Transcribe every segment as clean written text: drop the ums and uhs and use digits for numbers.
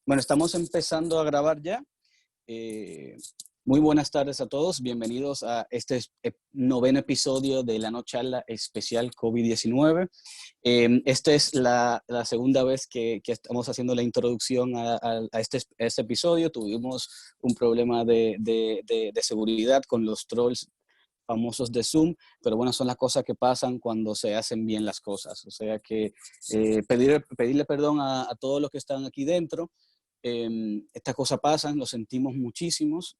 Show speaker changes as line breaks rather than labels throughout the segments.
Bueno, estamos empezando a grabar ya. Muy buenas tardes a todos. Bienvenidos a este noveno episodio de la No Charla especial COVID-19. Esta es la segunda vez que estamos haciendo la introducción a este episodio. Tuvimos un problema de seguridad con los trolls famosos de Zoom, pero bueno, son las cosas que pasan cuando se hacen bien las cosas. O sea que pedirle perdón a todos los que están aquí dentro. Estas cosas pasan, lo sentimos muchísimos,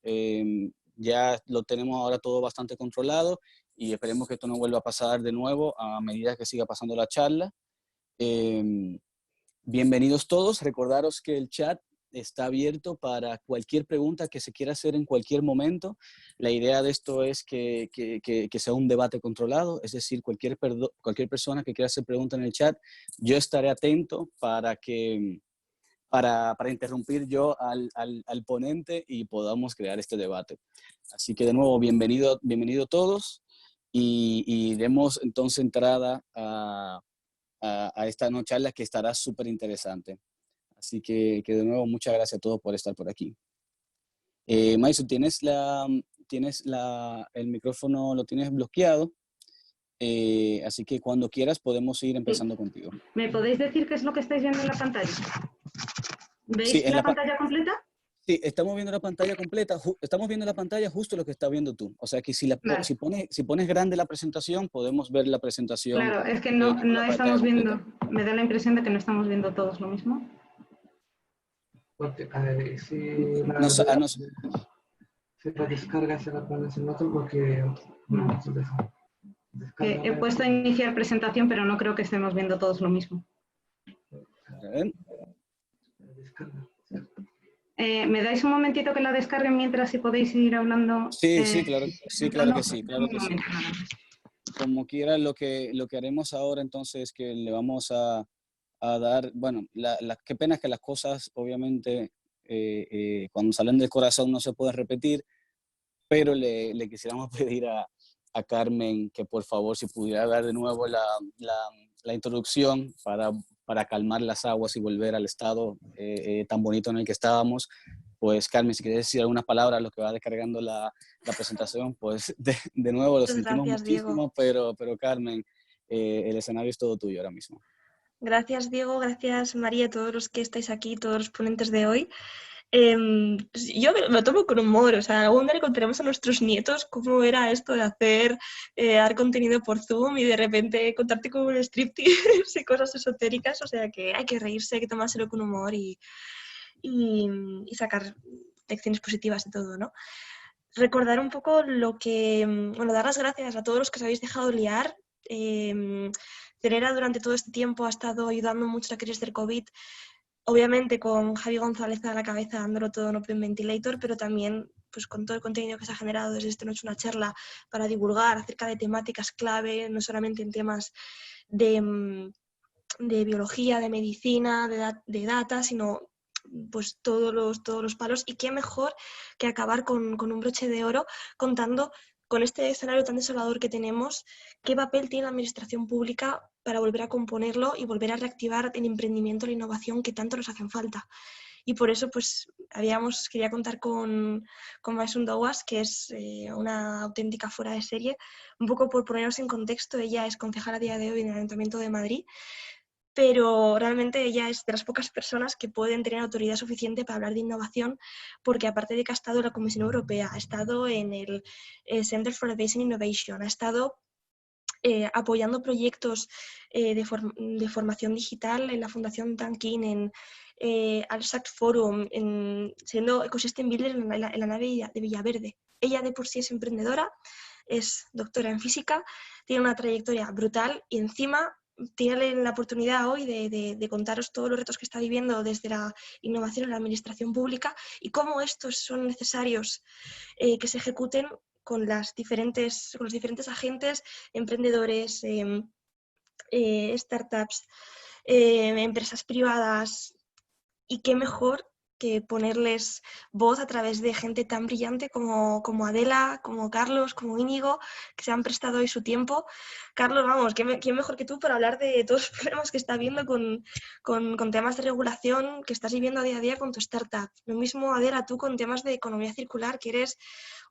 ya lo tenemos ahora todo bastante controlado y esperemos que esto no vuelva a pasar de nuevo a medida que siga pasando la charla. Bienvenidos todos, recordaros que el chat está abierto para cualquier pregunta que se quiera hacer en cualquier momento. La idea de esto es que sea un debate controlado, es decir, cualquier persona que quiera hacer pregunta en el chat, yo estaré atento para interrumpir yo al ponente y podamos crear este debate. Así que de nuevo, bienvenido todos y demos entonces entrada a esta no charla que estará súper interesante. Así que de nuevo, muchas gracias a todos por estar por aquí. Maisu, tienes el micrófono, lo tienes bloqueado, así que cuando quieras podemos ir empezando contigo.
¿Me podéis decir qué es lo que estáis viendo en la pantalla? ¿Veis
Sí,
la pantalla completa?
Sí, estamos viendo la pantalla completa, estamos viendo la pantalla justo lo que está viendo tú. O sea que si pones grande la presentación, podemos ver la presentación.
Claro, es que no estamos viendo, me da la impresión de que no estamos viendo todos lo mismo.
Porque, a ver, si la descarga se la pones en otro porque no se deja.
He puesto a iniciar presentación, pero no creo que estemos viendo todos lo mismo. ¿Me dais un momentito que la descarguen mientras si podéis ir hablando?
Sí, claro que sí. Como quiera, lo que haremos ahora entonces es que le vamos a dar, bueno, qué pena es que las cosas obviamente cuando salen del corazón no se pueden repetir, pero le quisiéramos pedir a Carmen que por favor si pudiera dar de nuevo la introducción para calmar las aguas y volver al estado tan bonito en el que estábamos. Pues Carmen, si quieres decir algunas palabras a lo que va descargando la presentación, pues de nuevo lo
Muchas
sentimos
gracias,
muchísimo, pero Carmen, el escenario es todo tuyo ahora mismo.
Gracias, Diego, gracias, María, todos los que estáis aquí, todos los ponentes de hoy. Yo me lo tomo con humor, o sea, algún día le contaremos a nuestros nietos cómo era esto de dar contenido por Zoom y de repente contarte con un striptease y cosas esotéricas, o sea que hay que reírse, hay que tomárselo con humor y sacar lecciones positivas de todo, ¿no? Recordar un poco dar las gracias a todos los que os habéis dejado liar. Cerera durante todo este tiempo ha estado ayudando mucho a la crisis del COVID, obviamente con Javi González a la cabeza dándolo todo en Open Ventilator, pero también pues, con todo el contenido que se ha generado desde esta noche una charla para divulgar acerca de temáticas clave, no solamente en temas de biología, de medicina, de data, sino pues todos los palos. Y qué mejor que acabar con un broche de oro contando con este escenario tan desolador que tenemos, qué papel tiene la administración pública para volver a componerlo y volver a reactivar el emprendimiento y la innovación que tanto nos hacen falta. Y por eso pues quería contar con Maisun Douas, que es una auténtica fuera de serie, un poco por ponernos en contexto. Ella es concejala a día de hoy en el Ayuntamiento de Madrid, pero realmente ella es de las pocas personas que pueden tener autoridad suficiente para hablar de innovación, porque aparte de que ha estado en la Comisión Europea, ha estado en el Center for Advancing Innovation, ha estado apoyando proyectos de formación digital en la Fundación Tankin, en Alsac Forum, siendo Ecosystem Builder en la nave de Villaverde. Ella de por sí es emprendedora, es doctora en física, tiene una trayectoria brutal y encima tiene la oportunidad hoy de contaros todos los retos que está viviendo desde la innovación en la administración pública y cómo estos son necesarios que se ejecuten con los diferentes agentes, emprendedores, startups, empresas privadas. Y qué mejor que ponerles voz a través de gente tan brillante como Adela, como Carlos, como Íñigo, que se han prestado hoy su tiempo. Carlos, vamos, ¿quién mejor que tú para hablar de todos los problemas que está viendo con temas de regulación que estás viviendo día a día con tu startup? Lo mismo, Adela, tú con temas de economía circular, que eres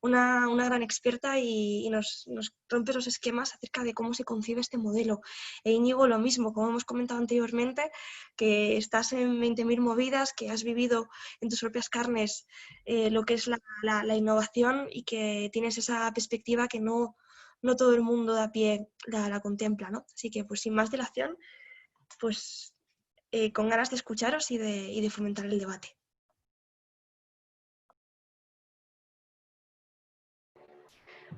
una gran experta y nos rompes los esquemas acerca de cómo se concibe este modelo. E Íñigo, lo mismo, como hemos comentado anteriormente, que estás en 20.000 movidas, que has vivido en tus propias carnes lo que es la innovación y que tienes esa perspectiva que no todo el mundo de a pie la contempla, ¿no? Así que, pues sin más dilación, pues con ganas de escucharos y de fomentar el debate.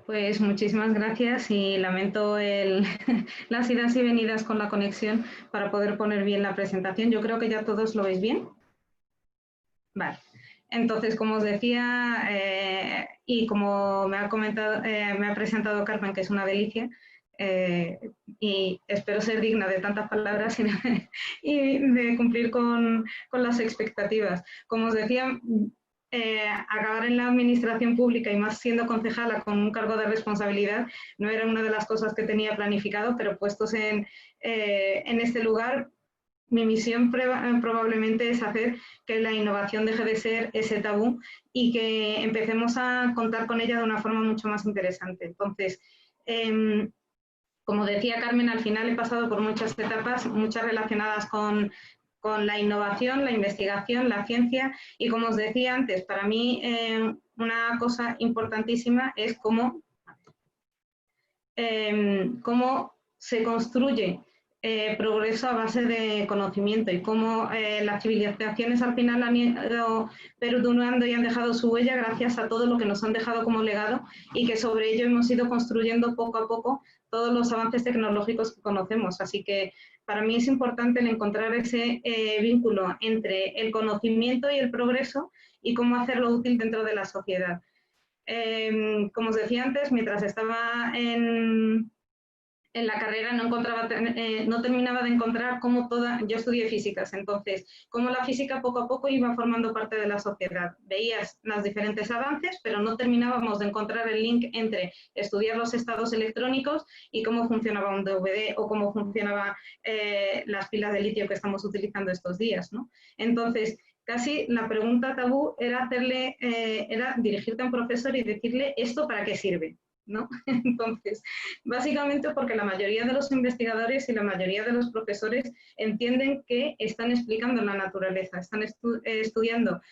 Pues muchísimas gracias y lamento las idas y venidas con la conexión para poder poner bien la presentación. Yo creo que ya todos lo veis bien. Vale. Entonces, como os decía, y como me ha presentado Carmen, que es una delicia, y espero ser digna de tantas palabras y de cumplir con las expectativas. Como os decía, acabar en la administración pública y más siendo concejala con un cargo de responsabilidad no era una de las cosas que tenía planificado, pero puestos en este lugar, mi misión probablemente es hacer que la innovación deje de ser ese tabú y que empecemos a contar con ella de una forma mucho más interesante. Entonces, como decía Carmen, al final he pasado por muchas etapas, muchas relacionadas con la innovación, la investigación, la ciencia y, como os decía antes, para mí una cosa importantísima es cómo se construye progreso a base de conocimiento y cómo las civilizaciones al final han ido perdurando y han dejado su huella gracias a todo lo que nos han dejado como legado y que sobre ello hemos ido construyendo poco a poco todos los avances tecnológicos que conocemos. Así que para mí es importante el encontrar ese vínculo entre el conocimiento y el progreso y cómo hacerlo útil dentro de la sociedad. Como os decía antes, mientras estaba en la carrera no terminaba de encontrar cómo yo estudié físicas, entonces, cómo la física poco a poco iba formando parte de la sociedad. Veías los diferentes avances, pero no terminábamos de encontrar el link entre estudiar los estados electrónicos y cómo funcionaba un DVD o cómo funcionaban las pilas de litio que estamos utilizando estos días, ¿no? Entonces, casi la pregunta tabú era dirigirte a un profesor y decirle esto para qué sirve, ¿no? Entonces, básicamente porque la mayoría de los investigadores y la mayoría de los profesores entienden que están explicando la naturaleza, están estudiando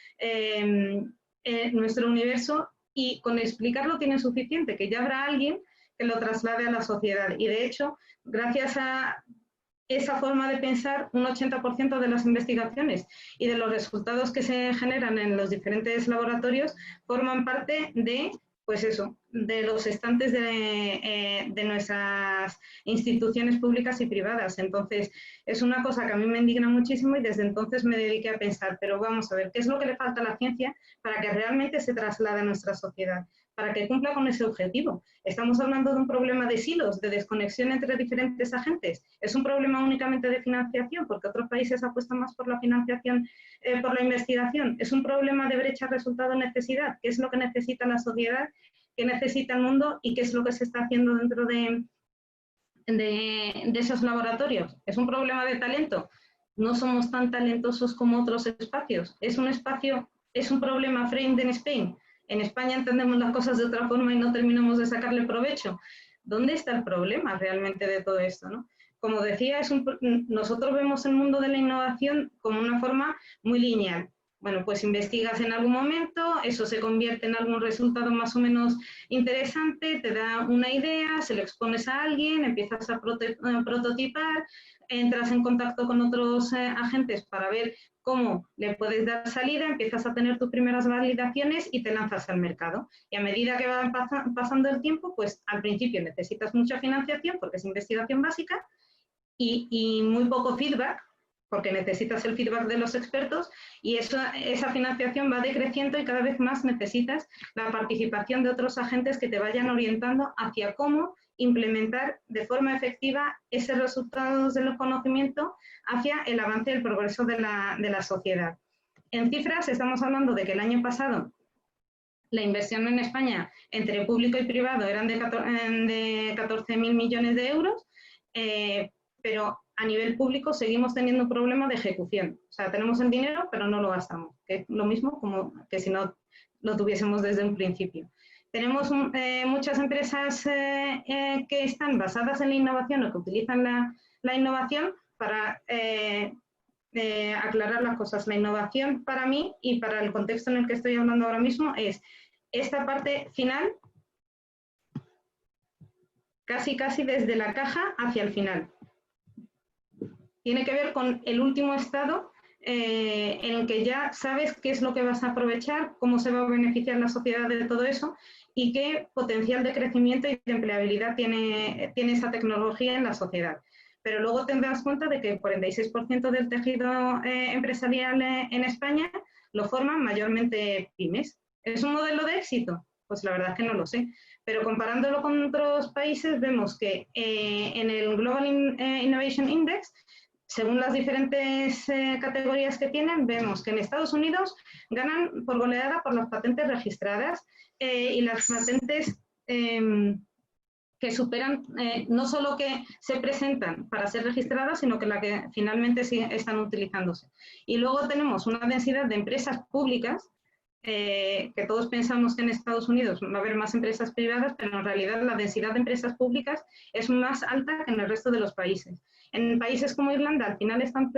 nuestro universo y con explicarlo tienen suficiente, que ya habrá alguien que lo traslade a la sociedad. Y de hecho, gracias a esa forma de pensar, un 80% de las investigaciones y de los resultados que se generan en los diferentes laboratorios forman parte de, pues eso, de los estantes de nuestras instituciones públicas y privadas. Entonces, es una cosa que a mí me indigna muchísimo y desde entonces me dediqué a pensar, pero vamos a ver, ¿qué es lo que le falta a la ciencia para que realmente se traslade a nuestra sociedad? Para que cumpla con ese objetivo. Estamos hablando de un problema de silos, de desconexión entre diferentes agentes. Es un problema únicamente de financiación, porque otros países apuestan más por la financiación, por la investigación. Es un problema de brecha resultado-necesidad. ¿Qué es lo que necesita la sociedad? ¿Qué necesita el mundo? ¿Y qué es lo que se está haciendo dentro de esos laboratorios? ¿Es un problema de talento? No somos tan talentosos como otros espacios. Es un problema framed in Spain. En España entendemos las cosas de otra forma y no terminamos de sacarle provecho. ¿Dónde está el problema realmente de todo esto, ¿no? Como decía, nosotros vemos el mundo de la innovación como una forma muy lineal. Bueno, pues investigas en algún momento, eso se convierte en algún resultado más o menos interesante, te da una idea, se lo expones a alguien, empiezas a prototipar, entras en contacto con otros agentes para ver cómo le puedes dar salida, empiezas a tener tus primeras validaciones y te lanzas al mercado. Y a medida que va pasando el tiempo, pues al principio necesitas mucha financiación porque es investigación básica y muy poco feedback, porque necesitas el feedback de los expertos y esa financiación va decreciendo y cada vez más necesitas la participación de otros agentes que te vayan orientando hacia cómo implementar de forma efectiva esos resultados del conocimiento hacia el avance y el progreso de la sociedad. En cifras estamos hablando de que el año pasado la inversión en España entre público y privado eran de 14.000 millones de euros, pero a nivel público seguimos teniendo un problema de ejecución. O sea, tenemos el dinero, pero no lo gastamos, que es lo mismo como que si no lo tuviésemos desde un principio. Tenemos muchas empresas que están basadas en la innovación o que utilizan la innovación para aclarar las cosas. La innovación para mí y para el contexto en el que estoy hablando ahora mismo es esta parte final, casi desde la caja hacia el final. Tiene que ver con el último estado en el que ya sabes qué es lo que vas a aprovechar, cómo se va a beneficiar la sociedad de todo eso y qué potencial de crecimiento y de empleabilidad tiene esa tecnología en la sociedad. Pero luego te das cuenta de que el 46% del tejido empresarial en España lo forman mayormente pymes. ¿Es un modelo de éxito? Pues la verdad es que no lo sé. Pero comparándolo con otros países, vemos que en el Global Innovation Index, según las diferentes categorías que tienen, vemos que en Estados Unidos ganan por goleada por las patentes registradas y las patentes que superan, no solo que se presentan para ser registradas, sino que la que finalmente sí están utilizándose. Y luego tenemos una densidad de empresas públicas, que todos pensamos que en Estados Unidos va a haber más empresas privadas, pero en realidad la densidad de empresas públicas es más alta que en el resto de los países. En países como Irlanda, al final están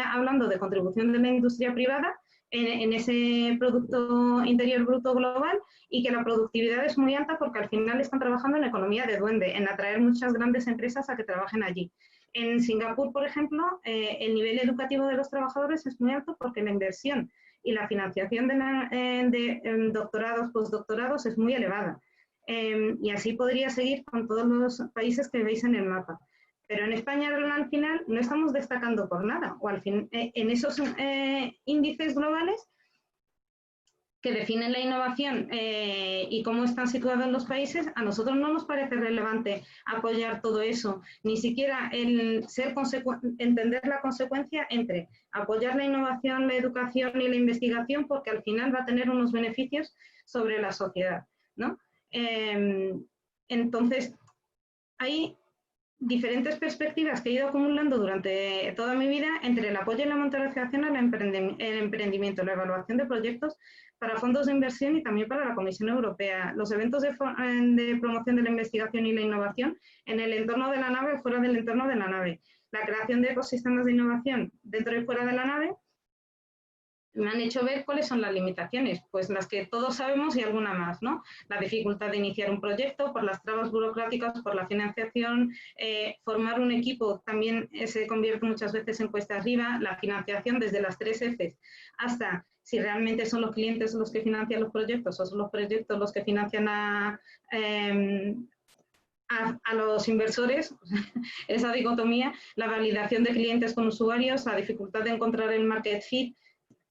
hablando de contribución de la industria privada en ese Producto Interior Bruto global y que la productividad es muy alta porque al final están trabajando en economía de duende, en atraer muchas grandes empresas a que trabajen allí. En Singapur, por ejemplo, el nivel educativo de los trabajadores es muy alto porque la inversión y la financiación de doctorados, postdoctorados es muy elevada. Y así podría seguir con todos los países que veis en el mapa. Pero en España al final no estamos destacando por nada. O al fin, en esos índices globales que definen la innovación y cómo están situados los países, a nosotros no nos parece relevante apoyar todo eso, ni siquiera el entender la consecuencia entre apoyar la innovación, la educación y la investigación, porque al final va a tener unos beneficios sobre la sociedad, ¿no? Entonces, hay diferentes perspectivas que he ido acumulando durante toda mi vida entre el apoyo y la motorización al emprendimiento, la evaluación de proyectos para fondos de inversión y también para la Comisión Europea, los eventos de promoción de la investigación y la innovación en el entorno de la nave o fuera del entorno de la nave, la creación de ecosistemas de innovación dentro y fuera de la nave, me han hecho ver cuáles son las limitaciones, pues las que todos sabemos y alguna más, ¿no? La dificultad de iniciar un proyecto, por las trabas burocráticas, por la financiación, formar un equipo también se convierte muchas veces en cuesta arriba, la financiación desde las 3 Fs hasta si realmente son los clientes los que financian los proyectos o son los proyectos los que financian a los inversores, esa dicotomía, la validación de clientes con usuarios, la dificultad de encontrar el market fit,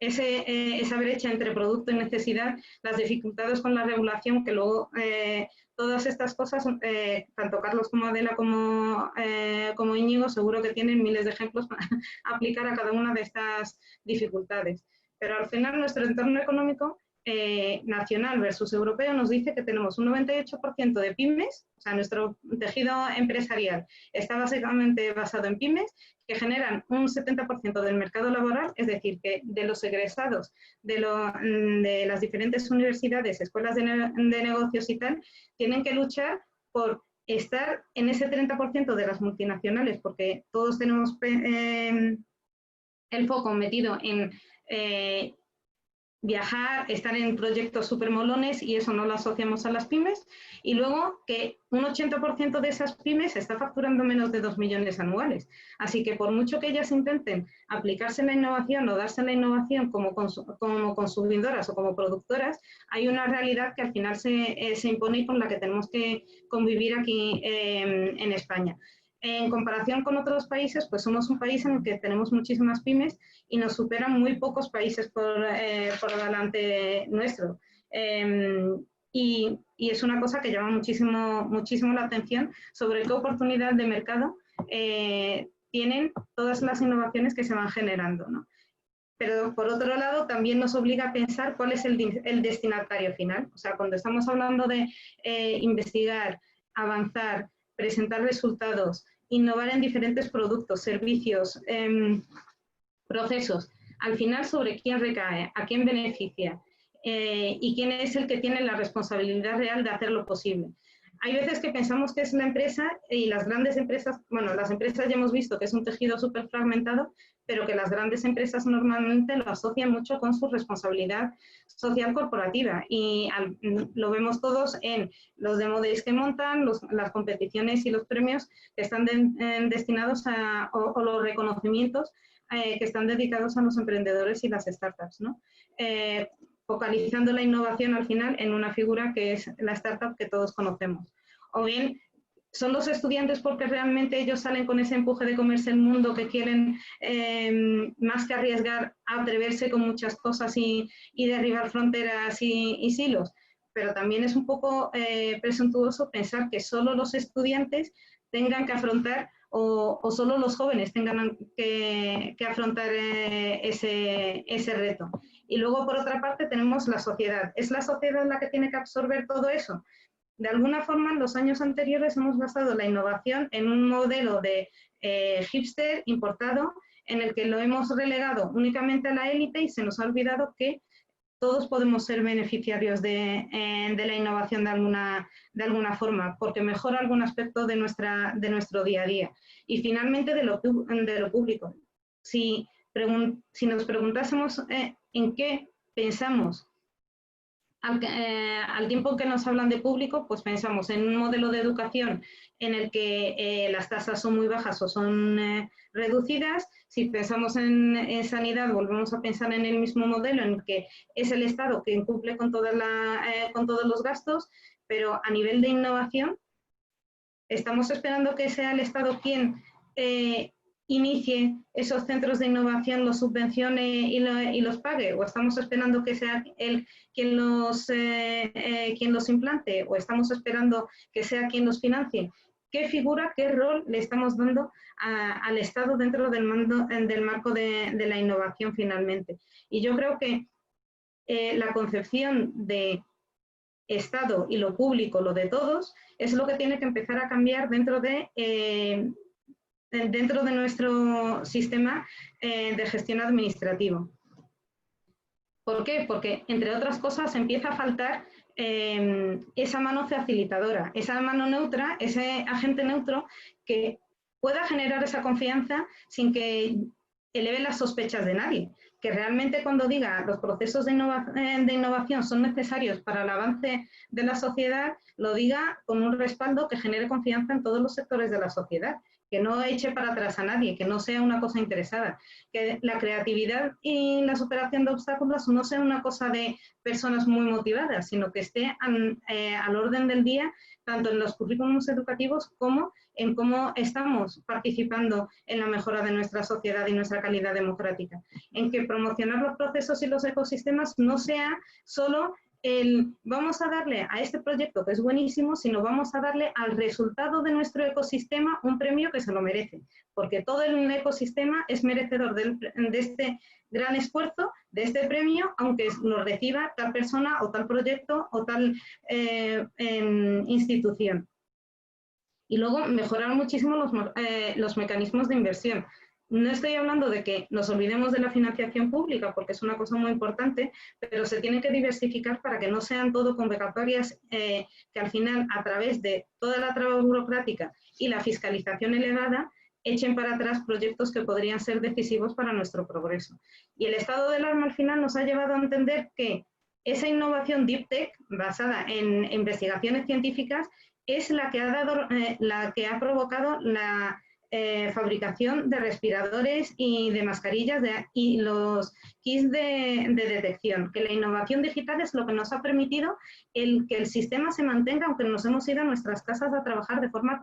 esa brecha entre producto y necesidad, las dificultades con la regulación, que luego todas estas cosas, tanto Carlos como Adela como Íñigo, seguro que tienen miles de ejemplos para aplicar a cada una de estas dificultades. Pero al final nuestro entorno económico nacional versus europeo nos dice que tenemos un 98% de pymes, o sea, nuestro tejido empresarial está básicamente basado en pymes, que generan un 70% del mercado laboral, es decir, que de los egresados de las diferentes universidades, escuelas de negocios y tal, tienen que luchar por estar en ese 30% de las multinacionales, porque todos tenemos el foco metido en viajar, estar en proyectos súper molones y eso no lo asociamos a las pymes. Y luego que un 80% de esas pymes está facturando menos de 2 millones anuales. Así que por mucho que ellas intenten aplicarse en la innovación o darse en la innovación como consumidoras o como productoras, hay una realidad que al final se impone y con la que tenemos que convivir aquí en España. En comparación con otros países, pues somos un país en el que tenemos muchísimas pymes y nos superan muy pocos países por delante nuestro. Y es una cosa que llama muchísimo la atención sobre qué oportunidad de mercado tienen todas las innovaciones que se van generando, ¿no? pero por otro lado también nos obliga a pensar cuál es el destinatario final. O sea, cuando estamos hablando de investigar, avanzar, presentar resultados, innovar en diferentes productos, servicios, procesos, al final sobre quién recae, a quién beneficia y quién es el que tiene la responsabilidad real de hacerlo posible. Hay veces que pensamos que es la empresa y las grandes empresas, bueno, las empresas ya hemos visto que es un tejido súper fragmentado, pero que las grandes empresas normalmente lo asocian mucho con su responsabilidad social corporativa y lo vemos todos en los demo days que montan, las competiciones y los premios que están destinados o los reconocimientos que están dedicados a los emprendedores y las startups, ¿no? Focalizando la innovación al final en una figura que es la startup que todos conocemos. O bien son los estudiantes porque realmente ellos salen con ese empuje de comerse el mundo, que quieren más que arriesgar, atreverse con muchas cosas y derribar fronteras y silos. Pero también es un poco presuntuoso pensar que solo los estudiantes tengan que afrontar o solo los jóvenes tengan que afrontar ese reto. Y luego, por otra parte, tenemos la sociedad. ¿Es la sociedad la que tiene que absorber todo eso? De alguna forma, en los años anteriores hemos basado la innovación en un modelo de hipster importado en el que lo hemos relegado únicamente a la élite y se nos ha olvidado que todos podemos ser beneficiarios de la innovación de alguna forma, porque mejora algún aspecto de nuestro día a día. Y finalmente, de lo público. Si nos preguntásemos en qué pensamos al tiempo que nos hablan de público, pues pensamos en un modelo de educación en el que las tasas son muy bajas o son reducidas. Si pensamos en sanidad, volvemos a pensar en el mismo modelo en el que es el Estado quien cumple con todos los gastos, pero a nivel de innovación, estamos esperando que sea el Estado quien inicie esos centros de innovación, los subvencione y los pague, o estamos esperando que sea él quien los implante, o estamos esperando que sea quien los financie. ¿Qué figura, qué rol le estamos dando al Estado dentro del marco de la innovación finalmente? Y yo creo que la concepción de Estado y lo público, lo de todos, es lo que tiene que empezar a cambiar dentro de nuestro sistema de gestión administrativo. ¿Por qué? Porque, entre otras cosas, empieza a faltar esa mano facilitadora, esa mano neutra, ese agente neutro que pueda generar esa confianza sin que eleve las sospechas de nadie. Que realmente cuando diga los procesos de innovación son necesarios para el avance de la sociedad, lo diga con un respaldo que genere confianza en todos los sectores de la sociedad, que no eche para atrás a nadie, que no sea una cosa interesada, que la creatividad y la superación de obstáculos no sea una cosa de personas muy motivadas, sino que esté al orden del día, tanto en los currículums educativos como en cómo estamos participando en la mejora de nuestra sociedad y nuestra calidad democrática. En que promocionar los procesos y los ecosistemas no sea solo vamos a darle a este proyecto que es buenísimo, sino vamos a darle al resultado de nuestro ecosistema un premio que se lo merece, porque todo el ecosistema es merecedor de este gran esfuerzo, de este premio, aunque lo reciba tal persona o tal proyecto o tal institución. Y luego mejorar muchísimo los mecanismos de inversión. No estoy hablando de que nos olvidemos de la financiación pública, porque es una cosa muy importante, pero se tiene que diversificar para que no sean todo convocatorias que al final, a través de toda la traba burocrática y la fiscalización elevada, echen para atrás proyectos que podrían ser decisivos para nuestro progreso. Y el estado del alarma al final nos ha llevado a entender que esa innovación deep tech, basada en investigaciones científicas, es la que ha provocado la fabricación de respiradores y de mascarillas y los kits de detección, que la innovación digital es lo que nos ha permitido que el sistema se mantenga, aunque nos hemos ido a nuestras casas a trabajar de forma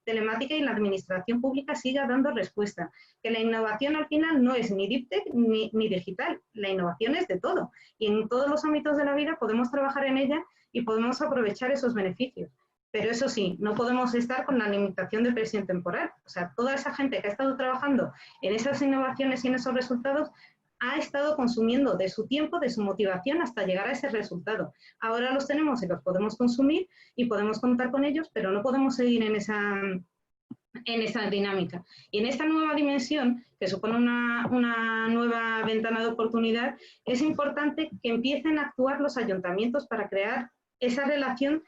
telemática y la administración pública siga dando respuesta, que la innovación al final no es ni deep tech ni digital, la innovación es de todo y en todos los ámbitos de la vida podemos trabajar en ella y podemos aprovechar esos beneficios. Pero eso sí, no podemos estar con la limitación de presión temporal. O sea, toda esa gente que ha estado trabajando en esas innovaciones y en esos resultados ha estado consumiendo de su tiempo, de su motivación hasta llegar a ese resultado. Ahora los tenemos y los podemos consumir y podemos contar con ellos, pero no podemos seguir en esa dinámica. Y en esta nueva dimensión, que supone una nueva ventana de oportunidad, es importante que empiecen a actuar los ayuntamientos para crear esa relación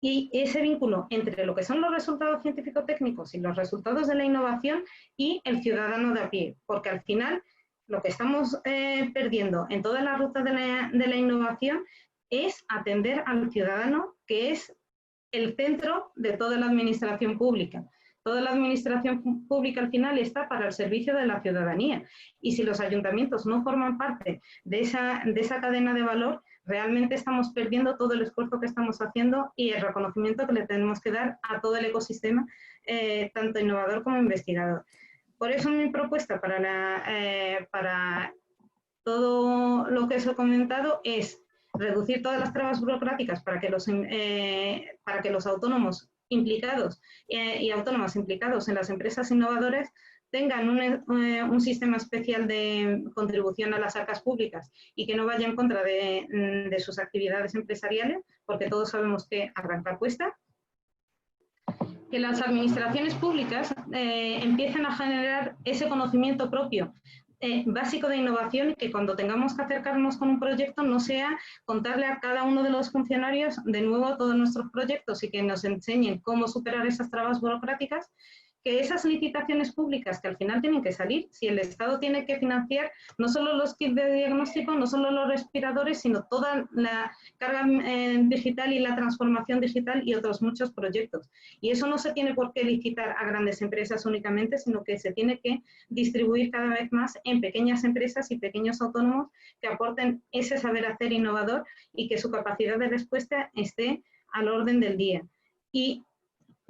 y ese vínculo entre lo que son los resultados científico-técnicos y los resultados de la innovación y el ciudadano de a pie, porque al final lo que estamos perdiendo en toda la ruta de la innovación es atender al ciudadano, que es el centro de toda la administración pública. Toda la administración pública al final está para el servicio de la ciudadanía, y si los ayuntamientos no forman parte de esa cadena de valor, realmente estamos perdiendo todo el esfuerzo que estamos haciendo y el reconocimiento que le tenemos que dar a todo el ecosistema, tanto innovador como investigador. Por eso mi propuesta para todo lo que os he comentado es reducir todas las trabas burocráticas para que los autónomos implicados y autónomas implicados en las empresas innovadoras tengan un sistema especial de contribución a las arcas públicas y que no vaya en contra de sus actividades empresariales, porque todos sabemos que arrancar cuesta. Que las administraciones públicas empiecen a generar ese conocimiento propio básico de innovación, y que cuando tengamos que acercarnos con un proyecto no sea contarle a cada uno de los funcionarios de nuevo todos nuestros proyectos y que nos enseñen cómo superar esas trabas burocráticas. Que esas licitaciones públicas que al final tienen que salir, si el Estado tiene que financiar no solo los kits de diagnóstico, no solo los respiradores, sino toda la carga digital y la transformación digital y otros muchos proyectos. Y eso no se tiene por qué licitar a grandes empresas únicamente, sino que se tiene que distribuir cada vez más en pequeñas empresas y pequeños autónomos que aporten ese saber hacer innovador y que su capacidad de respuesta esté al orden del día. Y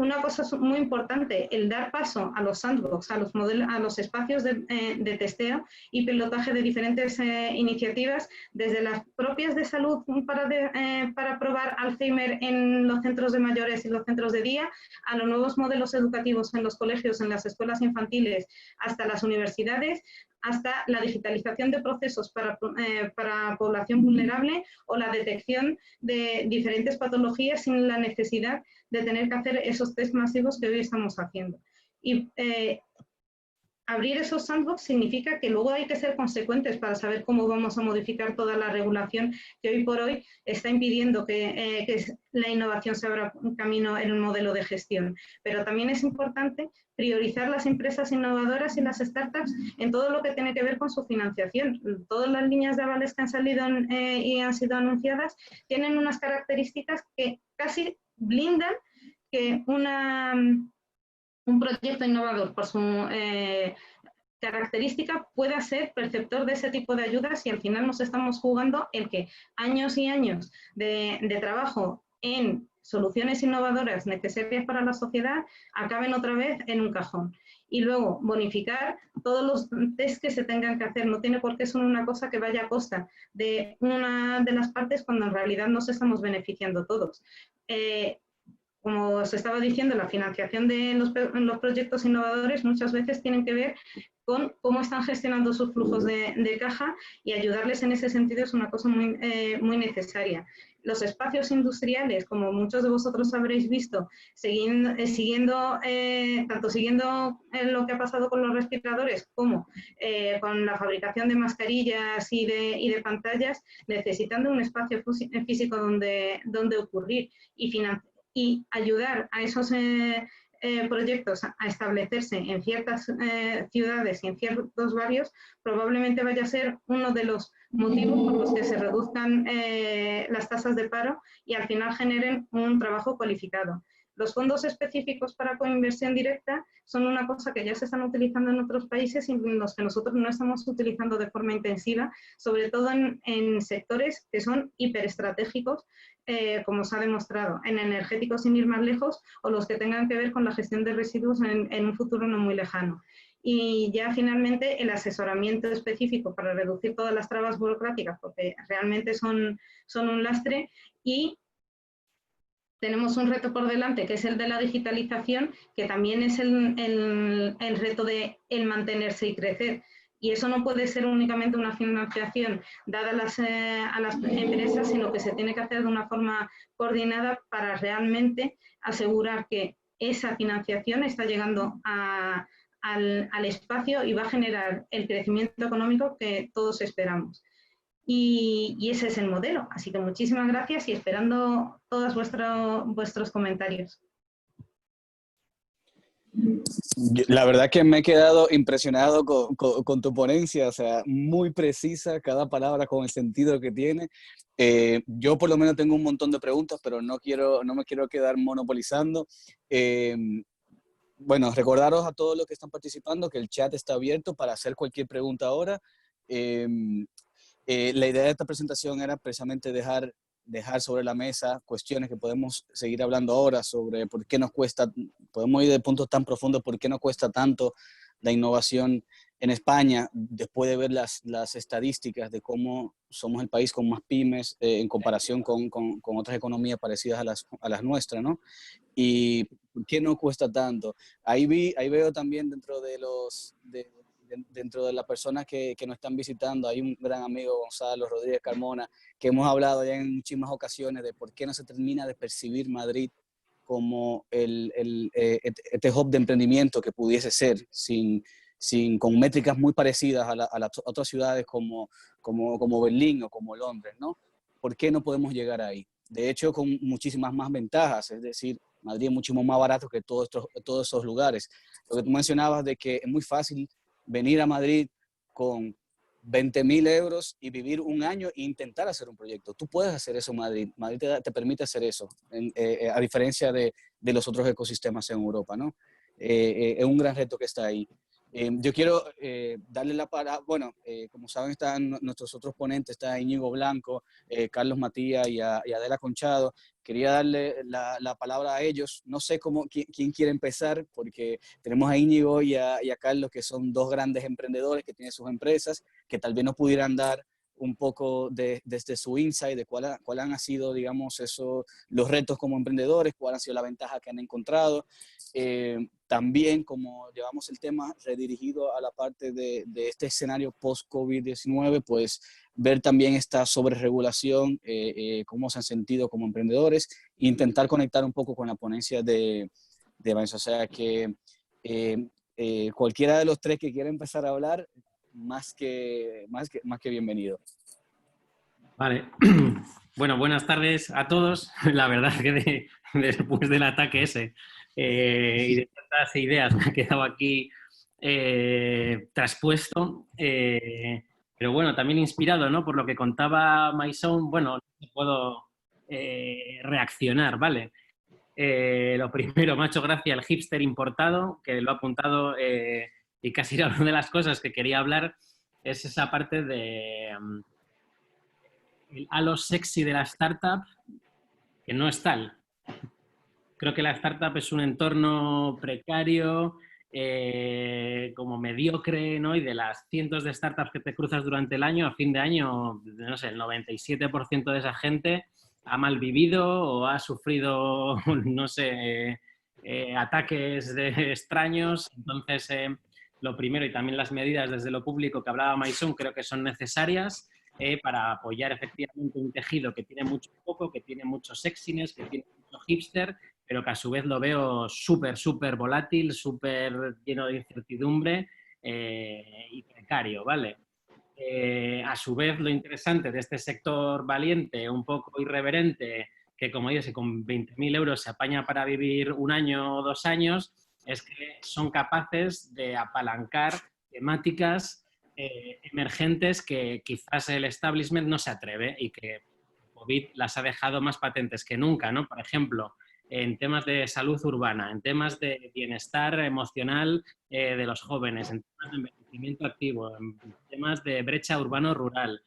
una cosa muy importante, el dar paso a los sandbox, a los espacios de testeo y pilotaje de diferentes iniciativas, desde las propias de salud para probar Alzheimer en los centros de mayores y los centros de día, a los nuevos modelos educativos en los colegios, en las escuelas infantiles, hasta las universidades, hasta la digitalización de procesos para población vulnerable o la detección de diferentes patologías sin la necesidad de tener que hacer esos test masivos que hoy estamos haciendo. Y abrir esos sandbox significa que luego hay que ser consecuentes para saber cómo vamos a modificar toda la regulación que hoy por hoy está impidiendo que la innovación se abra un camino en un modelo de gestión. Pero también es importante priorizar las empresas innovadoras y las startups en todo lo que tiene que ver con su financiación. Todas las líneas de avales que han salido y han sido anunciadas tienen unas características que casi blindan que un proyecto innovador por su característica pueda ser perceptor de ese tipo de ayudas, y al final nos estamos jugando el que años y años de trabajo en soluciones innovadoras necesarias para la sociedad acaben otra vez en un cajón. Y luego bonificar todos los test que se tengan que hacer. No tiene por qué ser una cosa que vaya a costa de una de las partes cuando en realidad nos estamos beneficiando todos. Como os estaba diciendo, la financiación de los proyectos innovadores muchas veces tienen que ver con cómo están gestionando sus flujos de caja, y ayudarles en ese sentido es una cosa muy necesaria. Los espacios industriales, como muchos de vosotros habréis visto, siguiendo lo que ha pasado con los respiradores, como con la fabricación de mascarillas y de pantallas, necesitando un espacio físico donde ocurrir y ayudar a esos proyectos a establecerse en ciertas ciudades y en ciertos barrios, probablemente vaya a ser uno de los motivos por los que se reduzcan las tasas de paro y al final generen un trabajo cualificado. Los fondos específicos para coinversión directa son una cosa que ya se están utilizando en otros países y en los que nosotros no estamos utilizando de forma intensiva, sobre todo en sectores que son hiperestratégicos, como se ha demostrado, en energéticos sin ir más lejos, o los que tengan que ver con la gestión de residuos en un futuro no muy lejano. Y ya finalmente el asesoramiento específico para reducir todas las trabas burocráticas, porque realmente son un lastre, y tenemos un reto por delante, que es el de la digitalización, que también es el reto de el mantenerse y crecer. Y eso no puede ser únicamente una financiación dada a las empresas, sino que se tiene que hacer de una forma coordinada para realmente asegurar que esa financiación está llegando al espacio y va a generar el crecimiento económico que todos esperamos. Y ese es el modelo. Así que muchísimas gracias y esperando todos vuestros comentarios.
La verdad que me he quedado impresionado con tu ponencia, o sea, muy precisa, cada palabra con el sentido que tiene. Yo por lo menos tengo un montón de preguntas, pero no me quiero quedar monopolizando. Bueno, recordaros a todos los que están participando que el chat está abierto para hacer cualquier pregunta ahora. La idea de esta presentación era precisamente dejar sobre la mesa cuestiones que podemos seguir hablando ahora sobre por qué nos cuesta, podemos ir de puntos tan profundos, por qué nos cuesta tanto la innovación en España, después de ver las estadísticas de cómo somos el país con más pymes en comparación con otras economías parecidas a las nuestras, ¿no? Y por qué nos cuesta tanto. Ahí veo también dentro de las personas que nos están visitando, hay un gran amigo, Gonzalo Rodríguez Carmona, que hemos hablado ya en muchísimas ocasiones de por qué no se termina de percibir Madrid como este hub de emprendimiento que pudiese ser, con métricas muy parecidas a las otras ciudades como Berlín o como Londres, ¿no? ¿Por qué no podemos llegar ahí? De hecho, con muchísimas más ventajas, es decir, Madrid es muchísimo más barato que todos esos lugares. Lo que tú mencionabas de que es muy fácil venir a Madrid con 20.000 euros y vivir un año e intentar hacer un proyecto. Tú puedes hacer eso en Madrid. Madrid te permite hacer eso, a diferencia de los otros ecosistemas en Europa, ¿no? Es un gran reto que está ahí. Yo quiero darle la palabra, bueno, como saben están nuestros otros ponentes, está Íñigo Blanco, Carlos Matías y Adela Conchado. Quería darle la palabra a ellos. No sé quién quiere empezar, porque tenemos a Íñigo y a Carlos, que son dos grandes emprendedores que tienen sus empresas, que tal vez nos pudieran dar un poco desde su insight de cuál han sido, digamos, los retos como emprendedores, cuál ha sido la ventaja que han encontrado. También, como llevamos el tema redirigido a la parte de este escenario post-COVID-19, pues ver también esta sobreregulación, cómo se han sentido como emprendedores, e intentar conectar un poco con la ponencia de Vanessa. O sea que cualquiera de los tres que quiera empezar a hablar, más que bienvenido.
Vale. Bueno, buenas tardes a todos. La verdad que después del ataque ese y de tantas ideas me he quedado aquí traspuesto. Pero bueno, también inspirado, ¿no? Por lo que contaba Maison, bueno, no puedo reaccionar, ¿vale? Lo primero, me ha hecho gracia el hipster importado, que lo ha apuntado y casi era una de las cosas que quería hablar, es esa parte de el halo sexy de la startup, que no es tal. Creo que la startup es un entorno precario, como mediocre, ¿no? Y de las cientos de startups que te cruzas durante el año, a fin de año, no sé, el 97% de esa gente ha malvivido o ha sufrido, no sé, ataques extraños. Entonces, lo primero, y también las medidas desde lo público que hablaba Maison, creo que son necesarias para apoyar efectivamente un tejido que tiene mucho foco, que tiene mucho sexiness, que tiene mucho hipster, pero que a su vez lo veo súper volátil, súper lleno de incertidumbre y precario, ¿vale? A su vez, lo interesante de este sector valiente, un poco irreverente, que como dice, con 20.000 euros se apaña para vivir un año o 2 años, es que son capaces de apalancar temáticas emergentes que quizás el establishment no se atreve y que COVID las ha dejado más patentes que nunca, ¿no? Por ejemplo, en temas de salud urbana, en temas de bienestar emocional de los jóvenes, en temas de envejecimiento activo, en temas de brecha urbano-rural,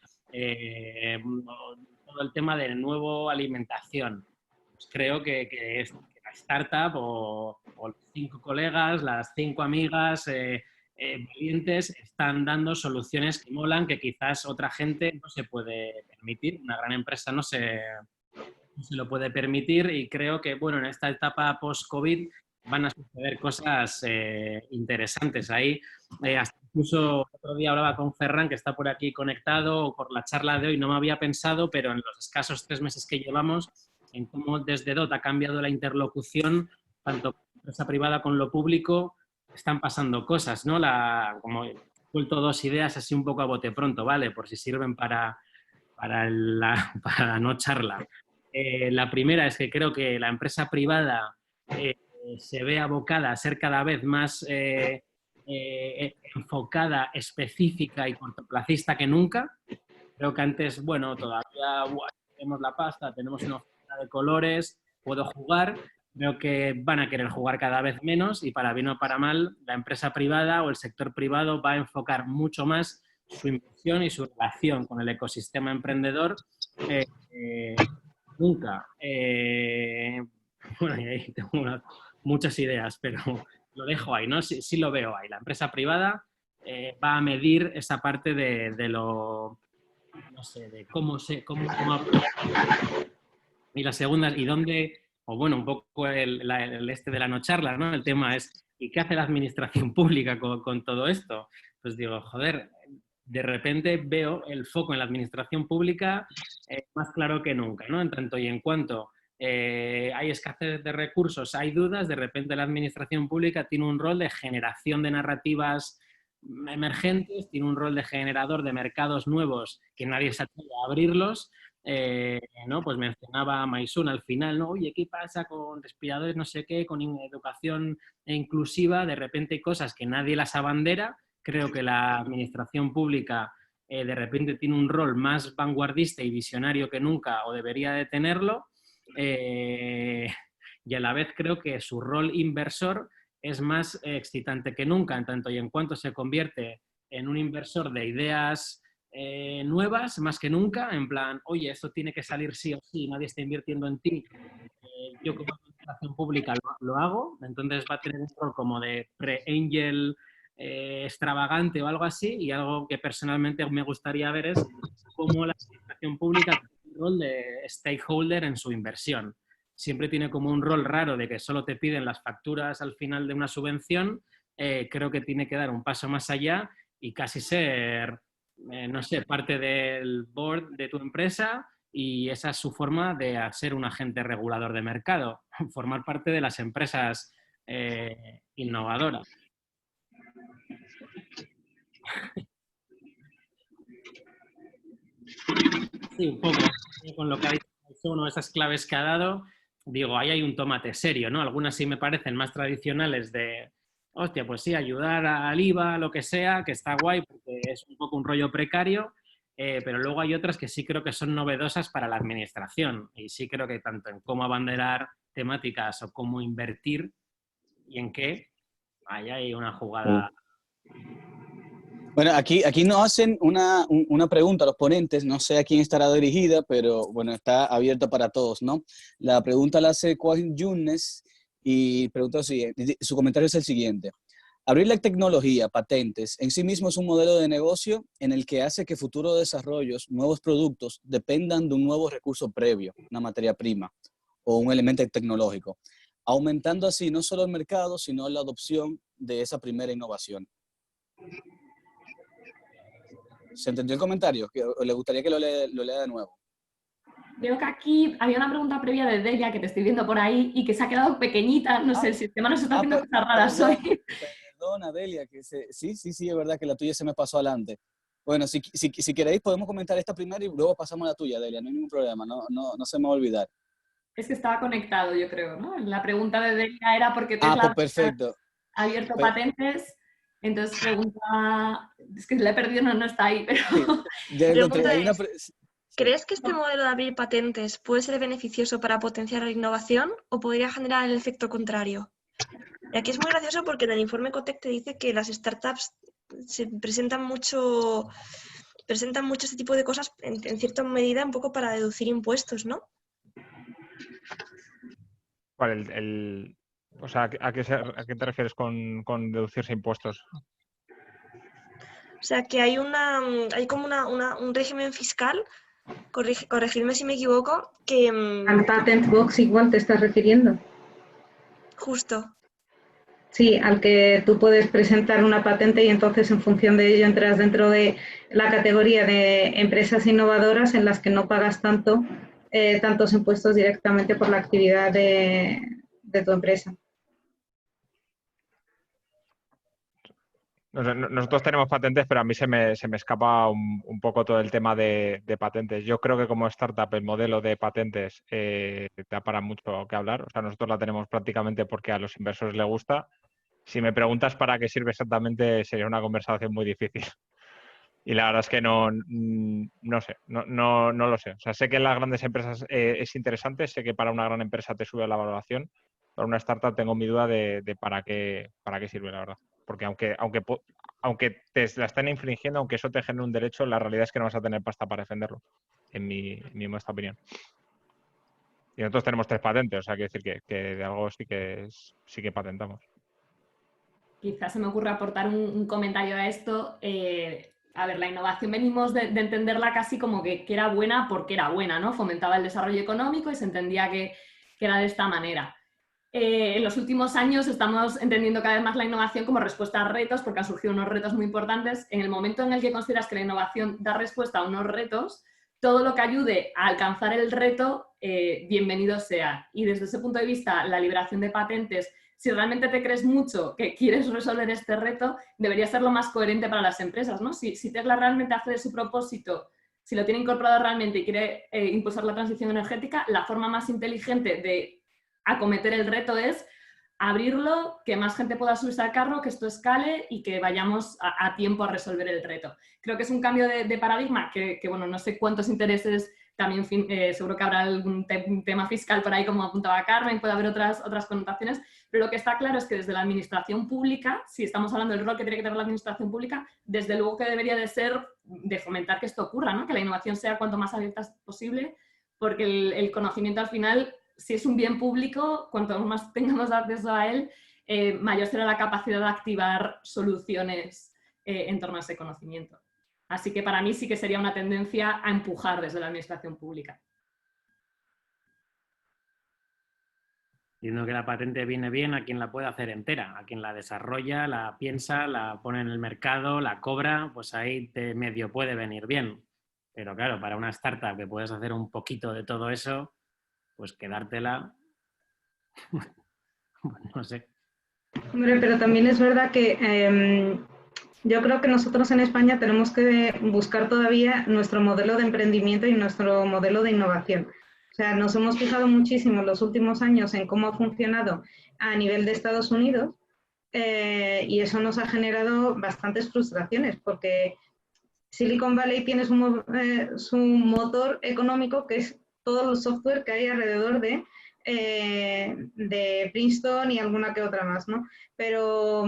todo el tema de nuevo alimentación. Pues creo que la startup o los 5 colegas, las 5 amigas valientes están dando soluciones que molan, que quizás otra gente no se puede permitir. Una gran empresa no se lo puede permitir y creo que, bueno, en esta etapa post-COVID van a suceder cosas interesantes. Ahí hasta incluso otro día hablaba con Ferran, que está por aquí conectado, o por la charla de hoy no me había pensado, pero en los escasos 3 meses que llevamos, en cómo desde DOT ha cambiado la interlocución, tanto con la empresa privada con lo público, están pasando cosas, ¿no? Como he suelto 2 ideas así un poco a bote pronto, ¿vale? Por si sirven para no charla. La primera es que creo que la empresa privada se ve abocada a ser cada vez más enfocada, específica y cortoplacista que nunca. Creo que antes, bueno, todavía tenemos la pasta, tenemos una oferta de colores, puedo jugar. Creo que van a querer jugar cada vez menos y para bien o para mal, la empresa privada o el sector privado va a enfocar mucho más su inversión y su relación con el ecosistema emprendedor nunca. Bueno, y ahí tengo muchas ideas, pero lo dejo ahí, ¿no? Sí lo veo ahí. La empresa privada va a medir esa parte de lo, no sé, de cómo y la segunda, y dónde, o bueno, un poco el este de la no charla, ¿no? El tema es, ¿y qué hace la administración pública con todo esto? Pues digo, joder, de repente veo el foco en la administración pública más claro que nunca, ¿no? En tanto y en cuanto hay escasez de recursos, hay dudas, de repente la administración pública tiene un rol de generación de narrativas emergentes, tiene un rol de generador de mercados nuevos que nadie se atreve a abrirlos. ¿No? Pues mencionaba Maisun al final, ¿no? Oye, ¿qué pasa con respiradores, no sé qué, con educación inclusiva? De repente hay cosas que nadie las abandera. Creo que la administración pública de repente tiene un rol más vanguardista y visionario que nunca, o debería de tenerlo, y a la vez creo que su rol inversor es más excitante que nunca, en tanto y en cuanto se convierte en un inversor de ideas nuevas, más que nunca, en plan, oye, esto tiene que salir sí o sí, nadie está invirtiendo en ti, yo como administración pública lo hago, entonces va a tener un rol como de pre-angel extravagante o algo así, y algo que personalmente me gustaría ver es cómo la administración pública tiene un rol de stakeholder en su inversión. Siempre tiene como un rol raro de que solo te piden las facturas al final de una subvención. Creo que tiene que dar un paso más allá y casi ser, no sé, parte del board de tu empresa, y esa es su forma de ser un agente regulador de mercado, formar parte de las empresas innovadoras. Sí, un poco. Con lo que ha dicho uno de esas claves que ha dado, digo, ahí hay un tomate serio, ¿no? Algunas sí me parecen más tradicionales de, hostia, pues sí, ayudar al IVA, lo que sea, que está guay porque es un poco un rollo precario, pero luego hay otras que sí creo que son novedosas para la administración, y sí creo que tanto en cómo abanderar temáticas o cómo invertir y en qué, ahí hay una jugada.
Bueno, aquí nos hacen una pregunta a los ponentes, no sé a quién estará dirigida, pero bueno, está abierta para todos, ¿no? La pregunta la hace Kwon Yunes y pregunta lo siguiente, su comentario es el siguiente. Abrir la tecnología, patentes, en sí mismo es un modelo de negocio en el que hace que futuros desarrollos, nuevos productos, dependan de un nuevo recurso previo, una materia prima o un elemento tecnológico, aumentando así no solo el mercado, sino la adopción de esa primera innovación. ¿Se entendió el comentario? ¿Le gustaría que lo lea de nuevo?
Veo que aquí había una pregunta previa de Delia, que te estoy viendo por ahí, y que se ha quedado pequeñita. No sé, el sistema nos está haciendo cosas raras hoy.
Perdona, Delia, que sí, es verdad que la tuya se me pasó adelante. Bueno, si queréis podemos comentar esta primero y luego pasamos a la tuya, Delia, no hay ningún problema, no se me va a olvidar.
Es que estaba conectado, yo creo, ¿no? La pregunta de Delia era porque Tesla
pues perfecto.
Ha abierto patentes. Entonces pregunta, es que la he perdido, no está ahí, pero...
¿Crees que este modelo de abrir patentes puede ser beneficioso para potenciar la innovación o podría generar el efecto contrario? Y aquí es muy gracioso porque en el informe Cotec te dice que las startups presentan mucho este tipo de cosas en cierta medida un poco para deducir impuestos, ¿no?
¿Cuál? O sea, ¿a qué te refieres con deducirse impuestos?
O sea, que hay como un régimen fiscal, corregidme si me equivoco, que...
Al Patent Box igual te estás refiriendo.
Justo.
Sí, al que tú puedes presentar una patente y entonces en función de ello entras dentro de la categoría de empresas innovadoras en las que no pagas tantos impuestos directamente por la actividad de tu empresa.
Nosotros tenemos patentes, pero a mí se me escapa un poco todo el tema de patentes. Yo creo que como startup el modelo de patentes da para mucho que hablar. O sea, nosotros la tenemos prácticamente porque a los inversores les gusta. Si me preguntas para qué sirve exactamente, sería una conversación muy difícil. Y la verdad es que no sé, no lo sé. O sea, sé que en las grandes empresas es interesante, sé que para una gran empresa te sube la valoración. Para una startup tengo mi duda de para qué sirve, la verdad. Porque aunque te la estén infringiendo, aunque eso te genere un derecho, la realidad es que no vas a tener pasta para defenderlo, en mi modesta opinión. Y nosotros tenemos 3 patentes, o sea, quiere decir que de algo sí que patentamos.
Quizás se me ocurre aportar un comentario a esto. A ver, la innovación venimos de entenderla casi como que era buena porque era buena, ¿no? Fomentaba el desarrollo económico y se entendía que era de esta manera. En los últimos años estamos entendiendo cada vez más la innovación como respuesta a retos, porque han surgido unos retos muy importantes. En el momento en el que consideras que la innovación da respuesta a unos retos, todo lo que ayude a alcanzar el reto, bienvenido sea. Y desde ese punto de vista, la liberación de patentes, si realmente te crees mucho que quieres resolver este reto, debería ser lo más coherente para las empresas, ¿no? Si Tesla realmente hace de su propósito, si lo tiene incorporado realmente y quiere impulsar la transición energética, la forma más inteligente de acometer el reto es abrirlo, que más gente pueda subirse al carro, que esto escale y que vayamos a tiempo a resolver el reto. Creo que es un cambio de paradigma que, bueno, no sé cuántos intereses, también seguro que habrá algún tema fiscal por ahí, como apuntaba Carmen, puede haber otras connotaciones, pero lo que está claro es que desde la administración pública, si estamos hablando del rol que tiene que tener la administración pública, desde luego que debería de ser de fomentar que esto ocurra, ¿no? Que la innovación sea cuanto más abierta posible, porque el conocimiento al final, si es un bien público, cuanto más tengamos acceso a él, mayor será la capacidad de activar soluciones en torno a ese conocimiento. Así que para mí sí que sería una tendencia a empujar desde la administración pública.
Entiendo que la patente viene bien a quien la puede hacer entera, a quien la desarrolla, la piensa, la pone en el mercado, la cobra, pues ahí de medio puede venir bien. Pero claro, para una startup que puedes hacer un poquito de todo eso, pues quedártela, no sé.
Hombre, pero también es verdad que yo creo que nosotros en España tenemos que buscar todavía nuestro modelo de emprendimiento y nuestro modelo de innovación. O sea, nos hemos fijado muchísimo en los últimos años en cómo ha funcionado a nivel de Estados Unidos y eso nos ha generado bastantes frustraciones porque Silicon Valley tiene su motor económico, que es todo el software que hay alrededor de Princeton y alguna que otra más, ¿no? Pero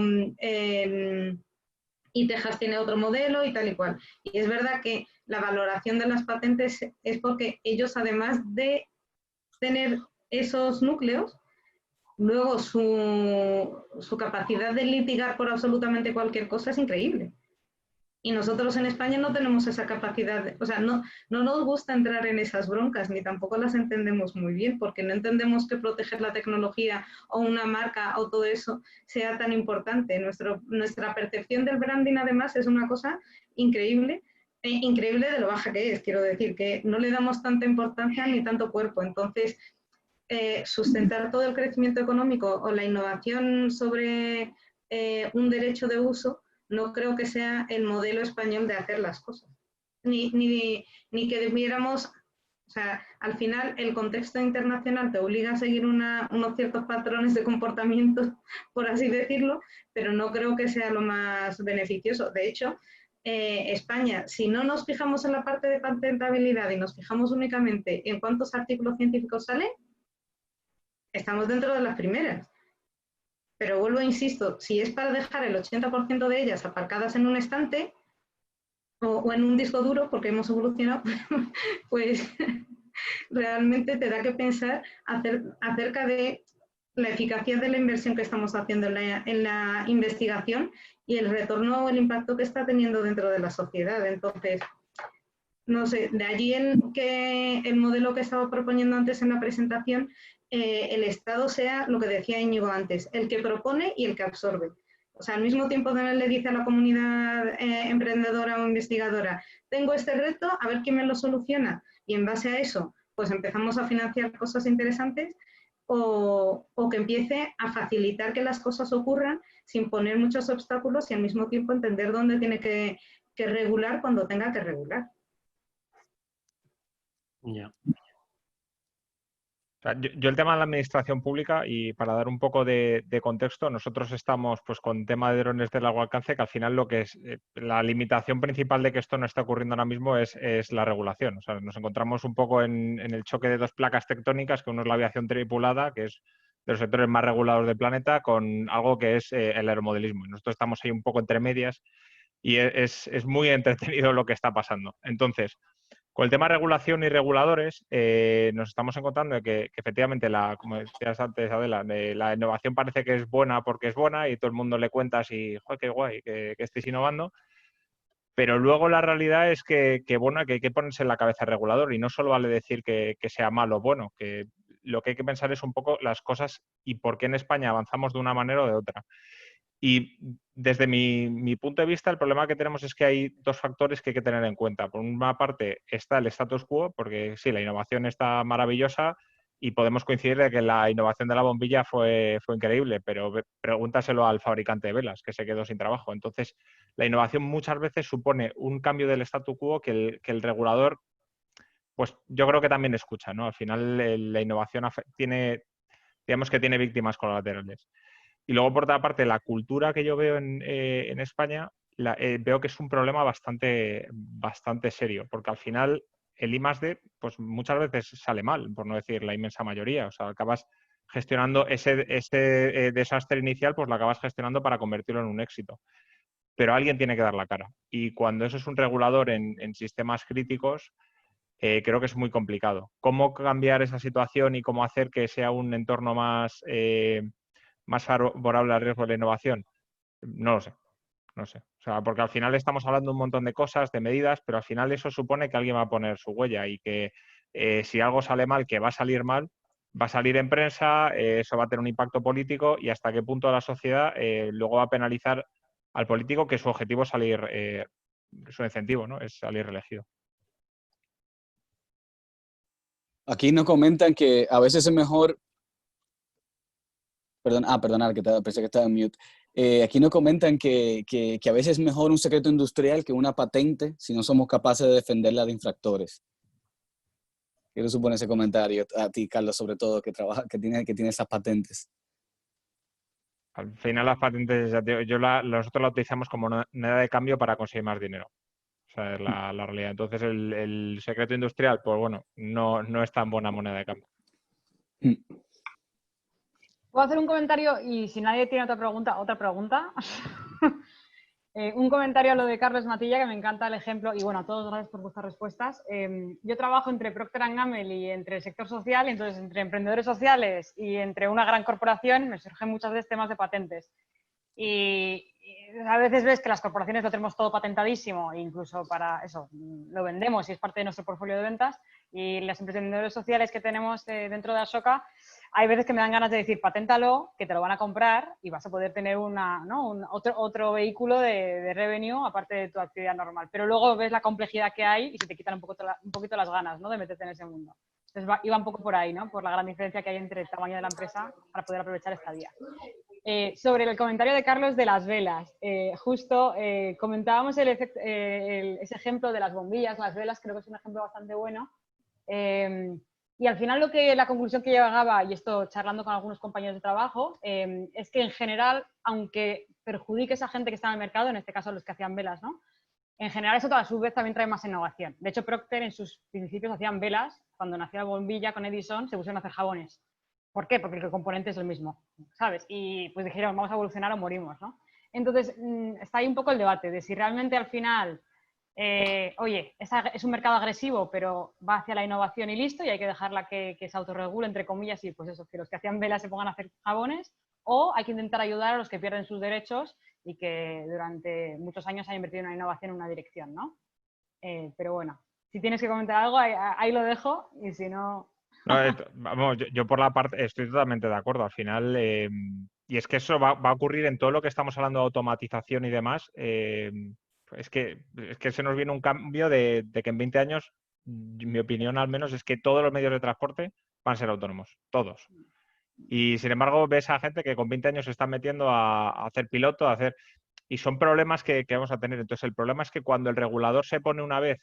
y Texas tiene otro modelo y tal y cual. Y es verdad que la valoración de las patentes es porque ellos, además de tener esos núcleos, luego su capacidad de litigar por absolutamente cualquier cosa es increíble. Y nosotros en España no tenemos esa capacidad, o sea, no nos gusta entrar en esas broncas, ni tampoco las entendemos muy bien, porque no entendemos que proteger la tecnología o una marca o todo eso sea tan importante. Nuestra percepción del branding, además, es una cosa increíble, increíble de lo baja que es, quiero decir, que no le damos tanta importancia ni tanto cuerpo. Entonces, sustentar todo el crecimiento económico o la innovación sobre un derecho de uso, no creo que sea el modelo español de hacer las cosas. Ni que debiéramos, o sea, al final el contexto internacional te obliga a seguir unos ciertos patrones de comportamiento, por así decirlo, pero no creo que sea lo más beneficioso. De hecho, España, si no nos fijamos en la parte de patentabilidad y nos fijamos únicamente en cuántos artículos científicos salen, estamos dentro de las primeras. Pero vuelvo, insisto, si es para dejar el 80% de ellas aparcadas en un estante o en un disco duro, porque hemos evolucionado, pues realmente te da que pensar acerca de la eficacia de la inversión que estamos haciendo en la investigación y el retorno o el impacto que está teniendo dentro de la sociedad. Entonces, no sé, de allí que el modelo que estaba proponiendo antes en la presentación el Estado sea, lo que decía Íñigo antes, el que propone y el que absorbe. O sea, al mismo tiempo que le dice a la comunidad emprendedora o investigadora, tengo este reto, a ver quién me lo soluciona, y en base a eso, pues empezamos a financiar cosas interesantes, o que empiece a facilitar que las cosas ocurran sin poner muchos obstáculos y al mismo tiempo entender dónde tiene que regular cuando tenga que regular.
Ya.
O sea, yo el tema de la administración pública, y para dar un poco de contexto, nosotros estamos pues con tema de drones de largo alcance, que al final lo que es la limitación principal de que esto no está ocurriendo ahora mismo es la regulación. O sea, nos encontramos un poco en el choque de dos placas tectónicas, que uno es la aviación tripulada, que es de los sectores más regulados del planeta, con algo que es el aeromodelismo. Y nosotros estamos ahí un poco entre medias y es muy entretenido lo que está pasando. Entonces, con el tema de regulación y reguladores, nos estamos encontrando que efectivamente, como decías antes, Adela, la innovación parece que es buena porque es buena y todo el mundo le cuentas y, ¡joder, qué guay que estéis innovando! Pero luego la realidad es bueno, que hay que ponerse en la cabeza el regulador y no solo vale decir que sea malo o bueno, que lo que hay que pensar es un poco las cosas y por qué en España avanzamos de una manera o de otra. Y desde mi punto de vista, el problema que tenemos es que hay dos factores que hay que tener en cuenta. Por una parte está el status quo, porque sí, la innovación está maravillosa y podemos coincidir de que la innovación de la bombilla fue increíble, pero pregúntaselo al fabricante de velas, que se quedó sin trabajo. Entonces, la innovación muchas veces supone un cambio del status quo que el regulador, pues yo creo que también escucha, ¿no? Al final la innovación digamos que tiene víctimas colaterales. Y luego, por otra parte, la cultura que yo veo en España, veo que es un problema bastante serio, porque al final el I+D, pues muchas veces sale mal, por no decir la inmensa mayoría. O sea, acabas gestionando ese desastre inicial, pues lo acabas gestionando para convertirlo en un éxito. Pero alguien tiene que dar la cara. Y cuando eso es un regulador en sistemas críticos, creo que es muy complicado. ¿Cómo cambiar esa situación y cómo hacer que sea un entorno más favorable al riesgo de la innovación? No lo sé, no sé. O sea, porque al final estamos hablando un montón de cosas, de medidas, pero al final eso supone que alguien va a poner su huella y que si algo sale mal, que va a salir mal, va a salir en prensa, eso va a tener un impacto político y hasta qué punto la sociedad luego va a penalizar al político que su objetivo es salir, su incentivo, ¿no? Es salir reelegido.
Aquí nos comentan que a veces es mejor. Perdón, pensé que estaba en mute. Aquí nos comentan que a veces es mejor un secreto industrial que una patente si no somos capaces de defenderla de infractores. Quiero suponer ese comentario a ti, Carlos, sobre todo, que tiene esas patentes.
Al final las patentes, nosotros la utilizamos como moneda de cambio para conseguir más dinero. O sea, es la realidad. Entonces el secreto industrial, pues bueno, no es tan buena moneda de cambio.
¿Puedo hacer un comentario? Y si nadie tiene otra pregunta. Un comentario a lo de Carlos Matilla, que me encanta el ejemplo, y bueno, a todos gracias por vuestras respuestas. Yo trabajo entre Procter & Gamble y entre el sector social, y entonces entre emprendedores sociales y entre una gran corporación me surgen muchas veces temas de patentes. Y a veces ves que las corporaciones lo tenemos todo patentadísimo, e incluso para eso lo vendemos y es parte de nuestro portfolio de ventas, y los emprendedores sociales que tenemos dentro de Ashoka, hay veces que me dan ganas de decir, paténtalo, que te lo van a comprar y vas a poder tener otro vehículo de revenue aparte de tu actividad normal. Pero luego ves la complejidad que hay y se te quitan un poquito las ganas, ¿no?, de meterte en ese mundo. Entonces iba un poco por ahí, ¿no?, por la gran diferencia que hay entre el tamaño de la empresa para poder aprovechar esta vía. Sobre el comentario de Carlos de las velas, justo comentábamos ese ejemplo de las bombillas, las velas, creo que es un ejemplo bastante bueno. Y al final la conclusión que llegaba, y esto charlando con algunos compañeros de trabajo, es que en general, aunque perjudique a esa gente que está en el mercado, en este caso los que hacían velas, ¿no?, en general eso a su vez también trae más innovación. De hecho, Procter en sus principios hacían velas, cuando nació la bombilla con Edison se pusieron a hacer jabones. ¿Por qué? Porque el componente es el mismo, ¿sabes? Y pues dijeron, vamos a evolucionar o morimos, ¿no? Entonces, está ahí un poco el debate de si realmente al final, oye, es un mercado agresivo, pero va hacia la innovación y listo, y hay que dejarla que se autorregule, entre comillas, y pues eso, que los que hacían velas se pongan a hacer jabones, o hay que intentar ayudar a los que pierden sus derechos y que durante muchos años han invertido en una innovación en una dirección, ¿no? Pero bueno, si tienes que comentar algo, ahí lo dejo, y si no...
No, vamos, yo por la parte estoy totalmente de acuerdo. Al final, y es que eso va a ocurrir en todo lo que estamos hablando de automatización y demás. Es que se nos viene un cambio de que en 20 años, mi opinión al menos, es que todos los medios de transporte van a ser autónomos, todos. Y sin embargo, ves a gente que con 20 años se están metiendo a hacer piloto, y son problemas que vamos a tener. Entonces, el problema es que cuando el regulador se pone una vez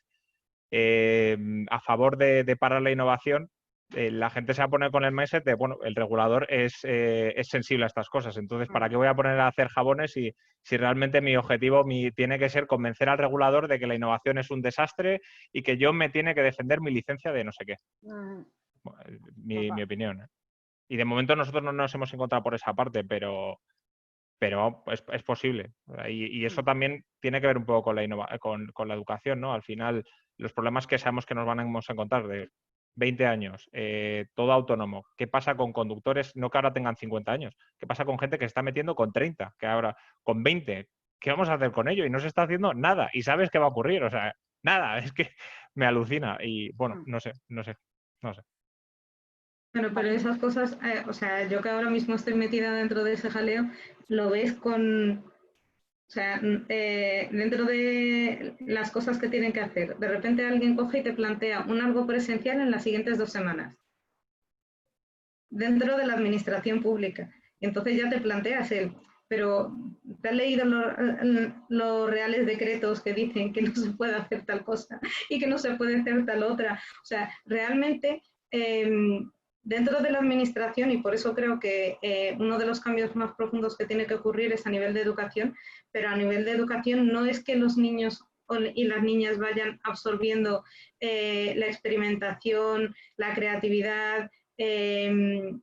a favor de parar la innovación, la gente se va a poner con el mindset de, bueno, el regulador es sensible a estas cosas. Entonces, ¿para qué voy a poner a hacer jabones si realmente mi objetivo tiene que ser convencer al regulador de que la innovación es un desastre y que yo me tiene que defender mi licencia de no sé qué? Mi opinión, ¿eh? Y de momento nosotros no nos hemos encontrado por esa parte, pero es posible. Y eso también tiene que ver un poco con la educación, ¿no? Al final, los problemas que sabemos que nos vamos a encontrar de 20 años, todo autónomo. ¿Qué pasa con conductores? No que ahora tengan 50 años. ¿Qué pasa con gente que se está metiendo con 30, que ahora con 20? ¿Qué vamos a hacer con ello? Y no se está haciendo nada. Y sabes qué va a ocurrir. O sea, nada. Es que me alucina. Y bueno, no sé.
Bueno, pero esas cosas, o sea, yo que ahora mismo estoy metida dentro de ese jaleo, lo ves con, o sea, dentro de las cosas que tienen que hacer. De repente alguien coge y te plantea un algo presencial en las siguientes 2 semanas, dentro de la administración pública. Entonces ya te planteas pero ¿te has leído los reales decretos que dicen que no se puede hacer tal cosa y que no se puede hacer tal otra? O sea, realmente dentro de la administración, y por eso creo que uno de los cambios más profundos que tiene que ocurrir es a nivel de educación, pero a nivel de educación no es que los niños y las niñas vayan absorbiendo la experimentación, la creatividad, el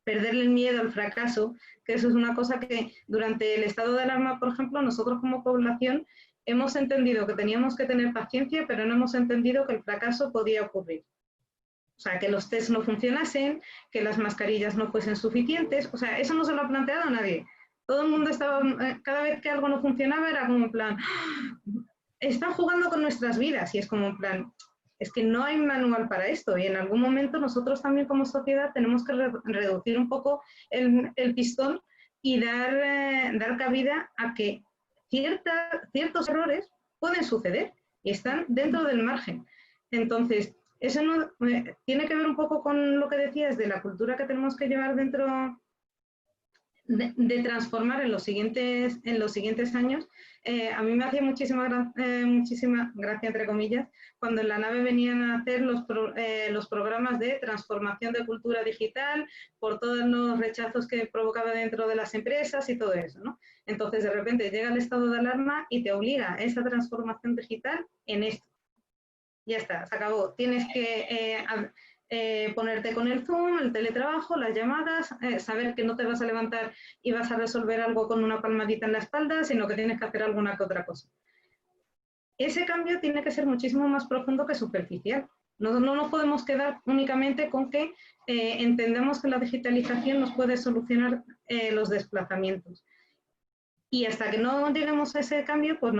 perderle el miedo al fracaso, que eso es una cosa que durante el estado de alarma, por ejemplo, nosotros como población hemos entendido que teníamos que tener paciencia, pero no hemos entendido que el fracaso podía ocurrir. O sea, que los tests no funcionasen, que las mascarillas no fuesen suficientes. O sea, eso no se lo ha planteado a nadie. Todo el mundo estaba, cada vez que algo no funcionaba era como en plan, están jugando con nuestras vidas. Y es como en plan, es que no hay manual para esto. Y en algún momento nosotros también como sociedad tenemos que reducir un poco el pistón y dar cabida a que ciertos errores pueden suceder y están dentro del margen. Entonces, eso no, tiene que ver un poco con lo que decías de la cultura que tenemos que llevar dentro de transformar en los siguientes años. A mí me hacía muchísima gracia, entre comillas, cuando en la nave venían a hacer los programas de transformación de cultura digital por todos los rechazos que provocaba dentro de las empresas y todo eso, ¿no? Entonces, de repente llega el estado de alarma y te obliga a esa transformación digital en esto. Ya está, se acabó. Tienes que ponerte con el Zoom, el teletrabajo, las llamadas, saber que no te vas a levantar y vas a resolver algo con una palmadita en la espalda, sino que tienes que hacer alguna que otra cosa. Ese cambio tiene que ser muchísimo más profundo que superficial. No nos podemos quedar únicamente con que entendamos que la digitalización nos puede solucionar los desplazamientos. Y hasta que no lleguemos a ese cambio, pues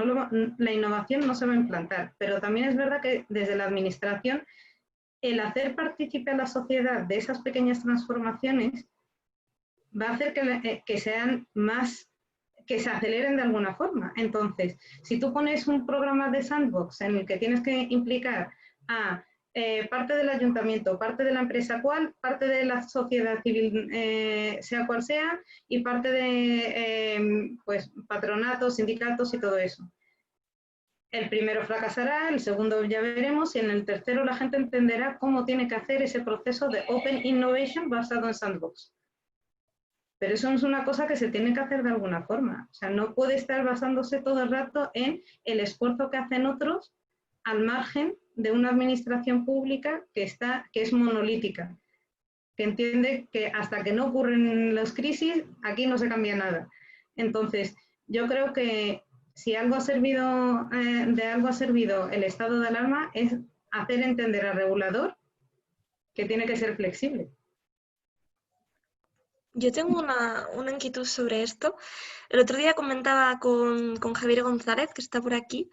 la innovación no se va a implantar. Pero también es verdad que desde la administración, el hacer partícipe a la sociedad de esas pequeñas transformaciones va a hacer que sean más, que se aceleren de alguna forma. Entonces, si tú pones un programa de sandbox en el que tienes que implicar a parte del ayuntamiento, parte de la empresa cual, parte de la sociedad civil, sea cual sea, y parte de pues, patronatos, sindicatos y todo eso. El primero fracasará, el segundo ya veremos, y en el tercero la gente entenderá cómo tiene que hacer ese proceso de Open Innovation basado en sandbox. Pero eso es una cosa que se tiene que hacer de alguna forma. O sea, no puede estar basándose todo el rato en el esfuerzo que hacen otros al margen de una administración pública que es monolítica, que entiende que hasta que no ocurren las crisis, aquí no se cambia nada. Entonces, yo creo que si algo ha servido, de algo ha servido el estado de alarma es hacer entender al regulador que tiene que ser flexible.
Yo tengo una inquietud sobre esto. El otro día comentaba con Javier González, que está por aquí,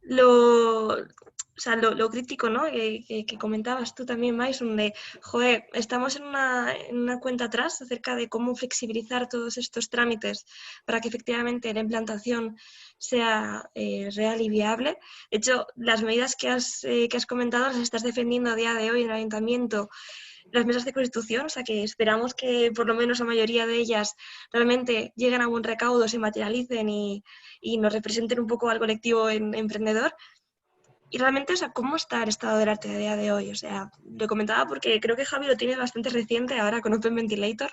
lo crítico, ¿no? que comentabas tú también, Maison, de, joder, estamos en una cuenta atrás acerca de cómo flexibilizar todos estos trámites para que efectivamente la implantación sea real y viable. De hecho, las medidas que has comentado las estás defendiendo a día de hoy en el Ayuntamiento, las mesas de constitución, o sea que esperamos que por lo menos la mayoría de ellas realmente lleguen a buen recaudo, se materialicen y nos representen un poco al colectivo emprendedor. Y realmente, o sea, ¿cómo está el estado del arte a día de hoy? O sea, lo comentaba porque creo que Javi lo tiene bastante reciente ahora con Open Ventilator.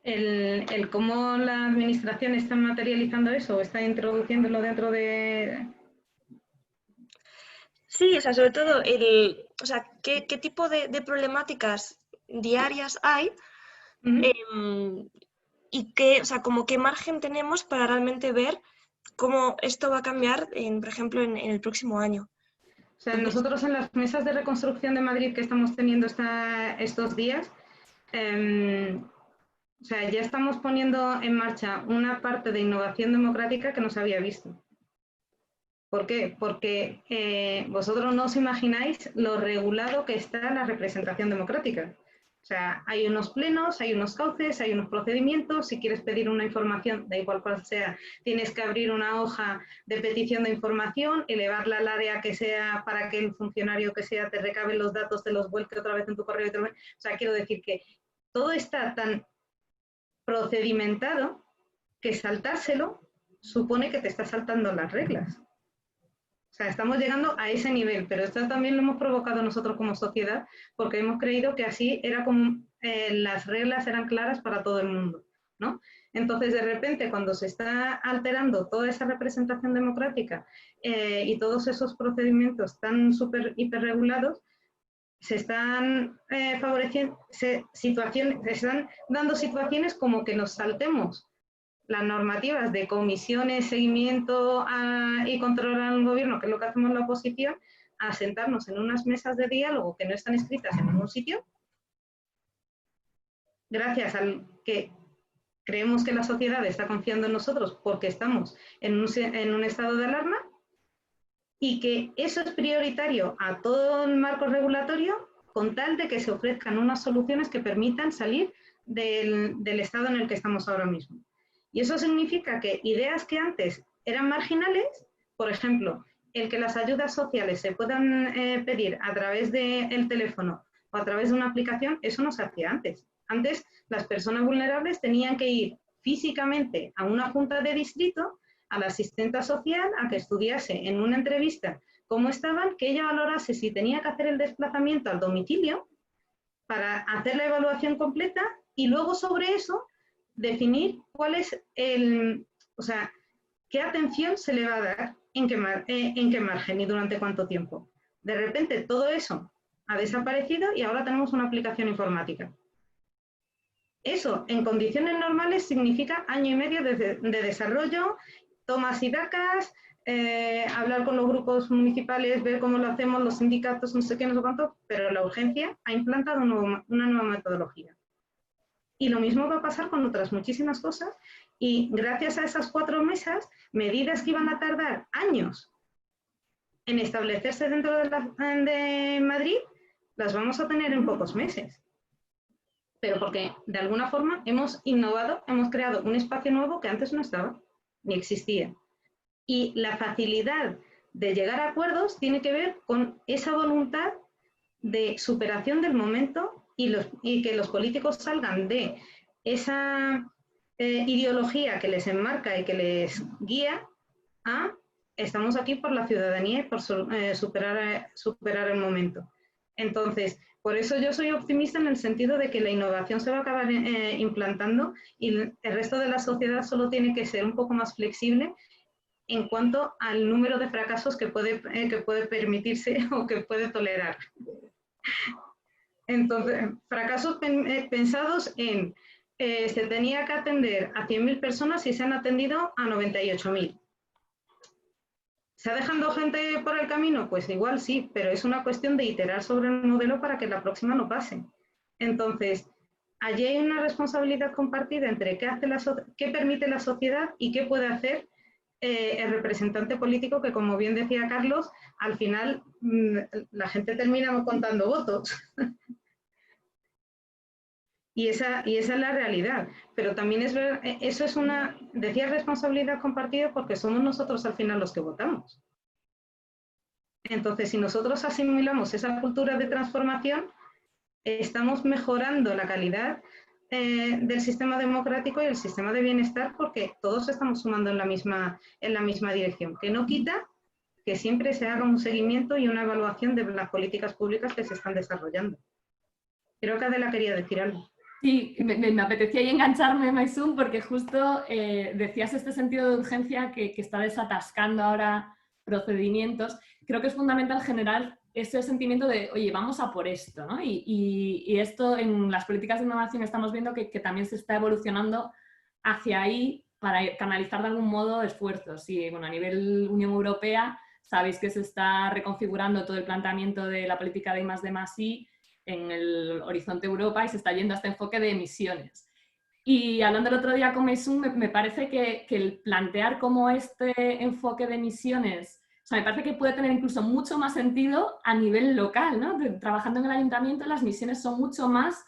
El cómo la administración está materializando eso o está introduciéndolo dentro de...
Sí, o sea, sobre todo, ¿qué tipo de problemáticas diarias hay? Y qué, o sea, como qué margen tenemos para realmente ver cómo esto va a cambiar, por ejemplo, en el próximo año.
O sea, nosotros en las mesas de reconstrucción de Madrid que estamos teniendo estos días, o sea, ya estamos poniendo en marcha una parte de innovación democrática que no se había visto. ¿Por qué? Porque vosotros no os imagináis lo regulado que está la representación democrática. O sea, hay unos plenos, hay unos cauces, hay unos procedimientos. Si quieres pedir una información, da igual cual sea, tienes que abrir una hoja de petición de información, elevarla al área que sea para que el funcionario que sea te recabe los datos, te los vuelque otra vez en tu correo. O sea, quiero decir que todo está tan procedimentado que saltárselo supone que te está saltando las reglas. O sea, estamos llegando a ese nivel, pero esto también lo hemos provocado nosotros como sociedad porque hemos creído que así era como las reglas eran claras para todo el mundo, ¿no? Entonces, de repente, cuando se está alterando toda esa representación democrática y todos esos procedimientos tan súper hiperregulados, se están favoreciendo situaciones, se están dando situaciones como que nos saltemos las normativas de comisiones, seguimiento y control al gobierno, que es lo que hacemos la oposición, a sentarnos en unas mesas de diálogo que no están escritas en ningún sitio, gracias al que creemos que la sociedad está confiando en nosotros porque estamos en un estado de alarma, y que eso es prioritario a todo el marco regulatorio con tal de que se ofrezcan unas soluciones que permitan salir del estado en el que estamos ahora mismo. Y eso significa que ideas que antes eran marginales, por ejemplo, el que las ayudas sociales se puedan pedir a través del teléfono o a través de una aplicación, eso no se hacía antes. Antes las personas vulnerables tenían que ir físicamente a una junta de distrito, a la asistenta social, a que estudiase en una entrevista cómo estaban, que ella valorase si tenía que hacer el desplazamiento al domicilio para hacer la evaluación completa y luego sobre eso definir cuál es o sea, qué atención se le va a dar, en qué margen y durante cuánto tiempo. De repente todo eso ha desaparecido y ahora tenemos una aplicación informática. Eso, en condiciones normales, significa año y medio de desarrollo, tomas y dacas, hablar con los grupos municipales, ver cómo lo hacemos, los sindicatos, no sé qué, no sé cuánto, pero la urgencia ha implantado una nueva metodología. Y lo mismo va a pasar con otras muchísimas cosas y gracias a esas 4 mesas, medidas que iban a tardar años en establecerse dentro de Madrid, las vamos a tener en pocos meses. Pero porque de alguna forma hemos innovado, hemos creado un espacio nuevo que antes no estaba, ni existía. Y la facilidad de llegar a acuerdos tiene que ver con esa voluntad de superación del momento y que los políticos salgan de esa ideología que les enmarca y que les guía a estamos aquí por la ciudadanía y por superar el momento. Entonces, por eso yo soy optimista en el sentido de que la innovación se va a acabar implantando y el resto de la sociedad solo tiene que ser un poco más flexible en cuanto al número de fracasos que puede permitirse o que puede tolerar. Entonces, fracasos pensados en se tenía que atender a 100.000 personas y se han atendido a 98.000. ¿Se ha dejado gente por el camino? Pues igual sí, pero es una cuestión de iterar sobre el modelo para que la próxima no pase. Entonces, allí hay una responsabilidad compartida entre qué permite la sociedad y qué puede hacer el representante político que, como bien decía Carlos, al final la gente termina contando votos. Y esa es la realidad. Pero también eso es decía responsabilidad compartida porque somos nosotros al final los que votamos. Entonces, si nosotros asimilamos esa cultura de transformación, estamos mejorando la calidad del sistema democrático y el sistema de bienestar porque todos estamos sumando en la misma dirección. Que no quita que siempre se haga un seguimiento y una evaluación de las políticas públicas que se están desarrollando. Creo que Adela quería decir algo.
Sí, me apetecía ahí engancharme, Maysun, porque justo decías este sentido de urgencia que está desatascando ahora procedimientos. Creo que es fundamental generar ese sentimiento de, oye, vamos a por esto, ¿no? Y esto en las políticas de innovación estamos viendo que también se está evolucionando hacia ahí para canalizar de algún modo esfuerzos. Y bueno, a nivel Unión Europea sabéis que se está reconfigurando todo el planteamiento de la política de I+D+I en el horizonte Europa y se está yendo a este enfoque de emisiones. Y hablando el otro día con Maysun, me parece que el plantear como este enfoque de emisiones, o sea, me parece que puede tener incluso mucho más sentido a nivel local, ¿no? Trabajando en el ayuntamiento, las misiones son mucho más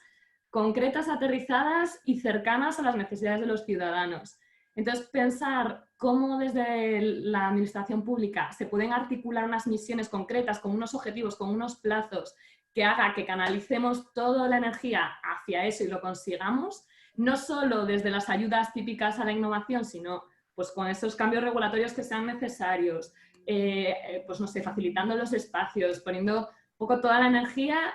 concretas, aterrizadas y cercanas a las necesidades de los ciudadanos. Entonces, pensar cómo desde la administración pública se pueden articular unas misiones concretas, con unos objetivos, con unos plazos, que haga que canalicemos toda la energía hacia eso y lo consigamos, no solo desde las ayudas típicas a la innovación, sino pues con esos cambios regulatorios que sean necesarios, pues no sé, facilitando los espacios, poniendo un poco toda la energía,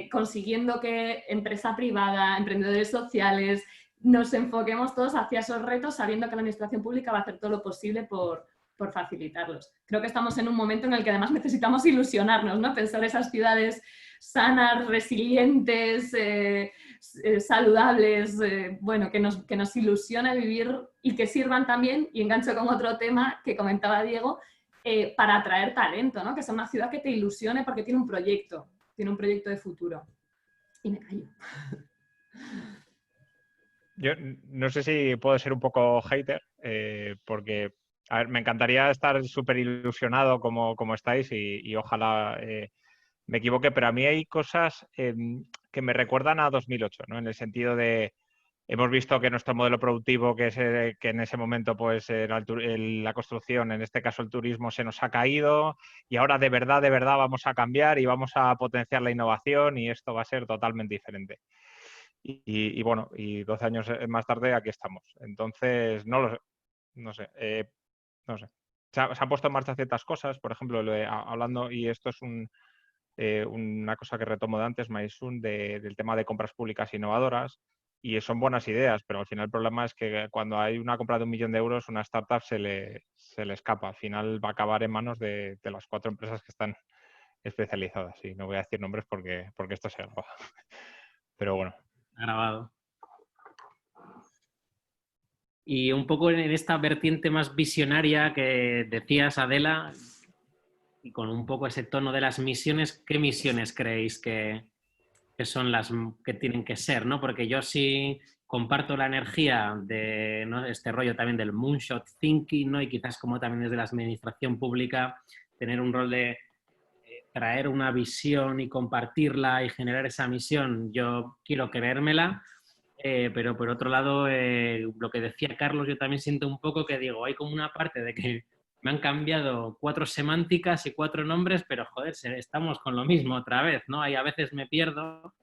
consiguiendo que empresa privada, emprendedores sociales, nos enfoquemos todos hacia esos retos, sabiendo que la administración pública va a hacer todo lo posible por facilitarlos. Creo que estamos en un momento en el que además necesitamos ilusionarnos, ¿no? Pensar esas ciudades sanas, resilientes, saludables, bueno, que nos ilusione vivir y que sirvan también, y engancho con otro tema que comentaba Diego, para atraer talento, ¿no? Que sea una ciudad que te ilusione porque tiene un proyecto de futuro. Y me callo.
Yo no sé si puedo ser un poco hater, porque a ver, me encantaría estar súper ilusionado como estáis y ojalá me equivoque, pero a mí hay cosas que me recuerdan a 2008, ¿no? En el sentido de, hemos visto que nuestro modelo productivo, que en ese momento pues era la construcción, en este caso el turismo, se nos ha caído y ahora de verdad vamos a cambiar y vamos a potenciar la innovación y esto va a ser totalmente diferente. Y bueno, y 12 años más tarde aquí estamos. Entonces, no sé. Se han puesto en marcha ciertas cosas, por ejemplo, hablando, y esto es una cosa que retomo de antes, Maysun, del tema de compras públicas innovadoras, y son buenas ideas, pero al final el problema es que cuando hay una compra de 1 millón de euros, una startup se le escapa. Al final va a acabar en manos de las 4 empresas que están especializadas. Y no voy a decir nombres porque esto se graba. Pero bueno.
Grabado. Y un poco en esta vertiente más visionaria que decías, Adela, y con un poco ese tono de las misiones, ¿qué misiones creéis que son las que tienen que ser, ¿no? Porque yo sí comparto la energía de, ¿no?, este rollo también del moonshot thinking, ¿no? Y quizás como también desde la administración pública tener un rol de traer una visión y compartirla y generar esa misión. Yo quiero creérmela, pero por otro lado, lo que decía Carlos, yo también siento un poco que digo, hay como una parte de que me han cambiado 4 semánticas y 4 nombres, pero joder, estamos con lo mismo otra vez, ¿no? Y a veces me pierdo.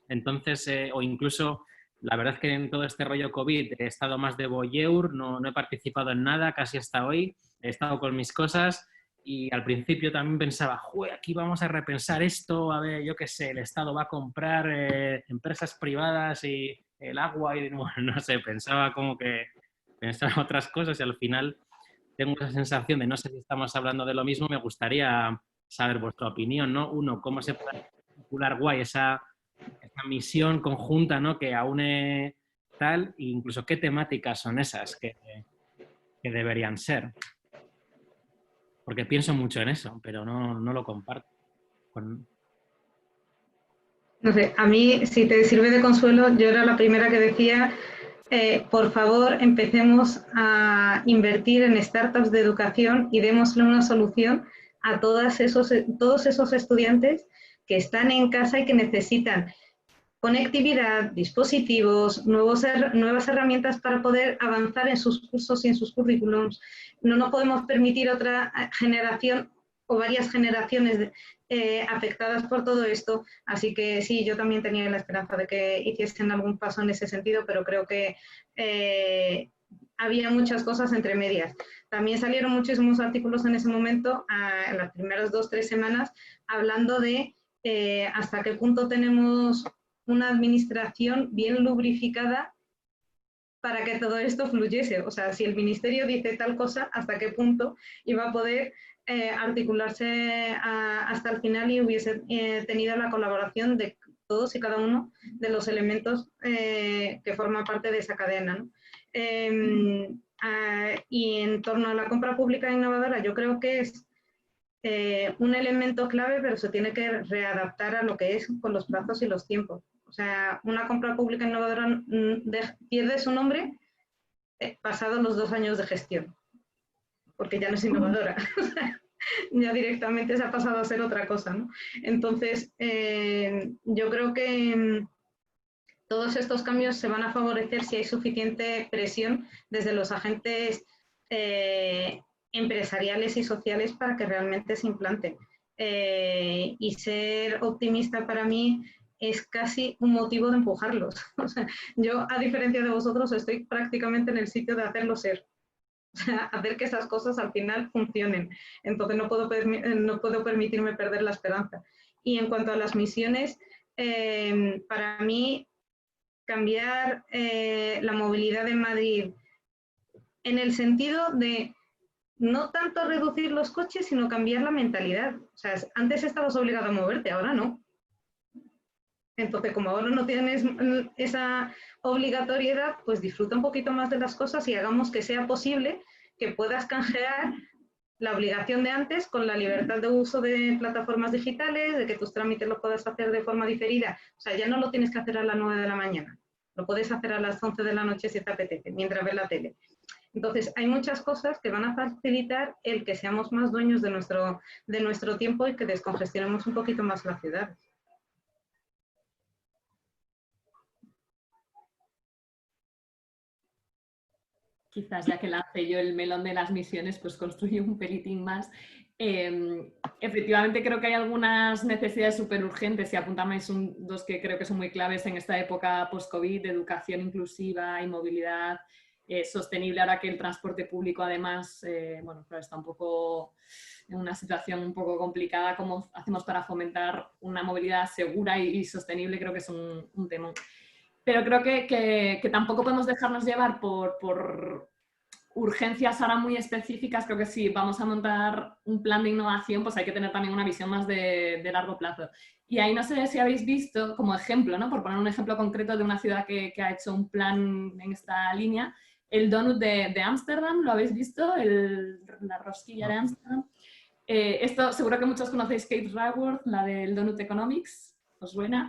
Entonces, o incluso, la verdad es que en todo este rollo COVID he estado más de voyeur, no he participado en nada casi hasta hoy, he estado con mis cosas y al principio también pensaba, joder, aquí vamos a repensar esto, a ver, yo qué sé, el Estado va a comprar empresas privadas y el agua y bueno, no sé, pensaba otras cosas y al final tengo esa sensación de no sé si estamos hablando de lo mismo. Me gustaría saber vuestra opinión, ¿no? Uno, ¿cómo se puede articular guay esa misión conjunta, ¿no?, que aúne tal, e incluso qué temáticas son esas que deberían ser? Porque pienso mucho en eso, pero no lo comparto.
No sé, a mí, si te sirve de consuelo, yo era la primera que decía por favor, empecemos a invertir en startups de educación y démosle una solución a todos esos estudiantes que están en casa y que necesitan conectividad, dispositivos, nuevas herramientas para poder avanzar en sus cursos y en sus currículums. No nos podemos permitir otra generación o varias generaciones afectadas por todo esto. Así que sí, yo también tenía la esperanza de que hiciesen algún paso en ese sentido, pero creo que había muchas cosas entre medias. También salieron muchísimos artículos en ese momento, en las primeras 2-3 semanas, hablando de hasta qué punto tenemos una administración bien lubrificada para que todo esto fluyese. O sea, si el ministerio dice tal cosa, ¿hasta qué punto iba a poder articularse hasta el final y hubiese tenido la colaboración de todos y cada uno de los elementos que forman parte de esa cadena, ¿no? Y en torno a la compra pública innovadora, yo creo que es un elemento clave, pero se tiene que readaptar a lo que es con los plazos y los tiempos. O sea, una compra pública innovadora pierde su nombre pasados los 2 años de gestión, porque ya no es innovadora. Ya directamente se ha pasado a ser otra cosa, ¿no? Entonces, yo creo que todos estos cambios se van a favorecer si hay suficiente presión desde los agentes empresariales y sociales para que realmente se implanten. Y ser optimista para mí es casi un motivo de empujarlos. O sea, yo, a diferencia de vosotros, estoy prácticamente en el sitio de hacerlo ser. O sea, hacer que esas cosas al final funcionen. Entonces no puedo permitirme perder la esperanza. Y en cuanto a las misiones, para mí cambiar la movilidad en Madrid en el sentido de no tanto reducir los coches, sino cambiar la mentalidad. O sea, antes estabas obligado a moverte, ahora no. Entonces, como ahora no tienes esa obligatoriedad, pues disfruta un poquito más de las cosas y hagamos que sea posible que puedas canjear la obligación de antes con la libertad de uso de plataformas digitales, de que tus trámites los puedas hacer de forma diferida. O sea, ya no lo tienes que hacer a las 9 de la mañana, lo puedes hacer a las 11 de la noche si te apetece, mientras ves la tele. Entonces, hay muchas cosas que van a facilitar el que seamos más dueños de nuestro tiempo y que descongestionemos un poquito más la ciudad.
Quizás ya que lancé yo el melón de las misiones, pues construyo un pelitín más. Efectivamente creo que hay algunas necesidades súper urgentes y apuntáis dos que creo que son muy claves en esta época post-COVID, educación inclusiva y movilidad sostenible, ahora que el transporte público además bueno, claro, está un poco en una situación un poco complicada. ¿Cómo hacemos para fomentar una movilidad segura y sostenible? Creo que es un tema. Pero creo que tampoco podemos dejarnos llevar por urgencias ahora muy específicas. Creo que si vamos a montar un plan de innovación, pues hay que tener también una visión más de largo plazo. Y ahí no sé si habéis visto, como ejemplo, ¿no? Por poner un ejemplo concreto de una ciudad que ha hecho un plan en esta línea, el donut de Ámsterdam, ¿lo habéis visto? La rosquilla de Ámsterdam. Esto seguro que muchos conocéis Kate Raworth, la del Donut Economics, ¿os suena?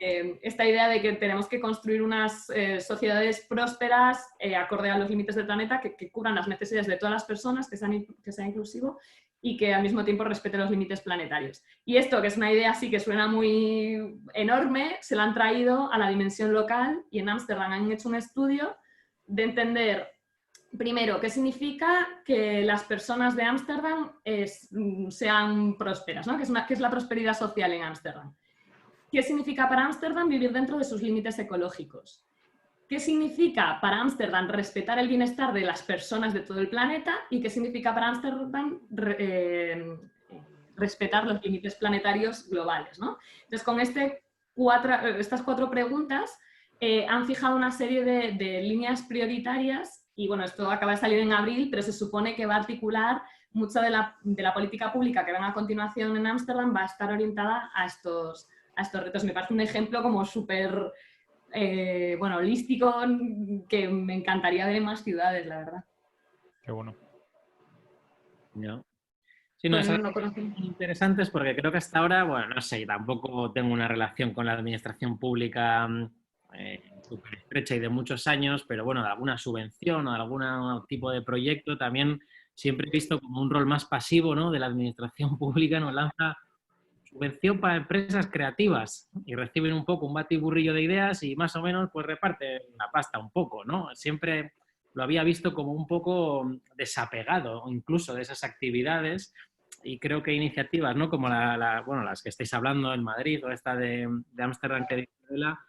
Esta idea de que tenemos que construir unas sociedades prósperas acorde a los límites del planeta que cubran las necesidades de todas las personas, que sea inclusivo y que al mismo tiempo respete los límites planetarios. Y esto, que es una idea así que suena muy enorme, se la han traído a la dimensión local y en Ámsterdam han hecho un estudio de entender, primero, qué significa que las personas de Ámsterdam sean prósperas, ¿no? ¿Qué es la prosperidad social en Ámsterdam? ¿Qué significa para Ámsterdam vivir dentro de sus límites ecológicos? ¿Qué significa para Ámsterdam respetar el bienestar de las personas de todo el planeta? ¿Y qué significa para Ámsterdam respetar los límites planetarios globales, ¿no? Entonces, con estas 4 preguntas han fijado una serie de líneas prioritarias y, bueno, esto acaba de salir en abril, pero se supone que va a articular mucha de la política pública que venga a continuación en Ámsterdam, va a estar orientada a estos retos. Me parece un ejemplo como súper bueno, holístico, que me encantaría ver en más ciudades, la verdad.
Qué bueno.
No. Sí, no,
Bueno,
son interesantes porque creo que hasta ahora, bueno, no sé, tampoco tengo una relación con la administración pública súper estrecha y de muchos años, pero bueno, de alguna subvención o de algún tipo de proyecto, también siempre he visto como un rol más pasivo, ¿no? De la administración pública, nos lanza subvención para empresas creativas y reciben un poco un batiburrillo de ideas y más o menos pues reparten la pasta un poco, ¿no? Siempre lo había visto como un poco desapegado incluso de esas actividades y creo que iniciativas, ¿no? Como bueno, las que estáis hablando en Madrid o esta de Ámsterdam que dice Adela,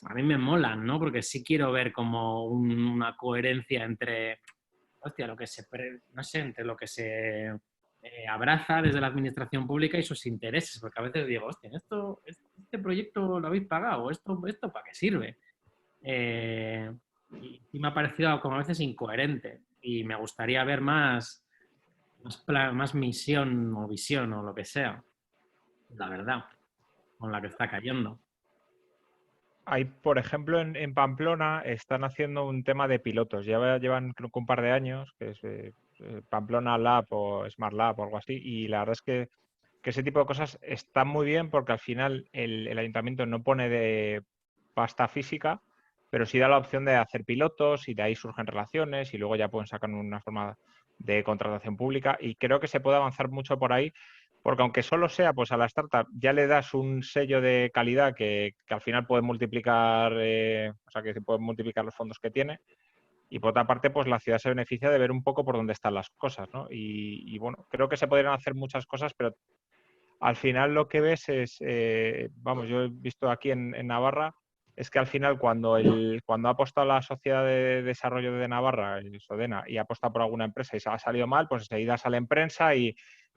a mí me molan, ¿no? Porque sí quiero ver como una coherencia entre, hostia, no sé, entre lo que se abraza desde la administración pública y sus intereses, porque a veces digo, hostia, este proyecto lo habéis pagado, ¿esto para qué sirve? Y me ha parecido como a veces incoherente y me gustaría ver más misión o visión o lo que sea, la verdad, con la que está cayendo.
Hay, por ejemplo, en Pamplona están haciendo un tema de pilotos. Llevan creo que un par de años, que es Pamplona Lab o Smart Lab o algo así, y la verdad es que ese tipo de cosas están muy bien porque al final el ayuntamiento no pone de pasta física, pero sí da la opción de hacer pilotos y de ahí surgen relaciones y luego ya pueden sacar una forma de contratación pública y creo que se puede avanzar mucho por ahí porque aunque solo sea pues a la startup ya le das un sello de calidad que al final puede multiplicar, o sea que se pueden multiplicar los fondos que tiene y por otra parte pues la ciudad se beneficia de ver un poco por dónde están las cosas, ¿no? Y bueno, creo que se podrían hacer muchas cosas, pero al final lo que ves es, vamos, yo he visto aquí en Navarra, es que al final cuando ha apostado la Sociedad de Desarrollo de Navarra, el SODENA, y ha apostado por alguna empresa y se ha salido mal, pues enseguida sale en prensa y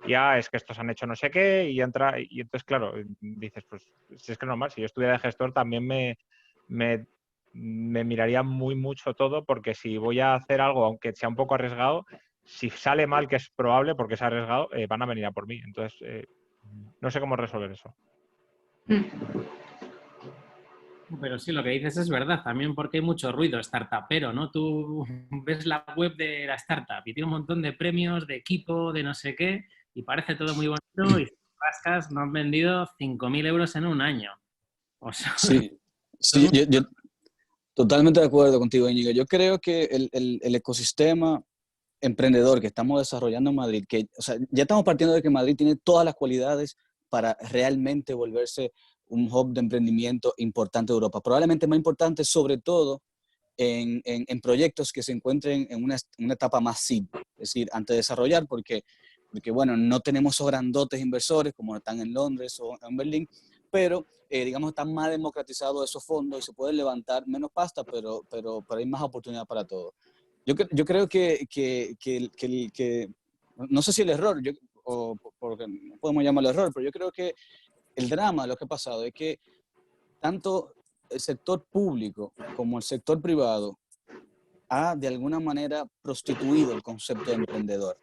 ya es que estos han hecho no sé qué y entonces claro, dices, pues si es que es normal, si yo estuviera de gestor también me miraría muy mucho todo porque si voy a hacer algo, aunque sea un poco arriesgado, si sale mal, que es probable porque es arriesgado, van a venir a por mí. Entonces, no sé cómo resolver eso.
Pero sí, lo que dices es verdad, también porque hay mucho ruido startupero, ¿no? Tú ves la web de la startup y tiene un montón de premios, de equipo, de no sé qué, y parece todo muy bonito y si rascas no han vendido 5.000 euros en un año. O sea,
Sí, sí, yo totalmente de acuerdo contigo, Íñigo. Yo creo que el ecosistema emprendedor que estamos desarrollando en Madrid, que, o sea, ya estamos partiendo de que Madrid tiene todas las cualidades para realmente volverse un hub de emprendimiento importante de Europa. Probablemente más importante, sobre todo, en proyectos que se encuentren en una etapa más seed, es decir, antes de desarrollar, porque, bueno, no tenemos esos grandotes inversores como están en Londres o en Berlín, pero digamos, están más democratizados esos fondos y se pueden levantar menos pasta, pero hay más oportunidad para todos. Yo creo que no sé si el error, porque no podemos llamarlo error, pero yo creo que el drama de lo que ha pasado es que tanto el sector público como el sector privado ha de alguna manera prostituido el concepto de emprendedor.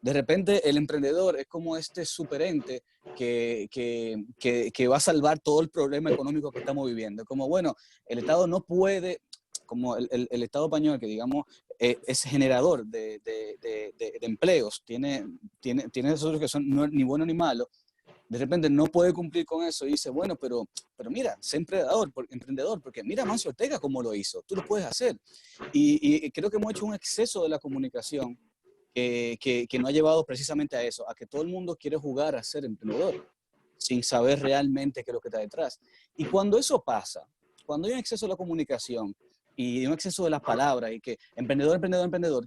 De repente el emprendedor es como este superente que va a salvar todo el problema económico que estamos viviendo. Como, bueno, el Estado no puede, como el Estado español, que digamos es generador de empleos, tiene esos que son ni buenos ni malos, de repente no puede cumplir con eso y dice, bueno, pero mira, sé emprendedor, porque mira Mancio Ortega cómo lo hizo, tú lo puedes hacer. Y creo que hemos hecho un exceso de la comunicación que no ha llevado precisamente a eso, a que todo el mundo quiere jugar a ser emprendedor, sin saber realmente qué es lo que está detrás. Y cuando eso pasa, cuando hay un exceso de la comunicación y un exceso de las palabras y que emprendedor,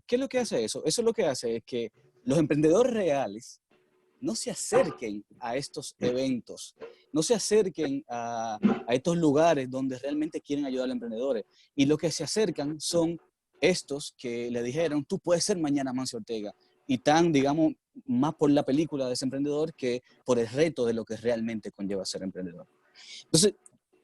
¿qué es lo que hace eso? Eso lo que hace es que los emprendedores reales no se acerquen a estos eventos, no se acerquen a estos lugares donde realmente quieren ayudar a los emprendedores. Y lo que se acercan son estos que le dijeron, tú puedes ser mañana Mancio Ortega. Y tan, digamos, más por la película de ese emprendedor que por el reto de lo que realmente conlleva ser emprendedor. Entonces,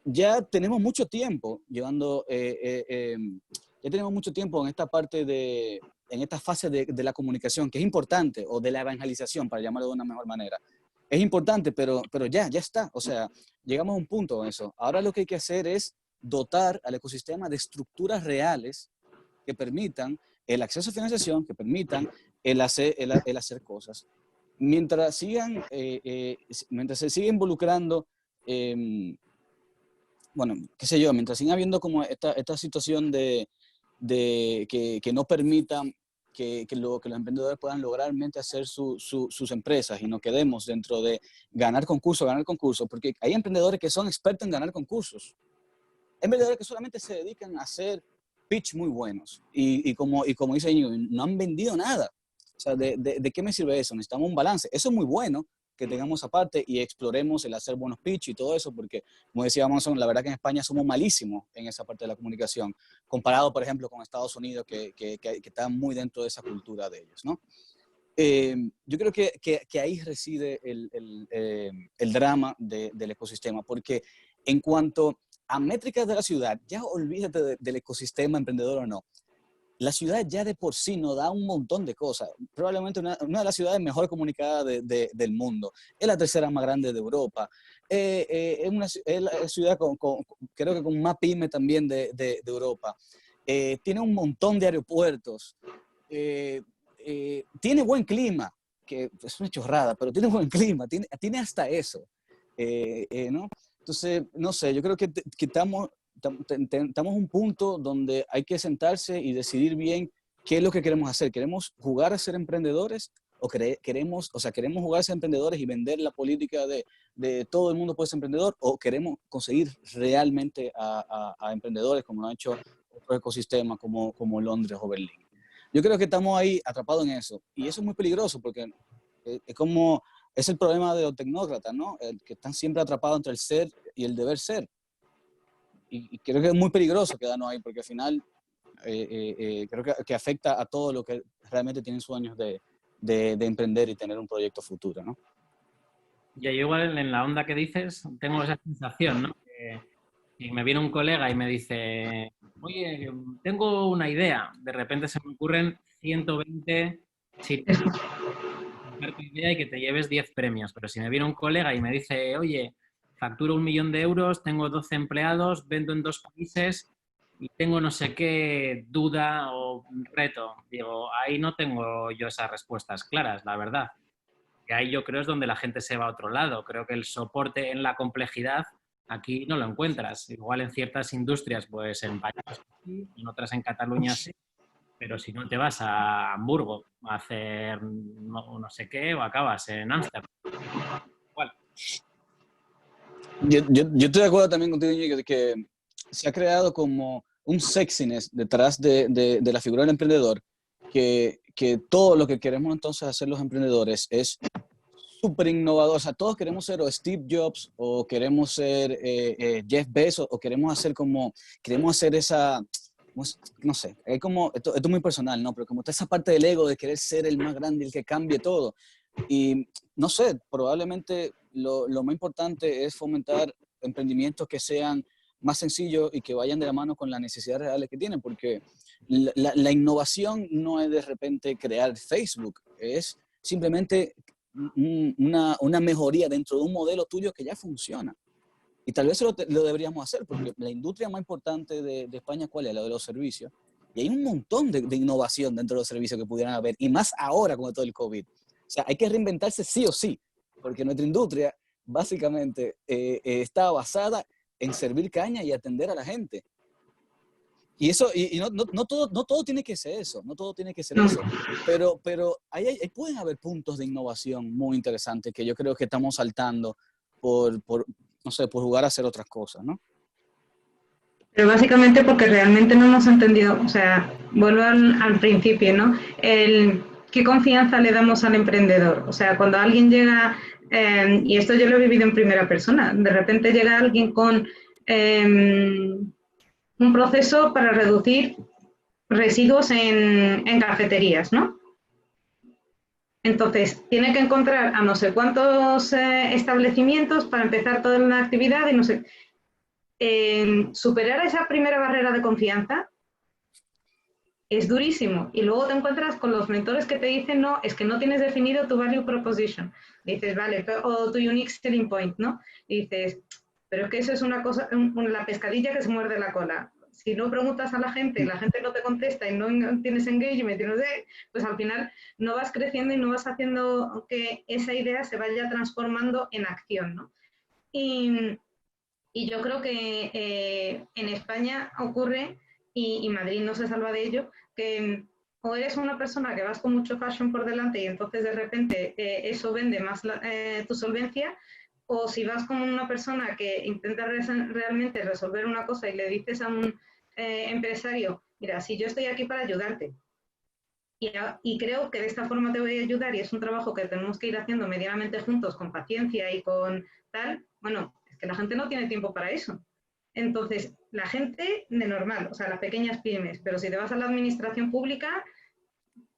ya tenemos mucho tiempo llevando, ya tenemos mucho tiempo en esta parte en esta fase de la comunicación, que es importante, o de la evangelización, para llamarlo de una mejor manera. Es importante, pero ya está. O sea, llegamos a un punto en eso. Ahora lo que hay que hacer es dotar al ecosistema de estructuras reales que permitan el acceso a financiación, que permitan el hacer cosas. Mientras se siga involucrando bueno, qué sé yo, mientras siga habiendo como esta situación de que no permitan que los emprendedores puedan lograr realmente hacer sus empresas y no quedemos dentro de ganar concursos, porque hay emprendedores que son expertos en ganar concursos. Hay emprendedores que solamente se dedican a hacer pitch muy buenos y como dice Íñigo, no han vendido nada. O sea, ¿de qué me sirve eso? Necesitamos un balance. Eso es muy bueno que tengamos aparte y exploremos el hacer buenos pitch y todo eso, porque, como decía Amazon, la verdad que en España somos malísimos en esa parte de la comunicación, comparado, por ejemplo, con Estados Unidos, que está muy dentro de esa cultura de ellos, ¿no? Yo creo que ahí reside el drama del ecosistema, porque en cuanto a métricas de la ciudad, ya olvídate del ecosistema emprendedor o no. La ciudad ya de por sí nos da un montón de cosas. Probablemente una de las ciudades mejor comunicadas del mundo. Es la tercera más grande de Europa. Es la ciudad creo que con más pyme también de Europa. Tiene un montón de aeropuertos. Tiene buen clima, que es una chorrada, pero tiene buen clima. Tiene hasta eso. ¿No? Entonces, no sé, yo creo que estamos en un punto donde hay que sentarse y decidir bien qué es lo que queremos hacer. ¿Queremos jugar a ser emprendedores o queremos jugar a ser emprendedores y vender la política de todo el mundo puede ser emprendedor, o queremos conseguir realmente a emprendedores como lo han hecho otros ecosistemas como Londres o Berlín? Yo creo que estamos ahí atrapados en eso, y eso es muy peligroso porque es el problema de los tecnócratas, ¿no? Que están siempre atrapados entre el ser y el deber ser. Y creo que es muy peligroso quedarnos ahí, porque al final creo que afecta a todo lo que realmente tienen sueños de emprender y tener un proyecto futuro, ¿no?
Ya, yo igual en la onda que dices tengo esa sensación, ¿no? Que me viene un colega y me dice, oye, tengo una idea. De repente se me ocurren 120 sin tu idea y que te lleves 10 premios. Pero si me viene un colega y me dice, oye, facturo 1 millón de euros, tengo 12 empleados, vendo en 2 países y tengo no sé qué duda o reto, digo, ahí no tengo yo esas respuestas claras, la verdad. Y ahí yo creo es donde la gente se va a otro lado. Creo que el soporte en la complejidad aquí no lo encuentras. Igual en ciertas industrias, pues en Valladolid sí, en otras en Cataluña sí, pero si no te vas a Hamburgo a hacer no sé qué, o acabas en Ámsterdam. Igual.
Yo estoy de acuerdo también contigo, Íñigo, de que se ha creado como un sexiness detrás de la figura del emprendedor, que todo lo que queremos entonces hacer los emprendedores es súper innovador. O sea, todos queremos ser o Steve Jobs, o queremos ser Jeff Bezos, o queremos hacer esa, no sé, es como, esto es muy personal, ¿no? Pero como toda esa parte del ego de querer ser el más grande, el que cambie todo. Y no sé, probablemente lo más importante es fomentar emprendimientos que sean más sencillos y que vayan de la mano con las necesidades reales que tienen, porque la innovación no es de repente crear Facebook, es simplemente una mejoría dentro de un modelo tuyo que ya funciona. Y tal vez lo deberíamos hacer, porque la industria más importante de España, ¿cuál es? La de los servicios. Y hay un montón de innovación dentro de los servicios que pudieran haber, y más ahora con todo el COVID. O sea, hay que reinventarse sí o sí, porque nuestra industria básicamente está basada en servir caña y atender a la gente. Y eso, no todo tiene que ser eso, no todo tiene que ser eso, pero ahí pueden haber puntos de innovación muy interesantes que yo creo que estamos saltando por jugar a hacer otras cosas, ¿no?
Pero básicamente porque realmente no hemos entendido, o sea, vuelvo al principio, ¿no? ¿Qué confianza le damos al emprendedor? O sea, cuando alguien llega, y esto yo lo he vivido en primera persona, de repente llega alguien con un proceso para reducir residuos en cafeterías, ¿no? Entonces, tiene que encontrar a no sé cuántos establecimientos para empezar toda una actividad y no sé. Superar esa primera barrera de confianza es durísimo. Y luego te encuentras con los mentores que te dicen, no, es que no tienes definido tu value proposition. Dices, vale, o tu unique selling point, ¿no? Y dices, pero es que eso es una cosa, la pescadilla que se muerde la cola. Si no preguntas a la gente no te contesta y no tienes engagement, pues al final no vas creciendo y no vas haciendo que esa idea se vaya transformando en acción, ¿no? Y Y yo creo que en España ocurre, y Madrid no se salva de ello, que o eres una persona que vas con mucho fashion por delante y entonces de repente eso vende más tu solvencia, o si vas como una persona que intenta realmente resolver una cosa y le dices a un empresario, mira, si yo estoy aquí para ayudarte, y creo que de esta forma te voy a ayudar y es un trabajo que tenemos que ir haciendo medianamente juntos, con paciencia y con tal, bueno, es que la gente no tiene tiempo para eso. Entonces, la gente de normal, o sea, las pequeñas pymes, pero si te vas a la administración pública,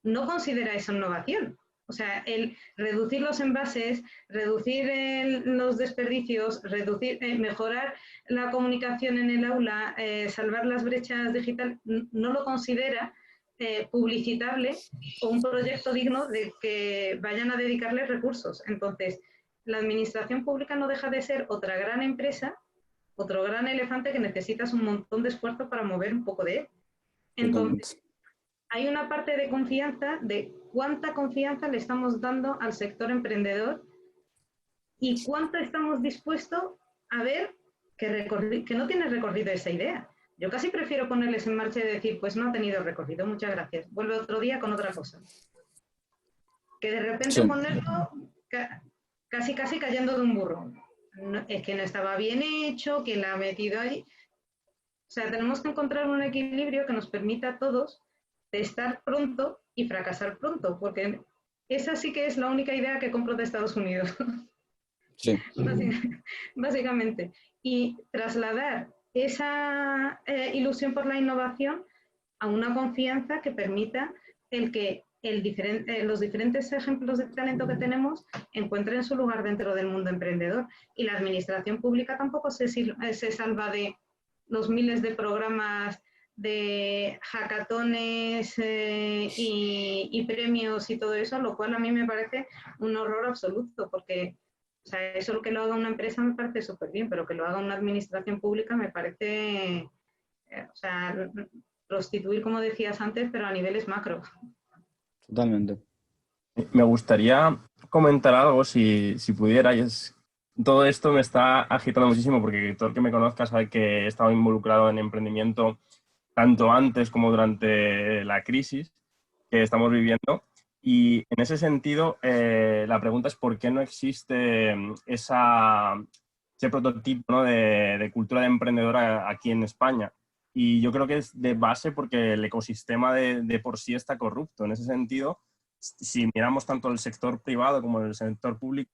no considera esa innovación. O sea, el reducir los envases, reducir los desperdicios, mejorar la comunicación en el aula, salvar las brechas digitales, no lo considera publicitable o un proyecto digno de que vayan a dedicarle recursos. Entonces, la administración pública no deja de ser otra gran empresa, otro gran elefante que necesitas un montón de esfuerzo para mover un poco de él. Entonces, hay una parte de confianza, de cuánta confianza le estamos dando al sector emprendedor y cuánto estamos dispuestos a ver que no tiene recorrido esa idea. Yo casi prefiero ponerles en marcha y decir, pues no ha tenido recorrido, muchas gracias, vuelve otro día con otra cosa. Que de repente ponerlo casi cayendo de un burro. No, es que no estaba bien hecho, que la ha metido ahí. O sea, tenemos que encontrar un equilibrio que nos permita a todos testar pronto y fracasar pronto, porque esa sí que es la única idea que compro de Estados Unidos.
Sí.
Básicamente. Y trasladar esa ilusión por la innovación a una confianza que permita el que los diferentes ejemplos de talento que tenemos encuentren su lugar dentro del mundo emprendedor. Y la administración pública tampoco se salva de los miles de programas de hackatones y premios y todo eso, lo cual a mí me parece un horror absoluto, porque o sea, eso que lo haga una empresa me parece súper bien, pero que lo haga una administración pública me parece, o sea, prostituir, como decías antes, pero a niveles macro.
Totalmente.
Me gustaría comentar algo, si pudiera, y todo esto me está agitando muchísimo porque todo el que me conozca sabe que he estado involucrado en emprendimiento tanto antes como durante la crisis que estamos viviendo. Y en ese sentido, la pregunta es por qué no existe ese prototipo, ¿no?, de cultura de emprendedora aquí en España. Y yo creo que es de base porque el ecosistema de por sí está corrupto. En ese sentido, si miramos tanto el sector privado como el sector público,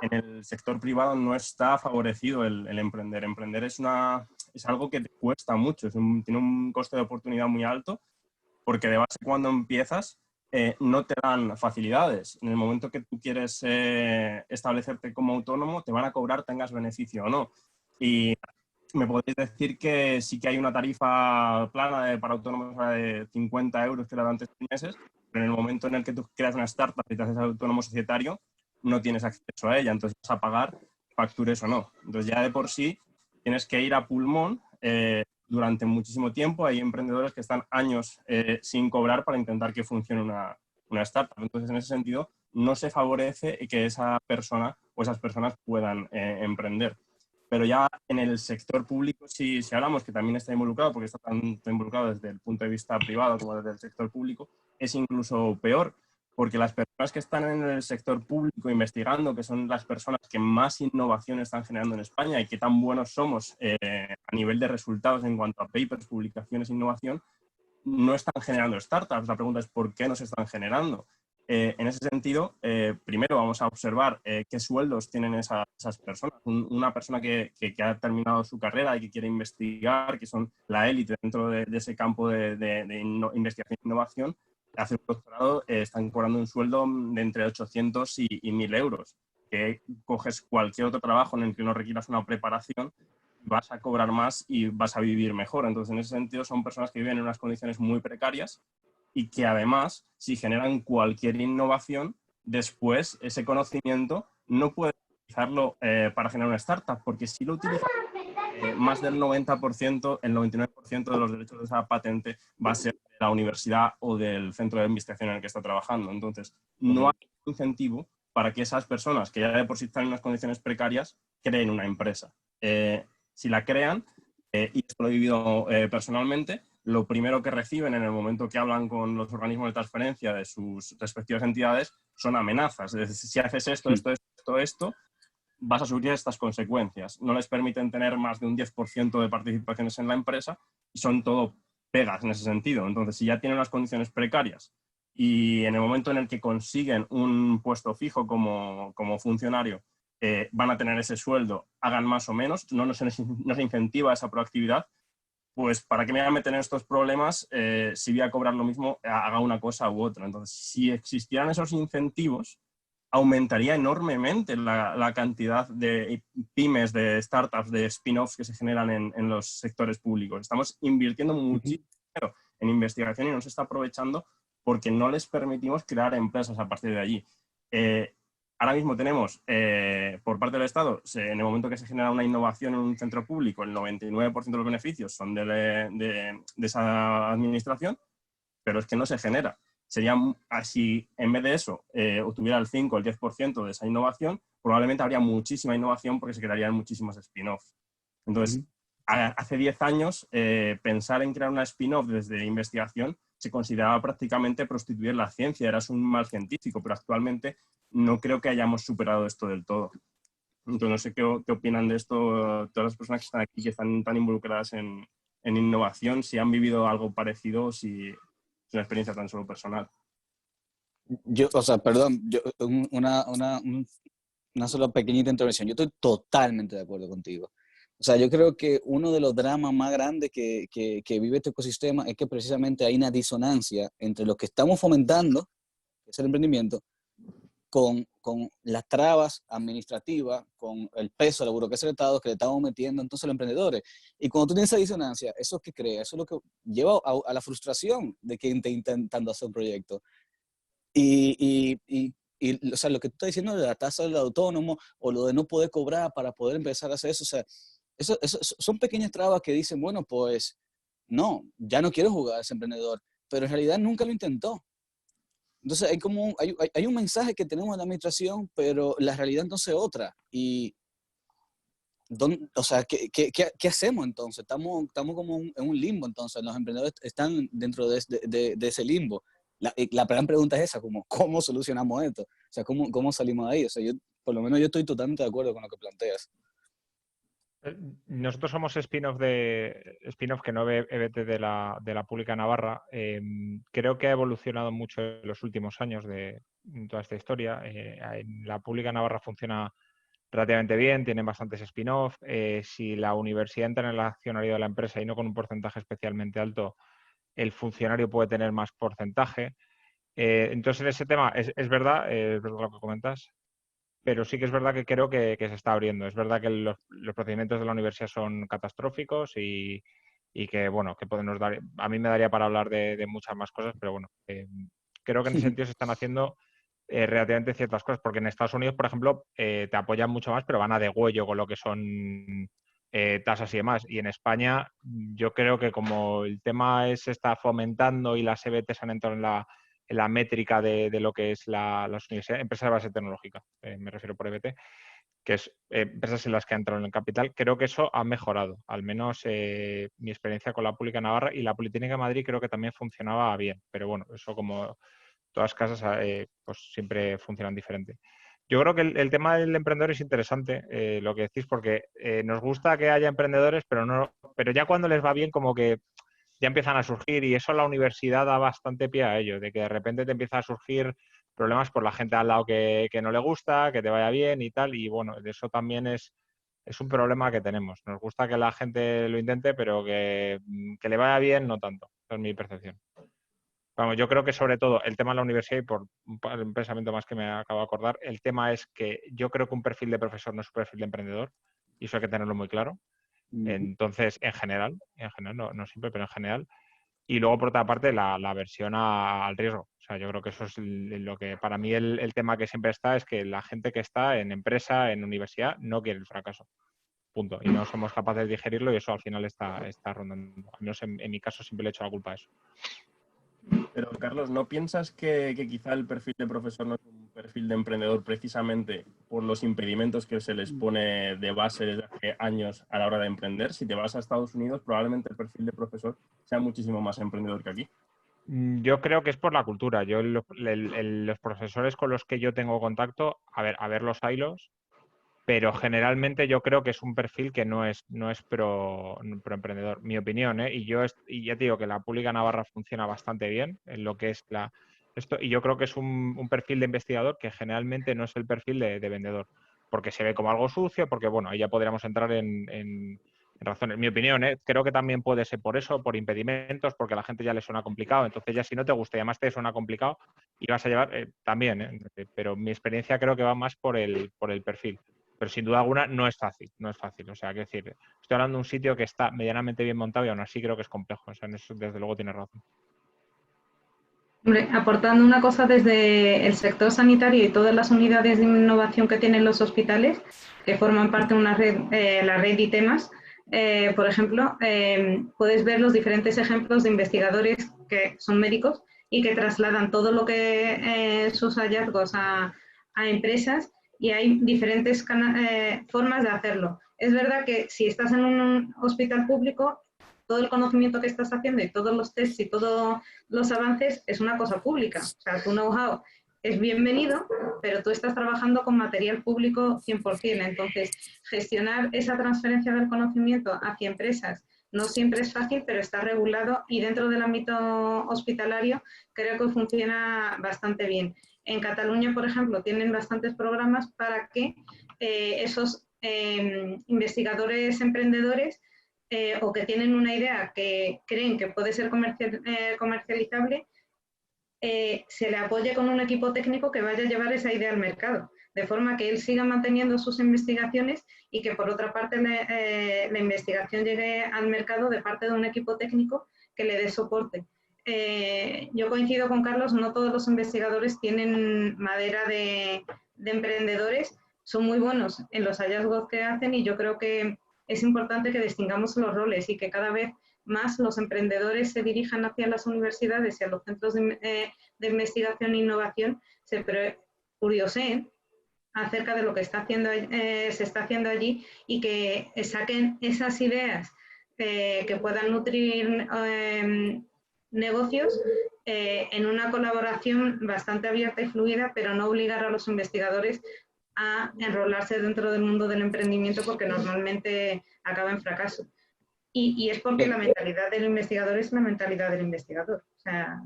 en el sector privado no está favorecido el emprender. Emprender es algo que te cuesta mucho, tiene un coste de oportunidad muy alto, porque de base cuando empiezas no te dan facilidades. En el momento que tú quieres establecerte como autónomo, te van a cobrar tengas beneficio o no. Y me podéis decir que sí que hay una tarifa plana para autónomos de 50 euros que la dan 3 meses, pero en el momento en el que tú creas una startup y te haces autónomo societario, no tienes acceso a ella, entonces vas a pagar, factures o no. Entonces ya de por sí tienes que ir a pulmón durante muchísimo tiempo. Hay emprendedores que están años sin cobrar para intentar que funcione una startup. Entonces, en ese sentido, no se favorece que esa persona o esas personas puedan emprender. Pero ya en el sector público, si hablamos, que también está involucrado, porque está tanto involucrado desde el punto de vista privado como desde el sector público, es incluso peor, porque las personas que están en el sector público investigando, que son las personas que más innovación están generando en España y que tan buenos somos a nivel de resultados en cuanto a papers, publicaciones e innovación, no están generando startups. La pregunta es ¿por qué no se están generando? En ese sentido, primero vamos a observar qué sueldos tienen esas personas. Una persona que ha terminado su carrera y que quiere investigar, que son la élite dentro de ese campo de investigación e innovación, hace un doctorado, están cobrando un sueldo de entre 800 y 1.000 euros. Que coges cualquier otro trabajo en el que no requieras una preparación, vas a cobrar más y vas a vivir mejor. Entonces, en ese sentido, son personas que viven en unas condiciones muy precarias y que además, si generan cualquier innovación, después ese conocimiento no puede utilizarlo para generar una startup, porque si lo utilizas, más del 90%, el 99% de los derechos de esa patente va a ser de la universidad o del centro de investigación en el que está trabajando. Entonces, no hay incentivo para que esas personas, que ya de por sí están en unas condiciones precarias, creen una empresa. si la crean, y esto lo he vivido personalmente, lo primero que reciben en el momento que hablan con los organismos de transferencia de sus respectivas entidades son amenazas. Es decir, si haces esto, esto, vas a sufrir estas consecuencias. No les permiten tener más de un 10% de participaciones en la empresa y son todo pegas en ese sentido. Entonces, si ya tienen unas condiciones precarias y en el momento en el que consiguen un puesto fijo como funcionario, van a tener ese sueldo, hagan más o menos, no se incentiva esa proactividad, pues ¿para qué me voy a meter en estos problemas si voy a cobrar lo mismo, haga una cosa u otra? Entonces, si existieran esos incentivos, aumentaría enormemente la cantidad de pymes, de startups, de spin-offs que se generan en los sectores públicos. Estamos invirtiendo muchísimo dinero en investigación y no se está aprovechando porque no les permitimos crear empresas a partir de allí. Ahora mismo tenemos, por parte del Estado, en el momento que se genera una innovación en un centro público, el 99% de los beneficios son de esa administración, pero es que no se genera. Sería así, en vez de eso, obtuviera el 5 o el 10% de esa innovación, probablemente habría muchísima innovación porque se crearían muchísimos spin-offs. Entonces, hace 10 años, pensar en crear una spin-off desde investigación se consideraba prácticamente prostituir la ciencia, eras un mal científico, pero actualmente no creo que hayamos superado esto del todo. Entonces, no sé qué opinan de esto todas las personas que están aquí, que están tan involucradas en innovación, si han vivido algo parecido, si es una experiencia tan solo personal.
Una sola pequeñita intervención. Yo estoy totalmente de acuerdo contigo. O sea, yo creo que uno de los dramas más grandes que vive este ecosistema es que precisamente hay una disonancia entre lo que estamos fomentando, que es el emprendimiento, con las trabas administrativas, con el peso de la burocracia del Estado que le estamos metiendo entonces a los emprendedores. Y cuando tú tienes esa disonancia, eso es que crea, eso es lo que lleva a la frustración de quien está intentando hacer un proyecto. O sea, lo que tú estás diciendo de la tasa del autónomo o lo de no poder cobrar para poder empezar a hacer eso, o sea, eso son pequeñas trabas que dicen, bueno, pues no, ya no quiero jugar a ese emprendedor, pero en realidad nunca lo intentó. Entonces hay un mensaje que tenemos en la administración, pero la realidad entonces es otra. Y, o sea, ¿qué hacemos entonces? Estamos como en un limbo entonces, los emprendedores están dentro de ese limbo. La gran pregunta es esa, como, ¿cómo solucionamos esto? O sea, ¿cómo salimos de ahí? O sea, por lo menos yo estoy totalmente de acuerdo con lo que planteas.
Nosotros somos spin-off que no EBT de la Pública Navarra. Creo que ha evolucionado mucho en los últimos años de toda esta historia. La Pública Navarra funciona relativamente bien, tiene bastantes spin-off. Si la universidad entra en el accionariado de la empresa y no con un porcentaje especialmente alto, el funcionario puede tener más porcentaje. Entonces, en ese tema es verdad lo que comentas, pero sí que es verdad que creo que se está abriendo. Es verdad que los procedimientos de la universidad son catastróficos y que, bueno, que podemos dar... A mí me daría para hablar de muchas más cosas, pero bueno, creo que en ese sentido se están haciendo relativamente ciertas cosas, porque en Estados Unidos, por ejemplo, te apoyan mucho más, pero van a degüello con lo que son tasas y demás. Y en España, yo creo que como el tema se está fomentando y las EBTs han entrado en la métrica de lo que es las universidades, empresas de base tecnológica, me refiero por EBT, que es empresas en las que ha entrado en el capital, creo que eso ha mejorado, al menos mi experiencia con la Pública Navarra y la Politécnica de Madrid creo que también funcionaba bien, pero bueno, eso como todas casas pues siempre funcionan diferente. Yo creo que el tema del emprendedor es interesante, lo que decís, porque nos gusta que haya emprendedores, pero ya cuando les va bien como que ya empiezan a surgir y eso la universidad da bastante pie a ello, de que de repente te empiezan a surgir problemas por la gente al lado que no le gusta, que te vaya bien y tal, y bueno, eso también es un problema que tenemos. Nos gusta que la gente lo intente, pero que le vaya bien no tanto, esa es mi percepción. Vamos, yo creo que sobre todo el tema de la universidad, y por un pensamiento más que me acabo de acordar, el tema es que yo creo que un perfil de profesor no es un perfil de emprendedor, y eso hay que tenerlo muy claro. Entonces, en general, no siempre, pero en general. Y luego, por otra parte, la aversión al riesgo. O sea, yo creo que eso es lo que, para mí, el tema que siempre está es que la gente que está en empresa, en universidad, no quiere el fracaso. Punto. Y no somos capaces de digerirlo y eso al final está rondando. Al menos en mi caso siempre le he hecho la culpa a eso.
Pero, Carlos, ¿no piensas que quizá el perfil de profesor no es un perfil de emprendedor precisamente por los impedimentos que se les pone de base desde hace años a la hora de emprender. Si te vas a Estados Unidos, probablemente el perfil de profesor sea muchísimo más emprendedor que aquí.
Yo creo que es por la cultura. Yo los profesores con los que yo tengo contacto, a ver los hilos, pero generalmente yo creo que es un perfil que no es pro emprendedor, mi opinión, ¿eh? Y ya te digo que la Pública Navarra funciona bastante bien en lo que es esto, y yo creo que es un perfil de investigador que generalmente no es el perfil de vendedor, porque se ve como algo sucio, porque bueno, ahí ya podríamos entrar en razones. Mi opinión, ¿eh? Creo que también puede ser por eso, por impedimentos, porque a la gente ya le suena complicado, entonces ya si no te gusta y además te suena complicado y vas a llevar también, ¿eh? Pero mi experiencia creo que va más por el perfil. Pero sin duda alguna no es fácil, no es fácil. O sea, que decir, estoy hablando de un sitio que está medianamente bien montado y aún así creo que es complejo. O sea, en eso desde luego tienes razón.
Hombre, aportando una cosa desde el sector sanitario y todas las unidades de innovación que tienen los hospitales, que forman parte de una red, la red ITEMAS, por ejemplo, puedes ver los diferentes ejemplos de investigadores que son médicos y que trasladan todo lo que sus hallazgos a empresas, y hay diferentes formas de hacerlo. Es verdad que si estás en un hospital público, todo el conocimiento que estás haciendo y todos los tests y todos los avances es una cosa pública. O sea, tu know-how es bienvenido, pero tú estás trabajando con material público 100%. Entonces, gestionar esa transferencia del conocimiento hacia empresas no siempre es fácil, pero está regulado, y dentro del ámbito hospitalario creo que funciona bastante bien. En Cataluña, por ejemplo, tienen bastantes programas para que esos investigadores emprendedores o que tienen una idea que creen que puede ser comercializable, se le apoye con un equipo técnico que vaya a llevar esa idea al mercado, de forma que él siga manteniendo sus investigaciones y que por otra parte la investigación llegue al mercado de parte de un equipo técnico que le dé soporte. Yo coincido con Carlos, no todos los investigadores tienen madera de emprendedores, son muy buenos en los hallazgos que hacen, y yo creo que es importante que distingamos los roles y que cada vez más los emprendedores se dirijan hacia las universidades y a los centros de investigación e innovación, se curioseen acerca de lo que se está haciendo allí, y que saquen esas ideas que puedan nutrir negocios en una colaboración bastante abierta y fluida, pero no obligar a los investigadores a enrolarse dentro del mundo del emprendimiento, porque normalmente acaba en fracaso. Y es porque la mentalidad del investigador es la mentalidad del investigador. O sea...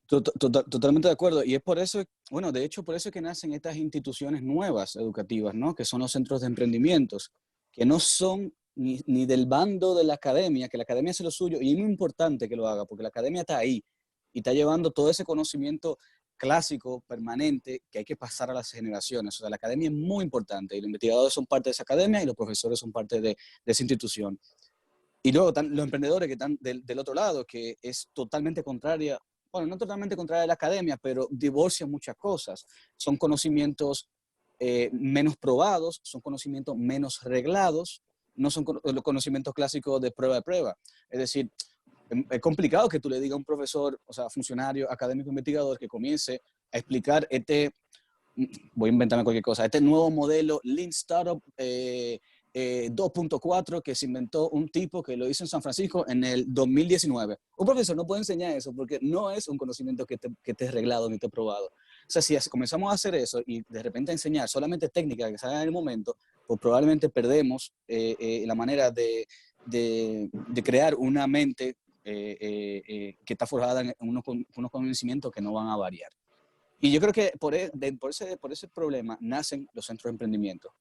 Totalmente de acuerdo. Y es por eso, bueno, de hecho, por eso es que nacen estas instituciones nuevas educativas, ¿no? Que son los centros de emprendimientos, que no son ni del bando de la academia, que la academia hace lo suyo, y es muy importante que lo haga, porque la academia está ahí y está llevando todo ese conocimiento clásico, permanente, que hay que pasar a las generaciones. O sea, la academia es muy importante, y los investigadores son parte de esa academia y los profesores son parte de esa institución. Y luego están los emprendedores que están del otro lado, que es totalmente contraria, bueno, no totalmente contraria a la academia, pero divorcia muchas cosas. Son conocimientos menos probados, son conocimientos menos reglados, no son los conocimientos clásicos de prueba. Es decir, es complicado que tú le digas a un profesor, o sea, funcionario, académico, investigador, que comience a explicar voy a inventarme cualquier cosa, este nuevo modelo Lean Startup 2.4 que se inventó un tipo que lo hizo en San Francisco en el 2019. Un profesor no puede enseñar eso porque no es un conocimiento que esté reglado ni esté probado. O sea, si comenzamos a hacer eso y de repente a enseñar solamente técnicas que salgan en el momento, pues probablemente perdemos la manera de crear una mente que está forjada en unos conocimientos que no van a variar. Y yo creo que por ese problema nacen los centros de emprendimiento,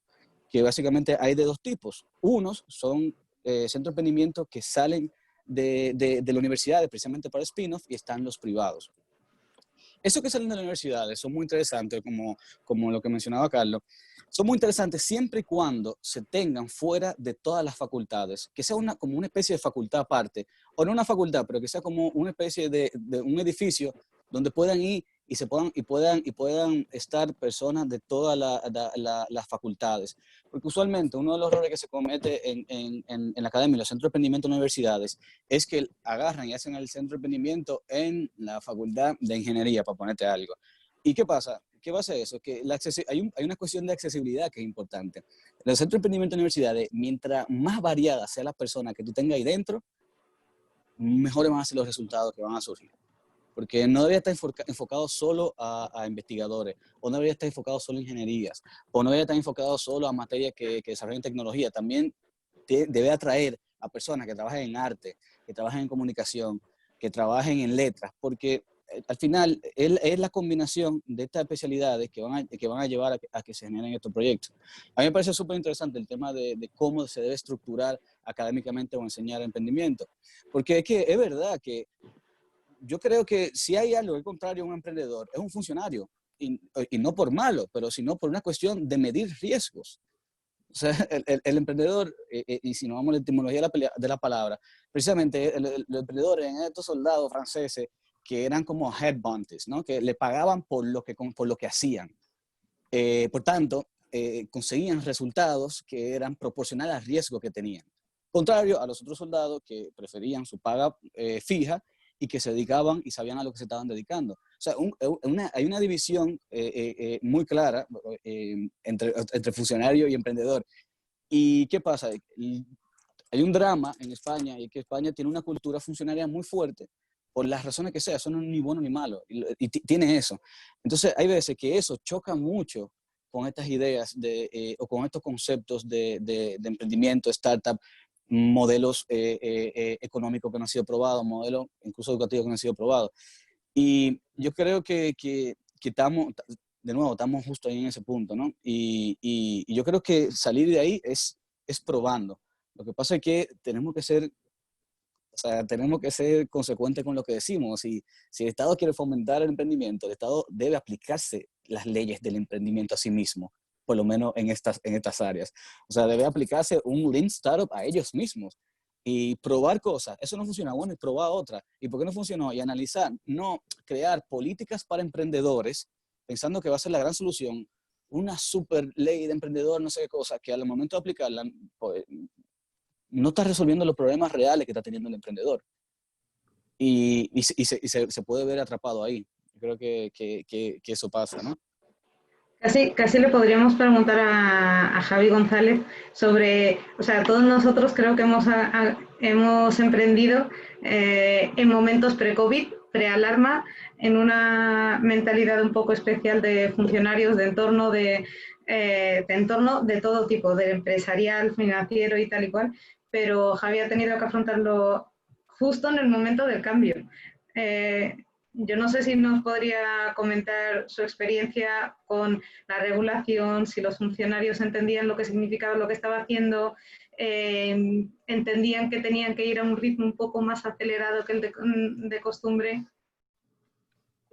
que básicamente hay de dos tipos. Unos son centros de emprendimiento que salen de la universidad precisamente para spin-off, y están los privados. Esos que salen de las universidades son muy interesantes, como lo que mencionaba Carlos. Son muy interesantes siempre y cuando se tengan fuera de todas las facultades, que sea como una especie de facultad aparte, o no una facultad, pero que sea como una especie de un edificio donde puedan ir y puedan estar personas de todas las facultades. Porque usualmente uno de los errores que se comete en la academia y los centros de emprendimiento en universidades es que agarran y hacen el centro de emprendimiento en la facultad de ingeniería, para ponerte algo. ¿Y qué pasa? ¿Qué pasa eso? Que hay una cuestión de accesibilidad que es importante. En el Centro de Emprendimiento de Universidades, mientras más variada sea la persona que tú tengas ahí dentro, mejores van a ser los resultados que van a surgir. Porque no debería estar enfocado solo a investigadores, o no debería estar enfocado solo a ingenierías, o no debería estar enfocado solo a materias que desarrollen tecnología. También debe atraer a personas que trabajen en arte, que trabajen en comunicación, que trabajen en letras, porque al final es la combinación de estas especialidades que van a llevar a que se generen estos proyectos. A mí me parece súper interesante el tema de cómo se debe estructurar académicamente o enseñar emprendimiento, porque es que es verdad que yo creo que si hay algo al contrario a un emprendedor, es un funcionario, y no por malo, pero sino por una cuestión de medir riesgos. O sea, el emprendedor, y si nos vamos a la etimología de la palabra, precisamente los emprendedores eran estos soldados franceses que eran como headhunters, ¿no? Que le pagaban por lo que hacían. Por tanto, conseguían resultados que eran proporcionales al riesgo que tenían. Contrario a los otros soldados que preferían su paga fija y que se dedicaban y sabían a lo que se estaban dedicando. O sea, hay una división muy clara entre funcionario y emprendedor. ¿Y qué pasa? Hay un drama en España, y es que España tiene una cultura funcionaria muy fuerte, por las razones que sea, eso no es ni bueno ni malo, y tiene eso. Entonces, hay veces que eso choca mucho con estas ideas o con estos conceptos de emprendimiento, startup, modelos económicos que no han sido probados, modelos incluso educativos que no han sido probados. Y yo creo que estamos, de nuevo, estamos justo ahí en ese punto, ¿no? Y yo creo que salir de ahí es probando. Lo que pasa es que tenemos que ser consecuentes con lo que decimos. Si el Estado quiere fomentar el emprendimiento, el Estado debe aplicarse las leyes del emprendimiento a sí mismo, por lo menos en estas áreas. O sea, debe aplicarse un Lean Startup a ellos mismos y probar cosas. Eso no funciona, bueno, y probar otra. ¿Y por qué no funcionó? Y analizar, no crear políticas para emprendedores pensando que va a ser la gran solución, una super ley de emprendedor, no sé qué cosa, que al momento de aplicarla, pues, no está resolviendo los problemas reales que está teniendo el emprendedor. Y se puede ver atrapado ahí. Yo creo que eso pasa, ¿no?
Casi le podríamos preguntar a Javi González sobre, o sea, todos nosotros creo que hemos emprendido en momentos pre-COVID, pre-alarma, en una mentalidad un poco especial de funcionarios, de entorno de todo tipo, de empresarial, financiero y tal y cual, pero Javi ha tenido que afrontarlo justo en el momento del cambio. Yo no sé si nos podría comentar su experiencia con la regulación, si los funcionarios entendían lo que significaba lo que estaba haciendo, entendían que tenían que ir a un ritmo un poco más acelerado que el de costumbre.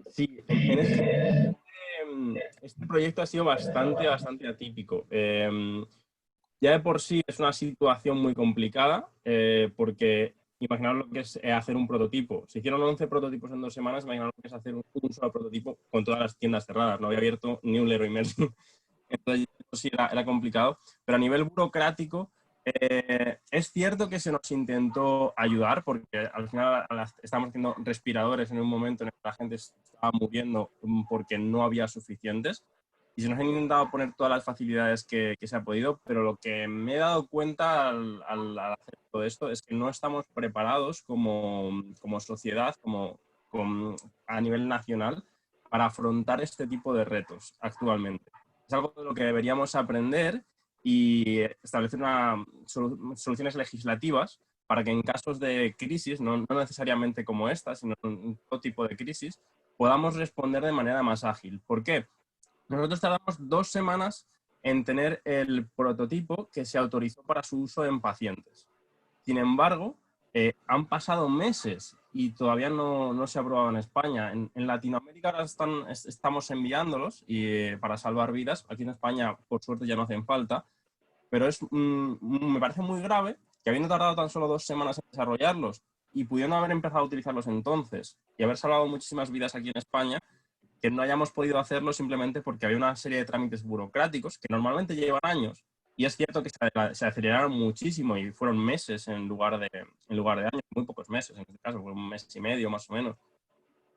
Sí, en este proyecto ha sido bastante atípico. Ya de por sí es una situación muy complicada porque imaginaos lo que es hacer un prototipo. Se hicieron 11 prototipos en 2 semanas, imaginaos lo que es hacer un solo prototipo con todas las tiendas cerradas. No había abierto ni un Leroy Merlin. Entonces, eso sí era complicado. Pero a nivel burocrático, es cierto que se nos intentó ayudar porque al final estábamos haciendo respiradores en un momento en el que la gente estaba muriendo porque no había suficientes. Y se nos han intentado poner todas las facilidades que se ha podido, pero lo que me he dado cuenta al hacer todo esto es que no estamos preparados como sociedad, a nivel nacional, para afrontar este tipo de retos actualmente. Es algo de lo que deberíamos aprender y establecer soluciones legislativas para que en casos de crisis, no necesariamente como esta, sino en todo tipo de crisis, podamos responder de manera más ágil. ¿Por qué? Nosotros tardamos 2 semanas en tener el prototipo que se autorizó para su uso en pacientes. Sin embargo, han pasado meses y todavía no se ha aprobado en España. En Latinoamérica ahora estamos enviándolos para salvar vidas. Aquí en España, por suerte, ya no hacen falta. Pero me parece muy grave que habiendo tardado tan solo 2 semanas en desarrollarlos y pudiendo haber empezado a utilizarlos entonces y haber salvado muchísimas vidas aquí en España, que no hayamos podido hacerlo simplemente porque había una serie de trámites burocráticos que normalmente llevan años. Y es cierto que se aceleraron muchísimo y fueron meses en lugar de años, muy pocos meses en este caso, fue 1 mes y medio más o menos.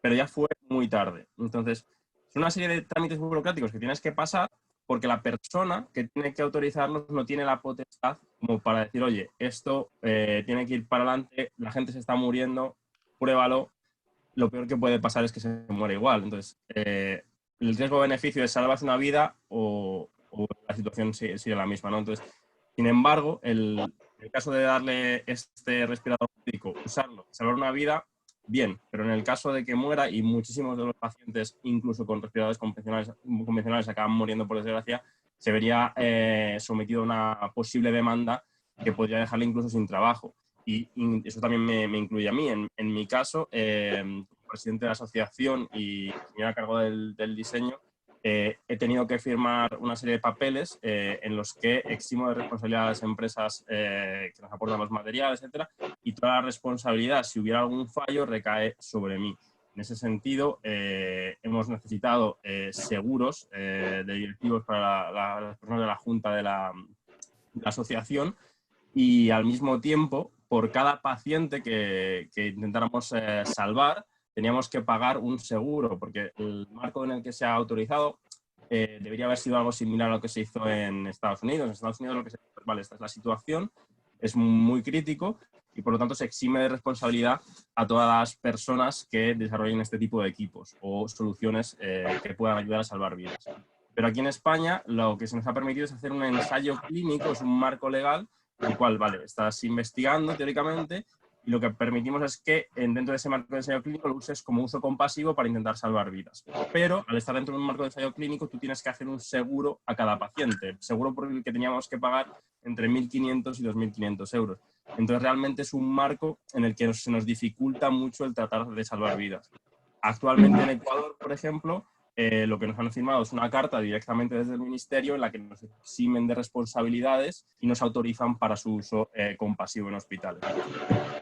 Pero ya fue muy tarde. Entonces, Son una serie de trámites burocráticos que tienes que pasar porque la persona que tiene que autorizarlos no tiene la potestad como para decir, oye, esto tiene que ir para adelante, la gente se está muriendo, pruébalo. Lo peor que puede pasar es que se muere igual. Entonces, el riesgo-beneficio es salvas una vida o la situación sigue la misma, ¿no? Entonces, sin embargo, el caso de darle este respirador médico, usarlo, salvar una vida, bien, pero en el caso de que muera, y muchísimos de los pacientes, incluso con respiradores convencionales acaban muriendo por desgracia, se vería sometido a una posible demanda que podría dejarle incluso sin trabajo. Y eso también me incluye a mí. En mi caso, como presidente de la asociación y a cargo del diseño, he tenido que firmar una serie de papeles en los que eximo de responsabilidad a las empresas que nos aportan los materiales, etcétera, y toda la responsabilidad, si hubiera algún fallo, recae sobre mí. En ese sentido, hemos necesitado seguros de directivos para las personas de la junta de la asociación, y al mismo tiempo, por cada paciente que intentáramos salvar, teníamos que pagar un seguro, porque el marco en el que se ha autorizado debería haber sido algo similar a lo que se hizo en Estados Unidos. En Estados Unidos lo que se dice, vale, esta es la situación, es muy crítico y por lo tanto se exime de responsabilidad a todas las personas que desarrollen este tipo de equipos o soluciones que puedan ayudar a salvar vidas. Pero aquí en España lo que se nos ha permitido es hacer un ensayo clínico, es un marco legal, en el cual, vale, estás investigando teóricamente y lo que permitimos es que dentro de ese marco de ensayo clínico lo uses como uso compasivo para intentar salvar vidas. Pero al estar dentro de un marco de ensayo clínico tú tienes que hacer un seguro a cada paciente, seguro por el que teníamos que pagar entre 1.500 y 2.500 euros. Entonces realmente es un marco en el que se nos dificulta mucho el tratar de salvar vidas. Actualmente en Ecuador, por ejemplo, lo que nos han firmado es una carta directamente desde el Ministerio en la que nos eximen de responsabilidades y nos autorizan para su uso compasivo en hospitales.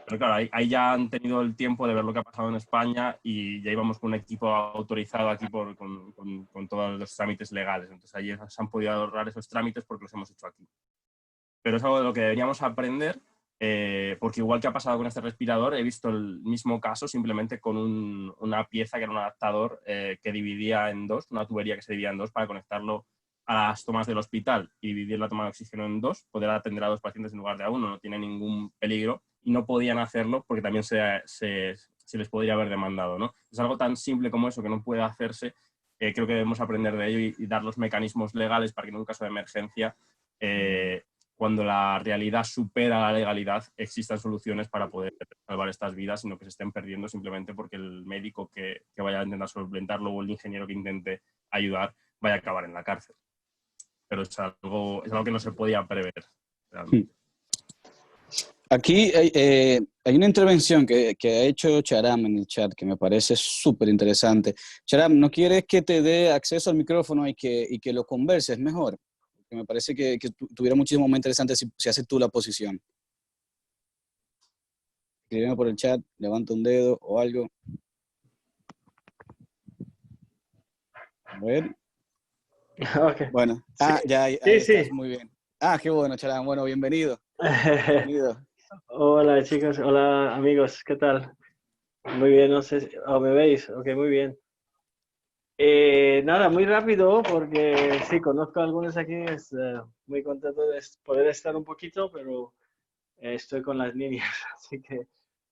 Pero claro, ahí ya han tenido el tiempo de ver lo que ha pasado en España y ya íbamos con un equipo autorizado aquí con todos los trámites legales. Entonces ahí se han podido ahorrar esos trámites porque los hemos hecho aquí. Pero es algo de lo que deberíamos aprender, porque igual que ha pasado con este respirador, he visto el mismo caso simplemente con una pieza que era un adaptador que dividía en dos, una tubería que se dividía en dos para conectarlo a las tomas del hospital y dividir la toma de oxígeno en dos, poder atender a 2 pacientes en lugar de a uno, no tiene ningún peligro y no podían hacerlo porque también se les podría haber demandado, ¿no? Es algo tan simple como eso que no puede hacerse, creo que debemos aprender de ello y dar los mecanismos legales para que en un caso de emergencia cuando la realidad supera la legalidad, existan soluciones para poder salvar estas vidas y no que se estén perdiendo simplemente porque el médico que vaya a intentar solventarlo o el ingeniero que intente ayudar vaya a acabar en la cárcel. Pero es algo que no se podía prever realmente.
Aquí hay una intervención que ha hecho Charam en el chat que me parece súper interesante. Charam, ¿no quieres que te dé acceso al micrófono y que lo converses mejor? Que me parece que tuviera muchísimo más interesante si haces tú la posición. Escríbeme por el chat, levanta un dedo o algo. A ver.
Okay.
Bueno,
sí.
ya ahí
sí,
estás,
sí.
muy bien. Qué bueno, Charam. Bueno, bienvenido. Bienvenido.
Hola chicos, hola amigos, ¿qué tal? Muy bien, no sé si me veis. Ok, muy bien. Nada, muy rápido porque sí, conozco a algunos aquí, es muy contento de poder estar un poquito, pero estoy con las niñas, así que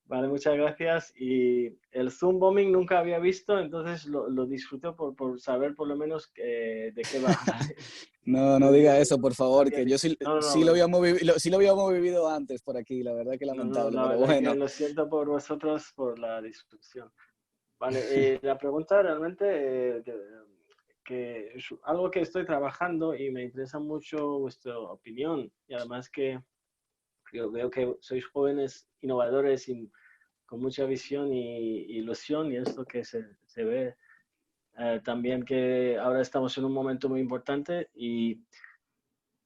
vale, muchas gracias. Y el Zoom bombing nunca había visto, entonces lo disfruto por saber por lo menos de qué va.
No diga eso, por favor, que yo sí lo habíamos vivido antes por aquí, la verdad que lamentable,
la
pero
verdad
bueno.
que lo siento por vosotros por la discusión. Vale, la pregunta realmente que es algo que estoy trabajando y me interesa mucho vuestra opinión y además que yo veo que sois jóvenes innovadores y con mucha visión y ilusión y esto que se ve también que ahora estamos en un momento muy importante y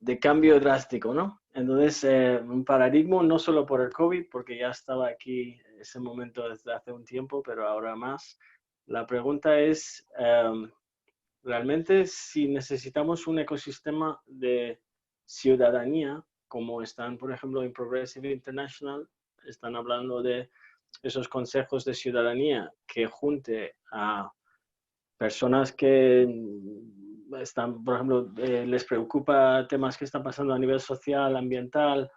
de cambio drástico, ¿no? Entonces, un paradigma no solo por el COVID, porque ya estaba aquí ese momento desde hace un tiempo, pero ahora más. La pregunta es, realmente, si necesitamos un ecosistema de ciudadanía, como están, por ejemplo, en Progressive International, están hablando de esos consejos de ciudadanía que junte a personas que están, por ejemplo, les preocupa temas que están pasando a nivel social, ambiental,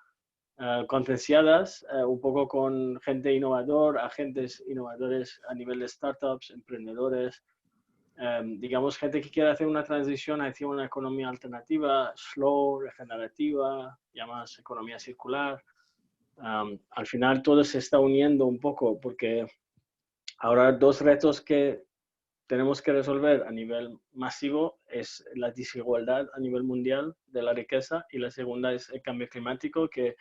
concienciadas, un poco con gente innovador, agentes innovadores a nivel de startups, emprendedores, digamos, gente que quiere hacer una transición hacia una economía alternativa, slow, regenerativa, llamadas economía circular. Al final todo se está uniendo un poco porque ahora dos retos que tenemos que resolver a nivel masivo es la desigualdad a nivel mundial de la riqueza y la segunda es el cambio climático, que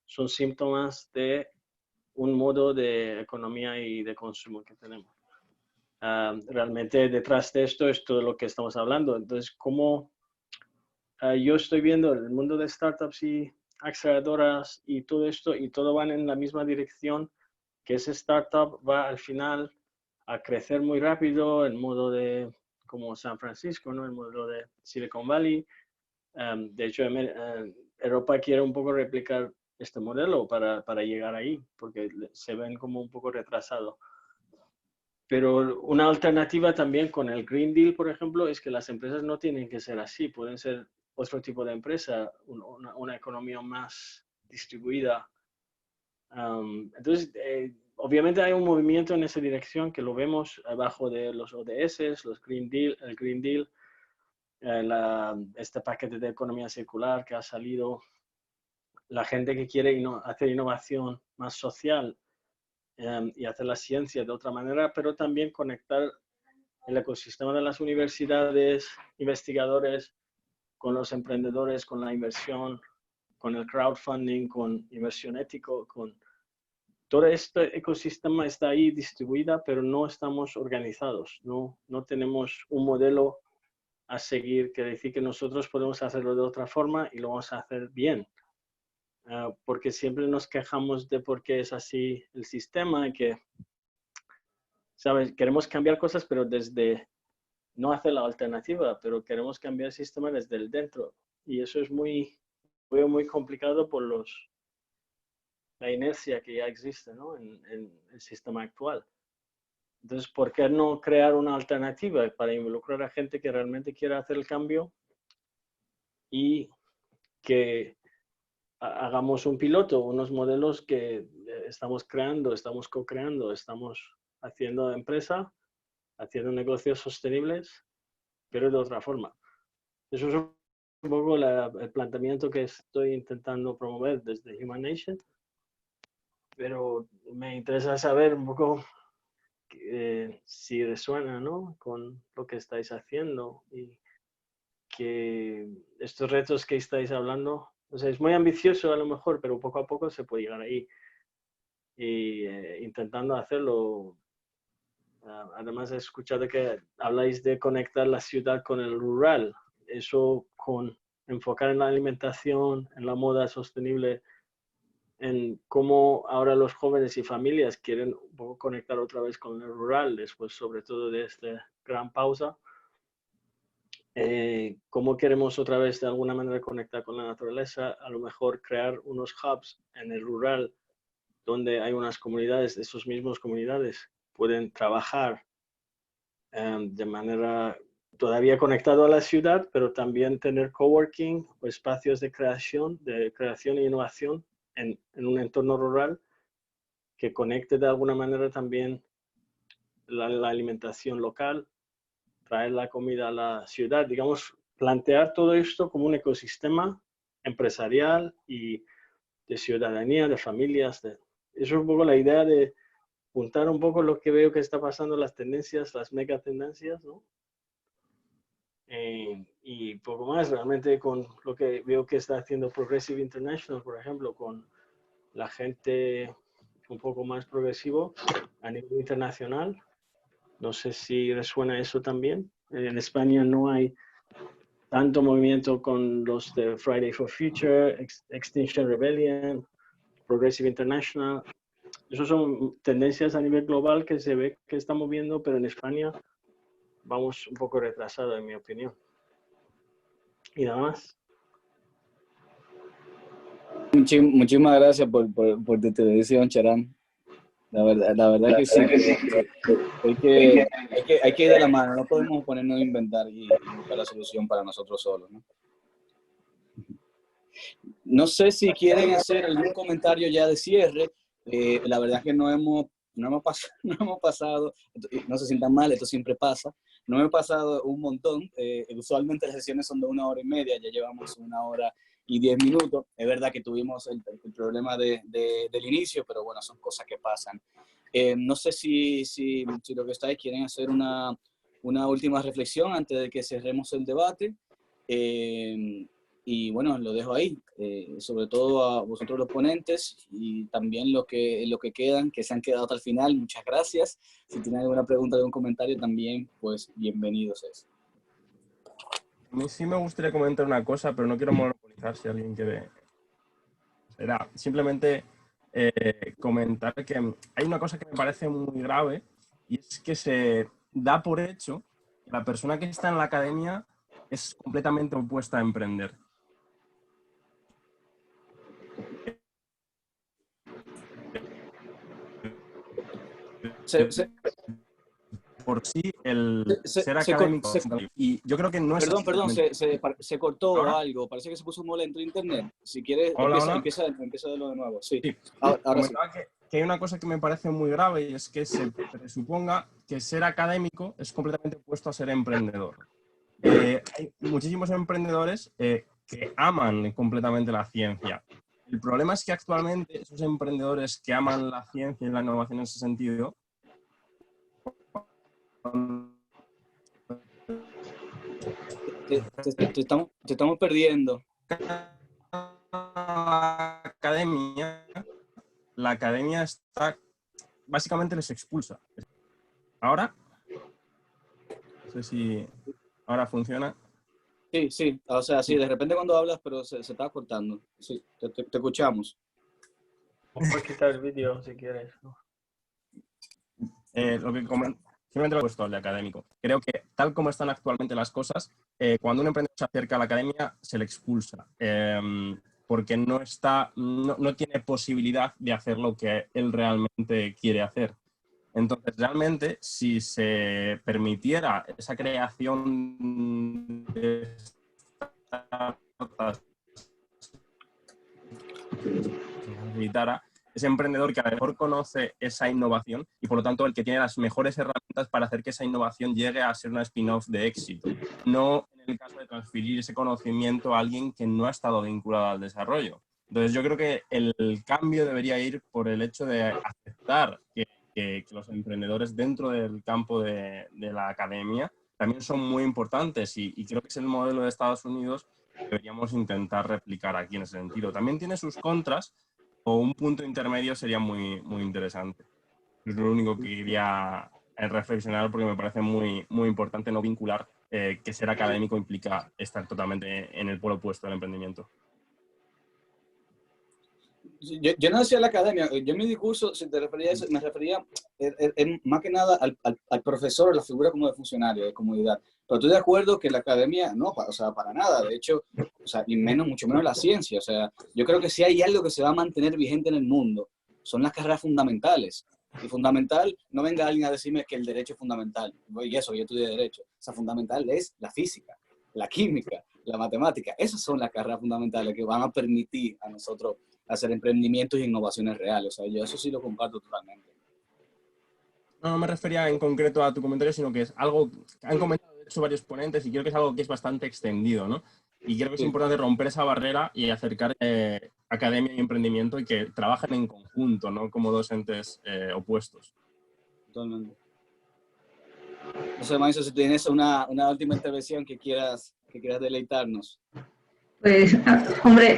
son síntomas de un modo de economía y de consumo que tenemos. Realmente detrás de esto es todo lo que estamos hablando. Entonces, ¿cómo yo estoy viendo el mundo de startups y aceleradoras y todo esto, y todo van en la misma dirección, que ese startup va al final a crecer muy rápido, en modo de, como San Francisco, ¿no? El modelo de Silicon Valley. De hecho, Europa quiere un poco replicar este modelo para llegar ahí, porque se ven como un poco retrasados. Pero una alternativa también con el Green Deal, por ejemplo, es que las empresas no tienen que ser así, pueden ser otro tipo de empresa, una economía más distribuida. Entonces, obviamente hay un movimiento en esa dirección que lo vemos abajo de los ODS, los Green Deal, el Green Deal, este paquete de economía circular que ha salido, la gente que quiere hacer innovación más social y hacer la ciencia de otra manera, pero también conectar el ecosistema de las universidades, investigadores, con los emprendedores, con la inversión, con el crowdfunding, con inversión ético, con todo este ecosistema está ahí distribuida, pero no estamos organizados, no tenemos un modelo a seguir que decir que nosotros podemos hacerlo de otra forma y lo vamos a hacer bien. Porque siempre nos quejamos de por qué es así el sistema y que, ¿sabes? Queremos cambiar cosas, pero desde no hacer la alternativa, pero queremos cambiar el sistema desde el dentro. Y eso es muy complicado por la inercia que ya existe, ¿no? en el sistema actual. Entonces, ¿por qué no crear una alternativa para involucrar a gente que realmente quiera hacer el cambio y que hagamos un piloto, unos modelos que estamos creando, estamos co-creando, estamos haciendo empresa, haciendo negocios sostenibles, pero de otra forma? Eso es un poco el planteamiento que estoy intentando promover desde Human Nation, pero me interesa saber un poco si resuena, ¿no? Con lo que estáis haciendo y que estos retos que estáis hablando, o sea, es muy ambicioso a lo mejor, pero poco a poco se puede llegar ahí. Y intentando hacerlo, además he escuchado que habláis de conectar la ciudad con el rural, eso con enfocar en la alimentación, en la moda sostenible, en cómo ahora los jóvenes y familias quieren un poco conectar otra vez con el rural, después sobre todo de esta gran pausa. Cómo queremos otra vez de alguna manera conectar con la naturaleza, a lo mejor crear unos hubs en el rural donde hay unas comunidades, esas mismas comunidades pueden trabajar de manera todavía conectado a la ciudad, pero también tener coworking o espacios de creación e innovación en un entorno rural que conecte de alguna manera también la alimentación local, traer la comida a la ciudad, digamos, plantear todo esto como un ecosistema empresarial y de ciudadanía, de familias. Eso es un poco la idea de juntar un poco lo que veo que está pasando, las tendencias, las mega tendencias, ¿no? Y poco más, realmente con lo que veo que está haciendo Progressive International, por ejemplo, con la gente un poco más progresivo a nivel internacional. No sé si resuena eso también. En España no hay tanto movimiento con los de Friday for Future, Extinction Rebellion, Progressive International. Esas son tendencias a nivel global que se ve que están moviendo, pero en España vamos un poco retrasados, en mi opinión. Y nada más.
Muchísimas gracias por tu intervención, Charan. La verdad que sí. Hay que ir de la mano, no podemos ponernos a inventar y buscar la solución para nosotros solos, ¿no? No sé si quieren hacer algún comentario ya de cierre. La verdad es que no hemos pasado, no se sientan mal, esto siempre pasa, no hemos pasado un montón. Usualmente las sesiones son de 1 hora y media, ya llevamos 1 hora y 10 minutos. Es verdad que tuvimos el problema del inicio, pero bueno, son cosas que pasan. No sé si lo que estáis quieren hacer una última reflexión antes de que cerremos el debate. Y bueno, lo dejo ahí, sobre todo a vosotros los ponentes y también los que quedan, que se han quedado hasta el final, muchas gracias. Si tienen alguna pregunta o algún comentario también, pues bienvenidos a eso.
A mí sí me gustaría comentar una cosa, pero no quiero monopolizar si alguien quiere. Era simplemente comentar que hay una cosa que me parece muy grave y es que se da por hecho que la persona que está en la academia es completamente opuesta a emprender. Por sí, el ser académico. Y yo creo que no es.
Perdón, se cortó
¿ahora?
Algo. Parece que se puso muy lento internet. Si quieres,
Hola.
empieza de lo de nuevo. Sí.
Ahora sí. Que hay una cosa que me parece muy grave y es que se presuponga que ser académico es completamente opuesto a ser emprendedor. Hay muchísimos emprendedores que aman completamente la ciencia. El problema es que actualmente esos emprendedores que aman la ciencia y la innovación en ese sentido
te estamos perdiendo.
La academia está, básicamente les expulsa. Ahora, no sé si ahora funciona.
Sí, o sea, sí, de repente cuando hablas, pero se está cortando. Sí, te escuchamos.
Puedes quitar el vídeo si quieres.
Lo que simplemente lo he puesto al de académico. Creo que tal como están actualmente las cosas, cuando un emprendedor se acerca a la academia, se le expulsa. Porque no tiene posibilidad de hacer lo que él realmente quiere hacer. Entonces, realmente, si se permitiera esa creación de startups, ese emprendedor que a lo mejor conoce esa innovación y, por lo tanto, el que tiene las mejores herramientas para hacer que esa innovación llegue a ser una spin-off de éxito. No en el caso de transferir ese conocimiento a alguien que no ha estado vinculado al desarrollo. Entonces, yo creo que el cambio debería ir por el hecho de aceptar que los emprendedores dentro del campo de la academia también son muy importantes y creo que es el modelo de Estados Unidos que deberíamos intentar replicar aquí en ese sentido. También tiene sus contras, o un punto intermedio sería muy, muy interesante. Es lo único que quería reflexionar porque me parece muy, muy importante no vincular que ser académico implica estar totalmente en el polo opuesto del emprendimiento.
Yo no decía la academia, yo en mi discurso, si te refería a eso, me refería más que nada al profesor, la figura como de funcionario, de comunidad. Pero estoy de acuerdo que la academia no, o sea, para nada, de hecho, o sea, y mucho menos la ciencia. O sea, yo creo que si hay algo que se va a mantener vigente en el mundo, son las carreras fundamentales. Y fundamental, no venga alguien a decirme que el derecho es fundamental. Y eso, yo estudié derecho. O sea, fundamental es la física, la química, la matemática. Esas son las carreras fundamentales que van a permitir a nosotros hacer emprendimientos e innovaciones reales. O sea, yo eso sí lo comparto totalmente.
No me refería en concreto a tu comentario, sino que es algo que han comentado de hecho varios ponentes y creo que es algo que es bastante extendido, ¿no? Y creo que es importante romper esa barrera y acercar academia y emprendimiento y que trabajen en conjunto, ¿no? Como dos entes opuestos.
Totalmente. No sé, Mauricio, si tienes una última intervención que quieras deleitarnos.
Pues, hombre,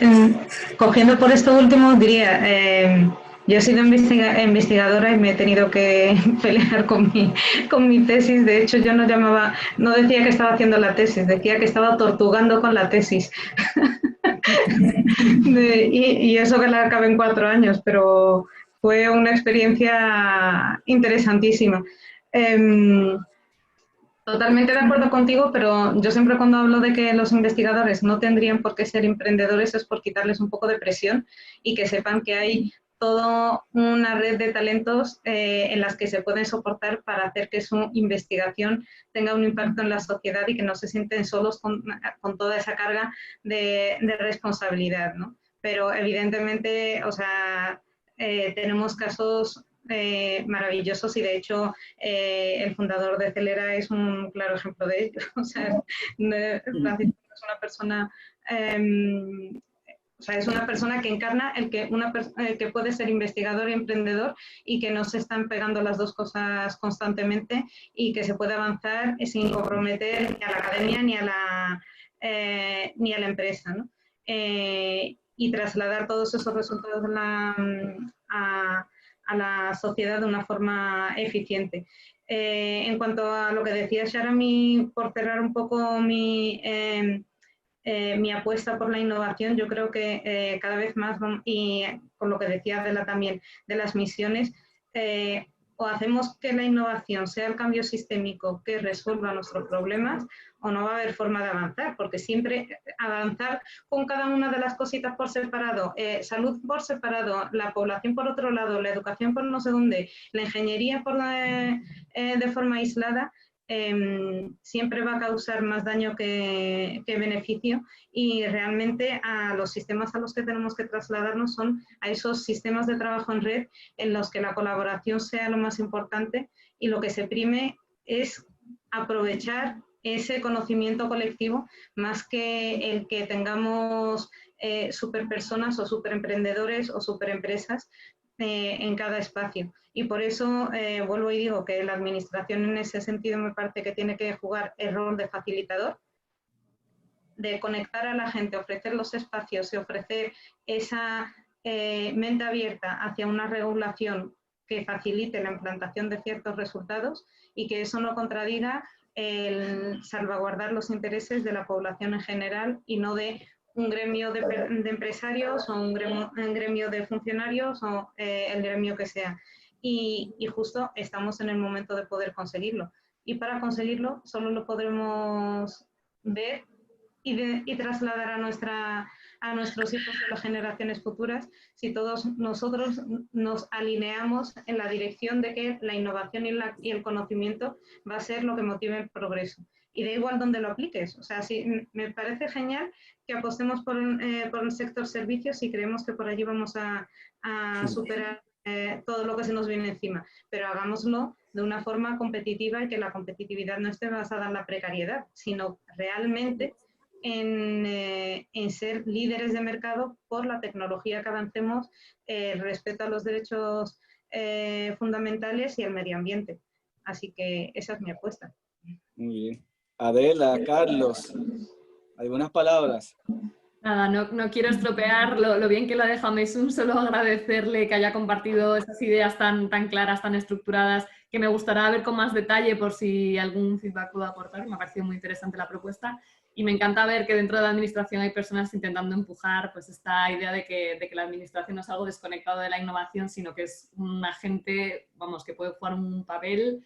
cogiendo por esto último, diría, yo he sido investigadora y me he tenido que pelear con mi tesis. De hecho, yo no decía que estaba haciendo la tesis, decía que estaba tortugando con la tesis. Y eso que la acabé en 4 años, pero fue una experiencia interesantísima. Totalmente de acuerdo contigo, pero yo siempre cuando hablo de que los investigadores no tendrían por qué ser emprendedores es por quitarles un poco de presión y que sepan que hay toda una red de talentos en las que se pueden soportar para hacer que su investigación tenga un impacto en la sociedad y que no se sienten solos con toda esa carga de responsabilidad, ¿no? Pero evidentemente, o sea, tenemos casos maravillosos y de hecho el fundador de Celera es un claro ejemplo de ello. O sea, Francisco es una persona... o sea, es una persona que encarna el que puede ser investigador y emprendedor y que no se están pegando las dos cosas constantemente y que se puede avanzar sin comprometer ni a la academia ni a la empresa, ¿no? Y trasladar todos esos resultados a la sociedad de una forma eficiente. En cuanto a lo que decía Sharami, por cerrar un poco mi apuesta por la innovación, yo creo que cada vez más, y con lo que decía Adela también, de las misiones, o hacemos que la innovación sea el cambio sistémico que resuelva nuestros problemas, o no va a haber forma de avanzar, porque siempre avanzar con cada una de las cositas por separado, salud por separado, la población por otro lado, la educación por no sé dónde, la ingeniería de forma aislada, siempre va a causar más daño que beneficio, y realmente a los sistemas a los que tenemos que trasladarnos son a esos sistemas de trabajo en red en los que la colaboración sea lo más importante y lo que se prime es aprovechar ese conocimiento colectivo más que el que tengamos superpersonas o superemprendedores o superempresas en cada espacio. Y por eso vuelvo y digo que la administración en ese sentido me parece que tiene que jugar el rol de facilitador, de conectar a la gente, ofrecer los espacios y ofrecer esa mente abierta hacia una regulación que facilite la implantación de ciertos resultados y que eso no contradiga el salvaguardar los intereses de la población en general y no de un gremio de empresarios o un gremio de funcionarios o el gremio que sea. Y justo estamos en el momento de poder conseguirlo. Y para conseguirlo solo lo podremos ver y trasladar a nuestros hijos y a las generaciones futuras si todos nosotros nos alineamos en la dirección de que la innovación y el conocimiento va a ser lo que motive el progreso. Y da igual dónde lo apliques. O sea, sí, me parece genial que apostemos por el sector servicios y creemos que por allí vamos a superar todo lo que se nos viene encima. Pero hagámoslo de una forma competitiva y que la competitividad no esté basada en la precariedad, sino realmente en ser líderes de mercado por la tecnología que avancemos, respeto a los derechos fundamentales y al medio ambiente. Así que esa es mi apuesta.
Muy bien. Adela, Carlos, ¿algunas palabras?
Nada, no quiero estropear lo bien que lo ha dejado Maysoon, solo agradecerle que haya compartido esas ideas tan claras, tan estructuradas, que me gustará ver con más detalle por si algún feedback puedo aportar. Me ha parecido muy interesante la propuesta y me encanta ver que dentro de la administración hay personas intentando empujar pues esta idea de que la administración no es algo desconectado de la innovación, sino que es un agente, vamos, que puede jugar un papel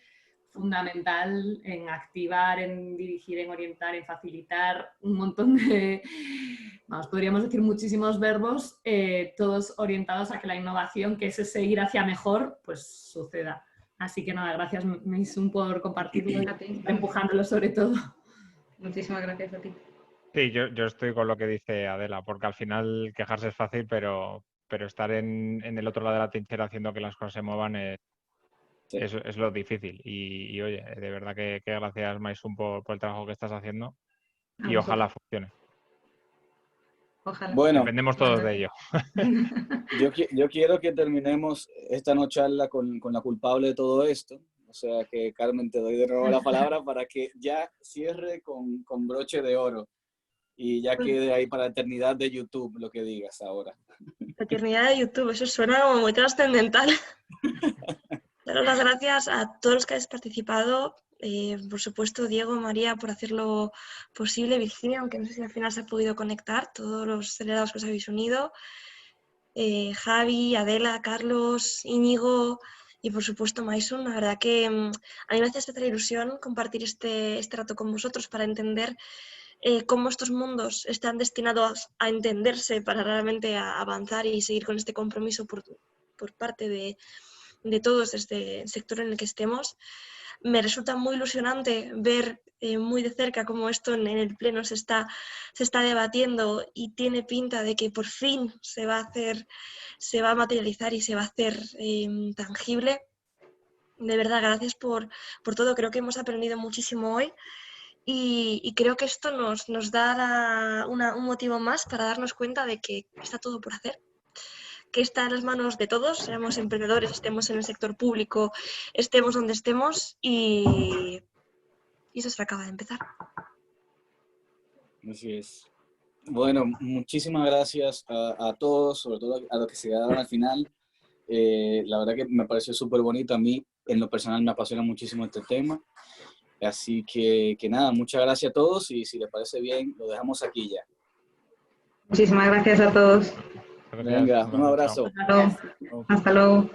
fundamental en activar, en dirigir, en orientar, en facilitar un montón de, vamos, podríamos decir muchísimos verbos, todos orientados a que la innovación, que es ese ir hacia mejor, pues suceda. Así que nada, gracias Maysoon por compartirlo y empujándolo sobre todo.
Muchísimas gracias a ti.
Sí, yo estoy con lo que dice Adela, porque al final quejarse es fácil, pero estar en el otro lado de la trinchera haciendo que las cosas se muevan es lo difícil. Y oye, de verdad que gracias Maysoon por el trabajo que estás haciendo y ojalá funcione.
Ojalá.
Bueno,
dependemos todos de ello.
Yo quiero que terminemos esta no charla con la culpable de todo esto. O sea que, Carmen, te doy de nuevo la palabra para que ya cierre con broche de oro y ya quede ahí para la eternidad de YouTube lo que digas ahora.
La eternidad de YouTube, eso suena como muy trascendental. Daros las gracias a todos los que habéis participado. Por supuesto, Diego, María, por hacerlo posible. Virginia, aunque no sé si al final se ha podido conectar, todos los acelerados que os habéis unido. Javi, Adela, Carlos, Íñigo y por supuesto Maysoon. La verdad que a mí me hace especial ilusión compartir este rato con vosotros para entender cómo estos mundos están destinados a entenderse para realmente avanzar y seguir con este compromiso por por parte de todos desde el sector en el que estemos. Me resulta muy ilusionante ver muy de cerca cómo esto en el Pleno se está debatiendo y tiene pinta de que por fin se va a materializar y se va a hacer tangible. De verdad, gracias por todo. Creo que hemos aprendido muchísimo hoy y creo que esto nos da un motivo más para darnos cuenta de que está todo por hacer, que está en las manos de todos, seamos emprendedores, estemos en el sector público, estemos donde estemos y eso se acaba de empezar.
Así es. Bueno, muchísimas gracias a todos, sobre todo a los que se quedaron al final. La verdad que me pareció súper bonito. A mí, en lo personal, me apasiona muchísimo este tema. Así que nada, muchas gracias a todos y si les parece bien, lo dejamos aquí ya.
Muchísimas gracias a todos.
Venga, un abrazo.
Hasta luego. Hasta luego.